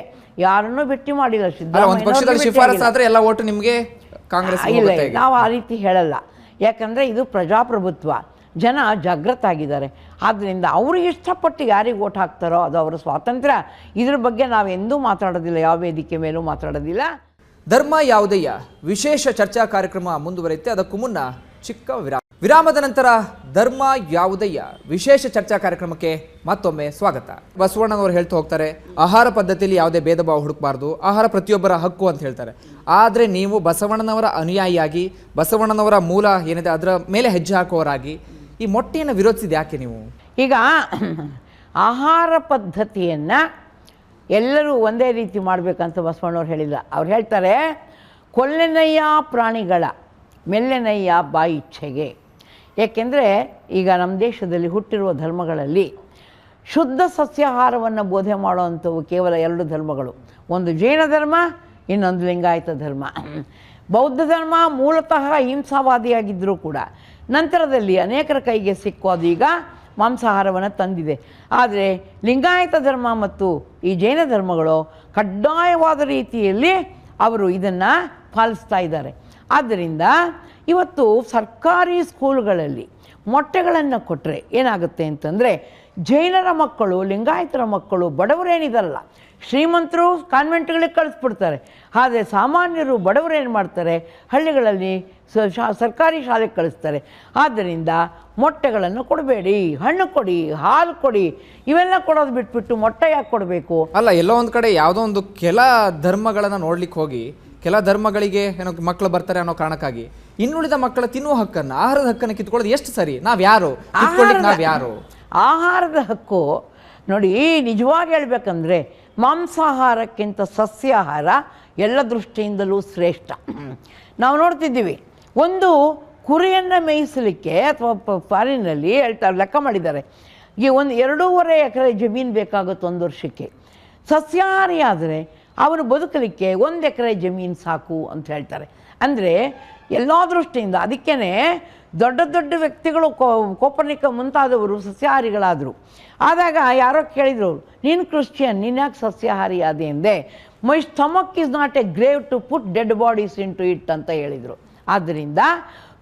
ಯಾರನ್ನೂ ಭೇಟಿ ಮಾಡಿಲ್ಲ. ಎಲ್ಲ ಓಟು ನಿಮಗೆ ಕಾಂಗ್ರೆಸ್? ಇಲ್ಲ, ನಾವು ಆ ರೀತಿ ಹೇಳಲ್ಲ. ಯಾಕಂದರೆ ಇದು ಪ್ರಜಾಪ್ರಭುತ್ವ, ಜನ ಜಾಗೃತ ಆಗಿದ್ದಾರೆ. ಆದ್ದರಿಂದ ಅವರು ಇಷ್ಟಪಟ್ಟು ಯಾರಿಗೆ ಓಟ್ ಹಾಕ್ತಾರೋ ಅದು ಅವರ ಸ್ವಾತಂತ್ರ್ಯ. ಇದ್ರ ಬಗ್ಗೆ ನಾವೆಂದೂ ಮಾತಾಡೋದಿಲ್ಲ, ಯಾವ ವೇದಿಕೆ ಮೇಲೂ ಮಾತಾಡೋದಿಲ್ಲ. ಧರ್ಮ ಯಾವುದಯ್ಯ ವಿಶೇಷ ಚರ್ಚಾ ಕಾರ್ಯಕ್ರಮ ಮುಂದುವರಿಯುತ್ತೆ. ಅದಕ್ಕೂ ಮುನ್ನ ಚಿಕ್ಕ ವಿರಾಮದ ನಂತರ ಧರ್ಮ ಯಾವುದಯ್ಯ ವಿಶೇಷ ಚರ್ಚಾ ಕಾರ್ಯಕ್ರಮಕ್ಕೆ ಮತ್ತೊಮ್ಮೆ ಸ್ವಾಗತ. ಬಸವಣ್ಣನವರು ಹೇಳ್ತಾ ಹೋಗ್ತಾರೆ, ಆಹಾರ ಪದ್ಧತಿಯಲ್ಲಿ ಯಾವುದೇ ಭೇದ ಭಾವ ಹುಡುಕಬಾರ್ದು, ಆಹಾರ ಪ್ರತಿಯೊಬ್ಬರ ಹಕ್ಕು ಅಂತ ಹೇಳ್ತಾರೆ. ಆದರೆ ನೀವು ಬಸವಣ್ಣನವರ ಅನುಯಾಯಿಯಾಗಿ, ಬಸವಣ್ಣನವರ ಮೂಲ ಏನಿದೆ ಅದರ ಮೇಲೆ ಹೆಜ್ಜೆ ಹಾಕುವವರಾಗಿ ಈ ಮೊಟ್ಟೆಯನ್ನು ವಿರೋಧಿಸಿದ ಯಾಕೆ ನೀವು? ಈಗ ಆಹಾರ ಪದ್ಧತಿಯನ್ನು ಎಲ್ಲರೂ ಒಂದೇ ರೀತಿ ಮಾಡಬೇಕಂತ ಬಸವಣ್ಣವ್ರು ಹೇಳಿಲ್ಲ. ಅವ್ರು ಹೇಳ್ತಾರೆ, ಕೊಲ್ಲೆನಯ್ಯ ಪ್ರಾಣಿಗಳ ಮೆಲ್ಲೆನಯ್ಯ ಬಾಯಿಚ್ಛೆಗೆ. ಏಕೆಂದರೆ ಈಗ ನಮ್ಮ ದೇಶದಲ್ಲಿ ಹುಟ್ಟಿರುವ ಧರ್ಮಗಳಲ್ಲಿ ಶುದ್ಧ ಸಸ್ಯಾಹಾರವನ್ನು ಬೋಧೆ ಮಾಡುವಂಥವು ಕೇವಲ 2 ಧರ್ಮಗಳು. ಒಂದು ಜೈನ ಧರ್ಮ, ಇನ್ನೊಂದು ಲಿಂಗಾಯತ ಧರ್ಮ. ಬೌದ್ಧ ಧರ್ಮ ಮೂಲತಃ ಹಿಂಸಾವಾದಿಯಾಗಿದ್ದರೂ ಕೂಡ ನಂತರದಲ್ಲಿ ಅನೇಕರ ಕೈಗೆ ಸಿಕ್ಕೋದು ಈಗ ಮಾಂಸಾಹಾರವನ್ನು ತಂದಿದೆ. ಆದರೆ ಲಿಂಗಾಯತ ಧರ್ಮ ಮತ್ತು ಈ ಜೈನ ಧರ್ಮಗಳು ಕಡ್ಡಾಯವಾದ ರೀತಿಯಲ್ಲಿ ಅವರು ಇದನ್ನು ಪಾಲಿಸ್ತಾ ಇದ್ದಾರೆ. ಆದ್ದರಿಂದ ಇವತ್ತು ಸರ್ಕಾರಿ ಸ್ಕೂಲ್ಗಳಲ್ಲಿ ಮೊಟ್ಟೆಗಳನ್ನು ಕೊಟ್ಟರೆ ಏನಾಗುತ್ತೆ ಅಂತಂದರೆ, ಜೈನರ ಮಕ್ಕಳು, ಲಿಂಗಾಯತರ ಮಕ್ಕಳು, ಬಡವರೇನಿದಾರಲ್ಲ ಶ್ರೀಮಂತರು ಕಾನ್ವೆಂಟ್ಗಳಿಗೆ ಕಳಿಸ್ಬಿಡ್ತಾರೆ. ಆದರೆ ಸಾಮಾನ್ಯರು ಬಡವರು ಏನು ಮಾಡ್ತಾರೆ, ಹಳ್ಳಿಗಳಲ್ಲಿ ಸರ್ಕಾರಿ ಶಾಲೆಗೆ ಕಳಿಸ್ತಾರೆ. ಆದ್ದರಿಂದ ಮೊಟ್ಟೆಗಳನ್ನು ಕೊಡಬೇಡಿ, ಹಣ್ಣು ಕೊಡಿ, ಹಾಲು ಕೊಡಿ, ಇವೆಲ್ಲ ಕೊಡೋದು ಬಿಟ್ಬಿಟ್ಟು ಮೊಟ್ಟೆ ಯಾಕೆ ಕೊಡಬೇಕು? ಅಲ್ಲ, ಎಲ್ಲೋ ಒಂದು ಕಡೆ ಯಾವುದೋ ಒಂದು ಕೆಲ ಧರ್ಮಗಳನ್ನು ನೋಡ್ಲಿಕ್ಕೆ ಹೋಗಿ ಕೆಲ ಧರ್ಮಗಳಿಗೆ ಏನೋ ಮಕ್ಕಳು ಬರ್ತಾರೆ ಅನ್ನೋ ಕಾರಣಕ್ಕಾಗಿ ಇನ್ನುಳಿದ ಮಕ್ಕಳ ತಿನ್ನುವ ಹಕ್ಕನ್ನು, ಆಹಾರದ ಹಕ್ಕನ್ನು ಕಿತ್ಕೊಳ್ಳೋದು ಎಷ್ಟು ಸರಿ? ನಾವ್ಯಾರು? ಆಹಾರದ ಹಕ್ಕು ನೋಡಿ, ನಿಜವಾಗಿ ಹೇಳ್ಬೇಕಂದ್ರೆ ಮಾಂಸಾಹಾರಕ್ಕಿಂತ ಸಸ್ಯಾಹಾರ ಎಲ್ಲ ದೃಷ್ಟಿಯಿಂದಲೂ ಶ್ರೇಷ್ಠ. ನಾವು ನೋಡ್ತಿದ್ದೀವಿ, ಒಂದು ಕುರಿಯನ್ನು ಮೇಯಿಸಲಿಕ್ಕೆ ಅಥವಾ ಫಾರಿನಲ್ಲಿ ಹೇಳ್ತಾರೆ, ಲೆಕ್ಕ ಮಾಡಿದ್ದಾರೆ, ಈ 2.5 ಎಕರೆ ಜಮೀನು ಬೇಕಾಗುತ್ತೆ ಒಂದು ವರ್ಷಕ್ಕೆ. ಸಸ್ಯಾಹಾರಿ ಆದರೆ ಅವನು ಬದುಕಲಿಕ್ಕೆ 1 ಎಕರೆ ಜಮೀನು ಸಾಕು ಅಂತ ಹೇಳ್ತಾರೆ. ಅಂದರೆ ಎಲ್ಲ ದೃಷ್ಟಿಯಿಂದ ಅದಕ್ಕೇ ದೊಡ್ಡ ದೊಡ್ಡ ವ್ಯಕ್ತಿಗಳು ಕೋಪರ್ನಿಕ ಮುಂತಾದವರು ಸಸ್ಯಾಹಾರಿಗಳಾದರು. ಆದಾಗ ಯಾರೋ ಕೇಳಿದರು, ನೀನು ಕ್ರಿಶ್ಚಿಯನ್, ನೀನು ಯಾಕೆ ಸಸ್ಯಾಹಾರಿ ಆದೆ ಎಂದೆ. My stomach is not a grave to put dead bodies into it ಅಂತ ಹೇಳಿದರು. ಆದ್ದರಿಂದ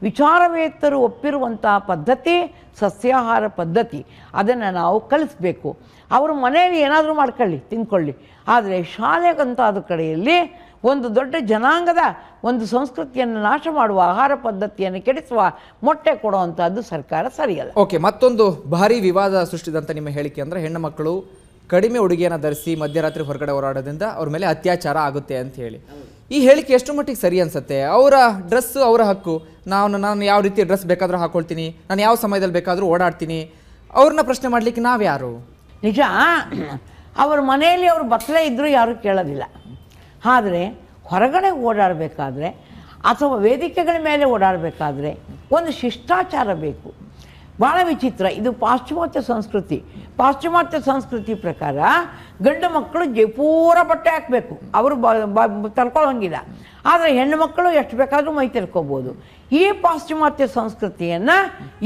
ವಿಚಾರವೇತ್ತರು ಒಪ್ಪಿರುವಂಥ ಪದ್ಧತಿ ಸಸ್ಯಾಹಾರ ಪದ್ಧತಿ, ಅದನ್ನು ನಾವು ಕಲಿಸ್ಬೇಕು. ಅವರು ಮನೆಯಲ್ಲಿ ಏನಾದರೂ ಮಾಡ್ಕೊಳ್ಳಿ, ತಿಂದ್ಕೊಳ್ಳಿ. ಆದರೆ ಶಾಲೆಗಂತಾದ ಕಡೆಯಲ್ಲಿ ಒಂದು ದೊಡ್ಡ ಜನಾಂಗದ ಒಂದು ಸಂಸ್ಕೃತಿಯನ್ನು ನಾಶ ಮಾಡುವ, ಆಹಾರ ಪದ್ಧತಿಯನ್ನು ಕೆಡಿಸುವ, ಮೊಟ್ಟೆ ಕೊಡುವಂಥದ್ದು ಸರ್ಕಾರ ಸರಿಯಲ್ಲ. ಓಕೆ, ಮತ್ತೊಂದು ಭಾರಿ ವಿವಾದ ಸೃಷ್ಟಿಸಿದಂಥ ನಿಮ್ಮ ಹೇಳಿಕೆ ಅಂದರೆ ಹೆಣ್ಣು ಮಕ್ಕಳು ಕಡಿಮೆ ಉಡುಗೆಯನ್ನು ಧರಿಸಿ ಮಧ್ಯರಾತ್ರಿ ಹೊರಗಡೆ ಓಡಾಡೋದ್ರಿಂದ ಅವ್ರ ಮೇಲೆ ಅತ್ಯಾಚಾರ ಆಗುತ್ತೆ ಅಂತ ಹೇಳಿ. ಈ ಹೇಳಿಕೆ ಎಷ್ಟು ಮಟ್ಟಿಗೆ ಸರಿ ಅನ್ಸುತ್ತೆ? ಅವರ ಡ್ರೆಸ್ಸು ಅವರ ಹಕ್ಕು. ನಾನು ಯಾವ ರೀತಿ ಡ್ರೆಸ್ ಬೇಕಾದರೂ ಹಾಕೊಳ್ತೀನಿ, ನಾನು ಯಾವ ಸಮಯದಲ್ಲಿ ಬೇಕಾದರೂ ಓಡಾಡ್ತೀನಿ. ಅವ್ರನ್ನ ಪ್ರಶ್ನೆ ಮಾಡಲಿಕ್ಕೆ ನಾವ್ಯಾರು? ನಿಜ, ಅವ್ರ ಮನೆಯಲ್ಲಿ ಅವರು ಬತ್ತಲೇ ಇದ್ದರೂ ಯಾರೂ ಕೇಳೋದಿಲ್ಲ. ಆದರೆ ಹೊರಗಡೆ ಓಡಾಡಬೇಕಾದ್ರೆ ಅಥವಾ ವೇದಿಕೆಗಳ ಮೇಲೆ ಓಡಾಡಬೇಕಾದ್ರೆ ಒಂದು ಶಿಷ್ಟಾಚಾರ ಬೇಕು. ಭಾಳ ವಿಚಿತ್ರ ಇದು. ಪಾಶ್ಚಿಮಾತ್ಯ ಸಂಸ್ಕೃತಿ. ಪಾಶ್ಚಿಮಾತ್ಯ ಸಂಸ್ಕೃತಿ ಪ್ರಕಾರ ಗಂಡು ಮಕ್ಕಳು ಪೂರ ಬಟ್ಟೆ ಹಾಕಬೇಕು, ಅವರು ತರ್ಕೊಳ್ಳೋಂಗಿಲ್ಲ. ಆದರೆ ಹೆಣ್ಣು ಮಕ್ಕಳು ಎಷ್ಟು ಬೇಕಾದರೂ ಮೈ ತೆರ್ಕೋಬೋದು. ಈ ಪಾಶ್ಚಿಮಾತ್ಯ ಸಂಸ್ಕೃತಿಯನ್ನು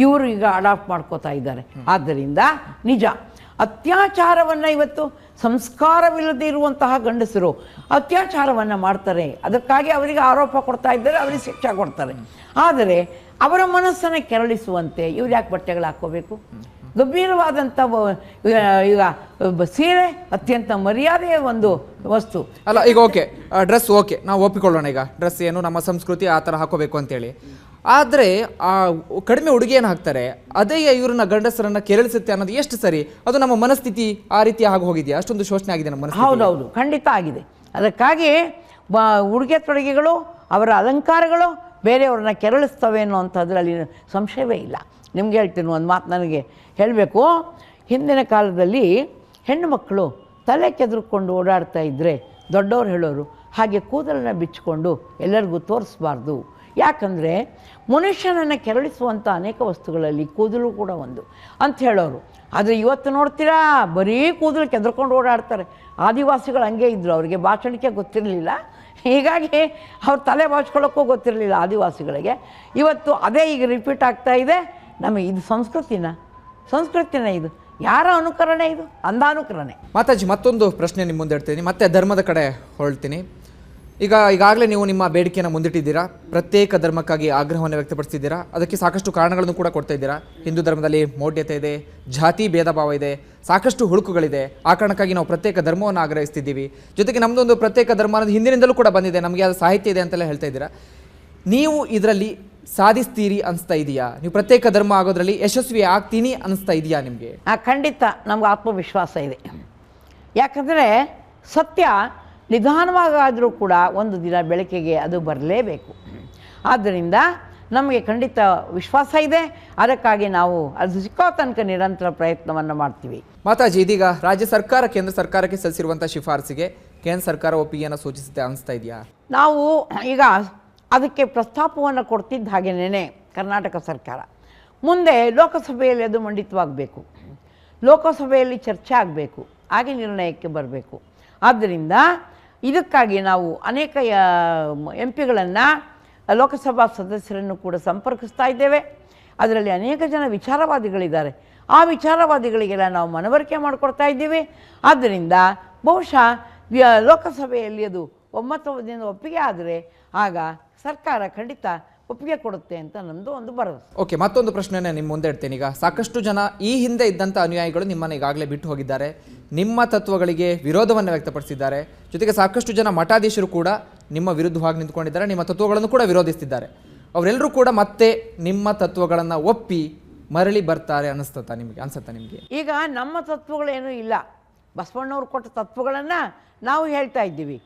ಇವರು ಈಗ ಅಡಾಪ್ಟ್ ಮಾಡ್ಕೋತಾ ಇದ್ದಾರೆ. ಆದ್ದರಿಂದ ನಿಜ, ಅತ್ಯಾಚಾರವನ್ನು ಇವತ್ತು ಸಂಸ್ಕಾರವಿಲ್ಲದೆ ಇರುವಂತಹ ಗಂಡಸರು ಅತ್ಯಾಚಾರವನ್ನು ಮಾಡ್ತಾರೆ. ಅದಕ್ಕಾಗಿ ಅವರಿಗೆ ಆರೋಪ ಕೊಡ್ತಾ ಇದ್ದಾರೆ, ಅವರಿಗೆ ಶಿಕ್ಷೆ ಕೊಡ್ತಾರೆ. ಆದರೆ ಅವರ ಮನಸ್ಸನ್ನು ಕೆರಳಿಸುವಂತೆ ಇವ್ರು ಯಾಕೆ ಬಟ್ಟೆಗಳು ಹಾಕ್ಕೋಬೇಕು? ಗಂಭೀರವಾದಂಥ ಈಗ ಸೀರೆ ಅತ್ಯಂತ ಮರ್ಯಾದೆಯ ಒಂದು ವಸ್ತು ಅಲ್ಲ. ಈಗ ಓಕೆ, ಡ್ರೆಸ್ ಓಕೆ, ನಾವು ಒಪ್ಪಿಕೊಳ್ಳೋಣ. ಈಗ ಡ್ರೆಸ್ ಏನು ನಮ್ಮ ಸಂಸ್ಕೃತಿ ಆ ಥರ ಹಾಕೋಬೇಕು ಅಂತೇಳಿ. ಆದರೆ ಆ ಕಡಿಮೆ ಉಡುಗೆಯನ್ನು ಹಾಕ್ತಾರೆ, ಅದೇ ಇವ್ರನ್ನ ಗಂಡಸರನ್ನ ಕೆರಳಿಸುತ್ತೆ ಅನ್ನೋದು ಎಷ್ಟು ಸರಿ? ಅದು ನಮ್ಮ ಮನಸ್ಥಿತಿ ಆ ರೀತಿ ಆಗಿ ಹೋಗಿದೆಯಾ? ಅಷ್ಟೊಂದು ಶೋಷಣೆ ಆಗಿದೆ ನಮ್ಮ ಮನಸ್ಥಿತಿ? ಹೌದೌದು, ಖಂಡಿತ ಆಗಿದೆ. ಅದಕ್ಕಾಗಿ ಉಡುಗೆ ತೊಡುಗೆಗಳು, ಅವರ ಅಲಂಕಾರಗಳು ಬೇರೆಯವ್ರನ್ನ ಕೆರಳಿಸ್ತವೆ ಅನ್ನೋಂಥದ್ರಲ್ಲಿ ಸಂಶಯವೇ ಇಲ್ಲ. ನಿಮ್ಗೆ ಹೇಳ್ತೀನಿ ಒಂದು ಮಾತು ನನಗೆ ಹೇಳಬೇಕು. ಹಿಂದಿನ ಕಾಲದಲ್ಲಿ ಹೆಣ್ಣು ಮಕ್ಕಳು ತಲೆ ಕೆದರ್ಕೊಂಡು ಓಡಾಡ್ತಾ ಇದ್ದರೆ ದೊಡ್ಡವ್ರು ಹೇಳೋರು, ಹಾಗೆ ಕೂದಲನ್ನು ಬಿಚ್ಚಿಕೊಂಡು ಎಲ್ಲರಿಗೂ ತೋರಿಸ್ಬಾರ್ದು. ಯಾಕಂದರೆ ಮನುಷ್ಯನನ್ನು ಕೆರಳಿಸುವಂಥ ಅನೇಕ ವಸ್ತುಗಳಲ್ಲಿ ಕೂದಲು ಕೂಡ ಒಂದು ಅಂತ ಹೇಳೋರು. ಆದರೆ ಇವತ್ತು ನೋಡ್ತೀರಾ, ಬರೀ ಕೂದಲು ಕೆದರ್ಕೊಂಡು ಓಡಾಡ್ತಾರೆ. ಆದಿವಾಸಿಗಳು ಹಂಗೆ ಇದ್ದರು, ಅವರಿಗೆ ಭಾಷಣಕ್ಕೆ ಗೊತ್ತಿರಲಿಲ್ಲ. ಹೀಗಾಗಿ ಅವ್ರು ತಲೆ ಬಾಚ್ಕೊಳ್ಳೋಕ್ಕೂ ಗೊತ್ತಿರಲಿಲ್ಲ ಆದಿವಾಸಿಗಳಿಗೆ. ಇವತ್ತು ಅದೇ ಈಗ ರಿಪೀಟ್ ಆಗ್ತಾ ಇದೆ. ನಮಗೆ ಇದು ಸಂಸ್ಕೃತಿನ ಇದು ಯಾರ ಅನುಕರಣೆ? ಇದು ಅಂಧಾನುಕರಣೆ. ಮಾತಾಜಿ, ಮತ್ತೊಂದು ಪ್ರಶ್ನೆ ನಿಮ್ಮ ಮುಂದೆ ಇಡ್ತೀನಿ, ಮತ್ತೆ ಧರ್ಮದ ಕಡೆ ಹೊರಳ್ತೀನಿ. ಈಗಾಗಲೇ ನೀವು ನಿಮ್ಮ ಬೇಡಿಕೆಯನ್ನು ಮುಂದಿಟ್ಟಿದ್ದೀರಾ, ಪ್ರತ್ಯೇಕ ಧರ್ಮಕ್ಕಾಗಿ ಆಗ್ರಹವನ್ನು ವ್ಯಕ್ತಪಡಿಸಿದ್ದೀರಾ. ಅದಕ್ಕೆ ಸಾಕಷ್ಟು ಕಾರಣಗಳನ್ನು ಕೂಡ ಕೊಡ್ತಾ ಇದ್ದೀರಾ. ಹಿಂದೂ ಧರ್ಮದಲ್ಲಿ ಮೌಢ್ಯತೆ ಇದೆ, ಜಾತಿ ಭೇದ ಭಾವ ಇದೆ, ಸಾಕಷ್ಟು ಹುಳುಕುಗಳಿದೆ. ಆ ಕಾರಣಕ್ಕಾಗಿ ನಾವು ಪ್ರತ್ಯೇಕ ಧರ್ಮವನ್ನು ಆಗ್ರಹಿಸ್ತಿದ್ದೀವಿ. ಜೊತೆಗೆ ನಮ್ಮದೊಂದು ಪ್ರತ್ಯೇಕ ಧರ್ಮ ಅನ್ನೋದು ಹಿಂದಿನಿಂದಲೂ ಕೂಡ ಬಂದಿದೆ, ನಮಗೆ ಅದು ಸಾಹಿತ್ಯ ಇದೆ ಅಂತೆಲ್ಲ ಹೇಳ್ತಾ ಇದ್ದೀರಾ. ನೀವು ಇದರಲ್ಲಿ ಸಾಧಿಸ್ತೀರಿ ಅನಿಸ್ತಾ ಇದೆಯಾ? ನೀವು ಪ್ರತ್ಯೇಕ ಧರ್ಮ ಆಗೋದ್ರಲ್ಲಿ ಯಶಸ್ವಿ ಆಗ್ತೀನಿ ಅನಿಸ್ತಾ ಇದೆಯಾ ನಿಮಗೆ? ಖಂಡಿತ ನಮ್ಗೆ ಆತ್ಮವಿಶ್ವಾಸ ಇದೆ. ಯಾಕಂದರೆ ಸತ್ಯ ನಿಧಾನವಾಗಾದರೂ ಕೂಡ ಒಂದು ದಿನ ಬೆಳಕಿಗೆ ಅದು ಬರಲೇಬೇಕು. ಆದ್ದರಿಂದ ನಮಗೆ ಖಂಡಿತ ವಿಶ್ವಾಸ ಇದೆ. ಅದಕ್ಕಾಗಿ ನಾವು ಅದು ಸಿಕ್ಕೋ ತನಕ ನಿರಂತರ ಪ್ರಯತ್ನವನ್ನು ಮಾಡ್ತೀವಿ. ಮಾತಾಜಿ, ಇದೀಗ ರಾಜ್ಯ ಸರ್ಕಾರ ಕೇಂದ್ರ ಸರ್ಕಾರಕ್ಕೆ ಸಲ್ಲಿಸಿರುವಂಥ ಶಿಫಾರಸಿಗೆ ಕೇಂದ್ರ ಸರ್ಕಾರ ಒಪ್ಪಿಗೆಯನ್ನು ಸೂಚಿಸುತ್ತೆ ಅನಿಸ್ತಾ ಇದೆಯಾ? ನಾವು ಈಗ ಅದಕ್ಕೆ ಪ್ರಸ್ತಾಪವನ್ನು ಕೊಡ್ತಿದ್ದ ಹಾಗೇನೇ ಕರ್ನಾಟಕ ಸರ್ಕಾರ ಮುಂದೆ ಲೋಕಸಭೆಯಲ್ಲಿ ಅದು ಮಂಡಿತವಾಗಬೇಕು, ಲೋಕಸಭೆಯಲ್ಲಿ ಚರ್ಚೆ ಆಗಬೇಕು, ಹಾಗೆ ನಿರ್ಣಯಕ್ಕೆ ಬರಬೇಕು. ಆದ್ದರಿಂದ ಇದಕ್ಕಾಗಿ ನಾವು ಅನೇಕ MP ಗಳನ್ನು, ಲೋಕಸಭಾ ಸದಸ್ಯರನ್ನು ಕೂಡ ಸಂಪರ್ಕಿಸ್ತಾ ಇದ್ದೇವೆ. ಅದರಲ್ಲಿ ಅನೇಕ ಜನ ವಿಚಾರವಾದಿಗಳಿದ್ದಾರೆ. ಆ ವಿಚಾರವಾದಿಗಳಿಗೆಲ್ಲ ನಾವು ಮನವರಿಕೆ ಮಾಡಿಕೊಡ್ತಾ ಇದ್ದೀವಿ. ಆದ್ದರಿಂದ ಬಹುಶಃ ಲೋಕಸಭೆಯಲ್ಲಿ ಅದು ಒಮ್ಮತದಿಂದ ಒಪ್ಪಿಗೆ ಆದರೆ ಆಗ ಸರ್ಕಾರ ಖಂಡಿತ ಒಪ್ಪಿಗೆ ಕೊಡುತ್ತೆ ಅಂತ ನಮ್ಮದು ಒಂದು ಭರವಸೆ. ಓಕೆ, ಮತ್ತೊಂದು ಪ್ರಶ್ನೆನೇ ನಿಮ್ಮ ಮುಂದೆ ಇಡ್ತೇನೆ. ಈಗ ಸಾಕಷ್ಟು ಜನ ಈ ಹಿಂದೆ ಇದ್ದಂಥ ಅನುಯಾಯಿಗಳು ನಿಮ್ಮನ್ನು ಈಗಾಗಲೇ ಬಿಟ್ಟು ಹೋಗಿದ್ದಾರೆ, ನಿಮ್ಮ ತತ್ವಗಳಿಗೆ ವಿರೋಧವನ್ನು ವ್ಯಕ್ತಪಡಿಸಿದ್ದಾರೆ. ಜೊತೆಗೆ ಸಾಕಷ್ಟು ಜನ ಮಠಾಧೀಶರು ಕೂಡ ನಿಮ್ಮ ವಿರುದ್ಧವಾಗಿ ನಿಂತ್ಕೊಂಡಿದ್ದಾರೆ, ನಿಮ್ಮ ತತ್ವಗಳನ್ನು ಕೂಡ ವಿರೋಧಿಸ್ತಿದ್ದಾರೆ. ಅವರೆಲ್ಲರೂ ಕೂಡ ಮತ್ತೆ ನಿಮ್ಮ ತತ್ವಗಳನ್ನು ಒಪ್ಪಿ ಮರಳಿ ಬರ್ತಾರೆ ಅನಿಸ್ತತಾ ನಿಮಗೆ? ಈಗ ನಮ್ಮ ತತ್ವಗಳೇನೂ ಇಲ್ಲ, ಬಸವಣ್ಣವ್ರು ಕೊಟ್ಟ ತತ್ವಗಳನ್ನು ನಾವು ಹೇಳ್ತಾ ಇದ್ದೀವಿ.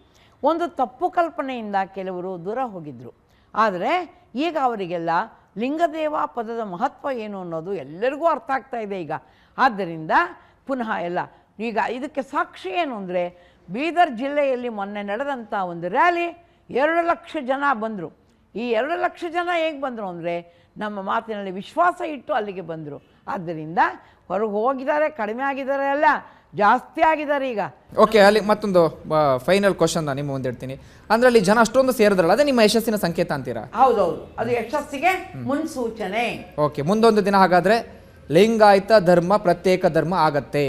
ಒಂದು ತಪ್ಪು ಕಲ್ಪನೆಯಿಂದ ಕೆಲವರು ದೂರ ಹೋಗಿದ್ದರು, ಆದರೆ ಈಗ ಅವರಿಗೆಲ್ಲ ಲಿಂಗದೇವ ಪದದ ಮಹತ್ವ ಏನು ಅನ್ನೋದು ಎಲ್ಲರಿಗೂ ಅರ್ಥ ಆಗ್ತಾ ಇದೆ ಈಗ. ಆದ್ದರಿಂದ ಪುನಃ ಎಲ್ಲ ಈಗ ಇದಕ್ಕೆ ಸಾಕ್ಷಿ ಏನು ಅಂದರೆ, ಬೀದರ್ ಜಿಲ್ಲೆಯಲ್ಲಿ ಮೊನ್ನೆ ನಡೆದಂಥ ಒಂದು ರ್ಯಾಲಿ 2 ಲಕ್ಷ ಜನ ಬಂದರು. ಈ 2 ಲಕ್ಷ ಜನ ಹೇಗೆ ಬಂದರು ಅಂದರೆ, ನಮ್ಮ ಮಾತಿನಲ್ಲಿ ವಿಶ್ವಾಸ ಇಟ್ಟು ಅಲ್ಲಿಗೆ ಬಂದರು. ಆದ್ದರಿಂದ ಹೊರಗೆ ಹೋಗಿದ್ದಾರೆ, ಕಡಿಮೆ ಆಗಿದ್ದಾರೆ ಅಲ್ಲ, ಜಾಸ್ತಿ ಆಗಿದ್ದಾರೆ ಈಗ. ಓಕೆ, ಅಲ್ಲಿ ಮತ್ತೊಂದು ಫೈನಲ್ ಕ್ವಶನ್ ನಿಮ್ಮ ಮುಂದೆ ಇಡ್ತೀನಿ. ಅಂದ್ರೆ ಅಲ್ಲಿ ಜನ ಅಷ್ಟೊಂದು ಸೇರಿದ್ರಲ್ಲ, ಅದೇ ನಿಮ್ಮ ಯಶಸ್ಸಿನ ಸಂಕೇತ ಅಂತೀರಾ? ಹೌದೌದು, ಅದು ಯಶಸ್ಸಿಗೆ ಮುನ್ಸೂಚನೆ. ಓಕೆ, ಮುಂದೊಂದು ದಿನ ಹಾಗಾದ್ರೆ ಲಿಂಗಾಯತ ಧರ್ಮ ಪ್ರತ್ಯೇಕ ಧರ್ಮ ಆಗತ್ತೆ?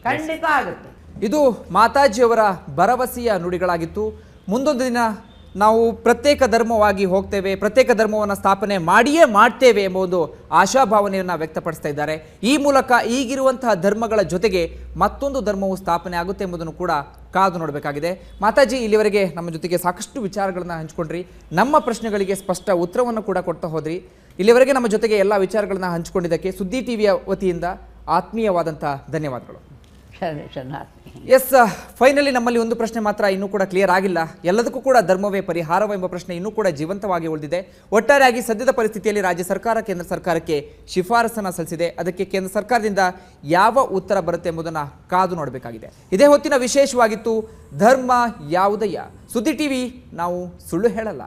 ಖಂಡಿತ ಆಗುತ್ತೆ. ಇದು ಮಾತಾಜಿಯವರ ಭರವಸೆಯ ನುಡಿಗಳಾಗಿತ್ತು. ಮುಂದೊಂದು ದಿನ ನಾವು ಪ್ರತ್ಯೇಕ ಧರ್ಮವಾಗಿ ಹೋಗ್ತೇವೆ, ಪ್ರತ್ಯೇಕ ಧರ್ಮವನ್ನು ಸ್ಥಾಪನೆ ಮಾಡಿಯೇ ಮಾಡ್ತೇವೆ ಎಂಬ ಒಂದು ಆಶಾಭಾವನೆಯನ್ನು ವ್ಯಕ್ತಪಡಿಸ್ತಾ ಇದ್ದಾರೆ. ಈ ಮೂಲಕ ಈಗಿರುವಂತಹ ಧರ್ಮಗಳ ಜೊತೆಗೆ ಮತ್ತೊಂದು ಧರ್ಮವು ಸ್ಥಾಪನೆ ಆಗುತ್ತೆ ಎಂಬುದನ್ನು ಕೂಡ ಕಾದು ನೋಡಬೇಕಾಗಿದೆ. ಮಾತಾಜಿ, ಇಲ್ಲಿವರೆಗೆ ನಮ್ಮ ಜೊತೆಗೆ ಸಾಕಷ್ಟು ವಿಚಾರಗಳನ್ನು ಹಂಚಿಕೊಂಡ್ರಿ, ನಮ್ಮ ಪ್ರಶ್ನೆಗಳಿಗೆ ಸ್ಪಷ್ಟ ಉತ್ತರವನ್ನು ಕೂಡ ಕೊಡ್ತಾ ಹೋದ್ರಿ. ಇಲ್ಲಿವರೆಗೆ ನಮ್ಮ ಜೊತೆಗೆ ಎಲ್ಲ ವಿಚಾರಗಳನ್ನು ಹಂಚಿಕೊಂಡಿದ್ದಕ್ಕೆ ಸುದ್ದಿ ಟಿವಿಯ ವತಿಯಿಂದ ಆತ್ಮೀಯವಾದಂಥ ಧನ್ಯವಾದಗಳು. ಎಸ್, ಫೈನಲಿ ನಮ್ಮಲ್ಲಿ ಒಂದು ಪ್ರಶ್ನೆ ಮಾತ್ರ ಇನ್ನೂ ಕೂಡ ಕ್ಲಿಯರ್ ಆಗಿಲ್ಲ. ಎಲ್ಲದಕ್ಕೂ ಕೂಡ ಧರ್ಮವೇ ಪರಿಹಾರವೆಂಬ ಪ್ರಶ್ನೆ ಇನ್ನೂ ಕೂಡ ಜೀವಂತವಾಗಿ ಉಳಿದಿದೆ. ಒಟ್ಟಾರೆಯಾಗಿ ಸದ್ಯದ ಪರಿಸ್ಥಿತಿಯಲ್ಲಿ ರಾಜ್ಯ ಸರ್ಕಾರ ಕೇಂದ್ರ ಸರ್ಕಾರಕ್ಕೆ ಶಿಫಾರಸನ್ನು ಸಲ್ಲಿಸಿದೆ. ಅದಕ್ಕೆ ಕೇಂದ್ರ ಸರ್ಕಾರದಿಂದ ಯಾವ ಉತ್ತರ ಬರುತ್ತೆ ಎಂಬುದನ್ನು ಕಾದು ನೋಡಬೇಕಾಗಿದೆ. ಇದೇ ಹೊತ್ತಿನ ವಿಶೇಷವಾಗಿತ್ತು ಧರ್ಮ ಯಾವುದಯ್ಯ. ಸುದ್ದಿ ಟಿವಿ, ನಾವು ಸುಳ್ಳು ಹೇಳಲ್ಲ.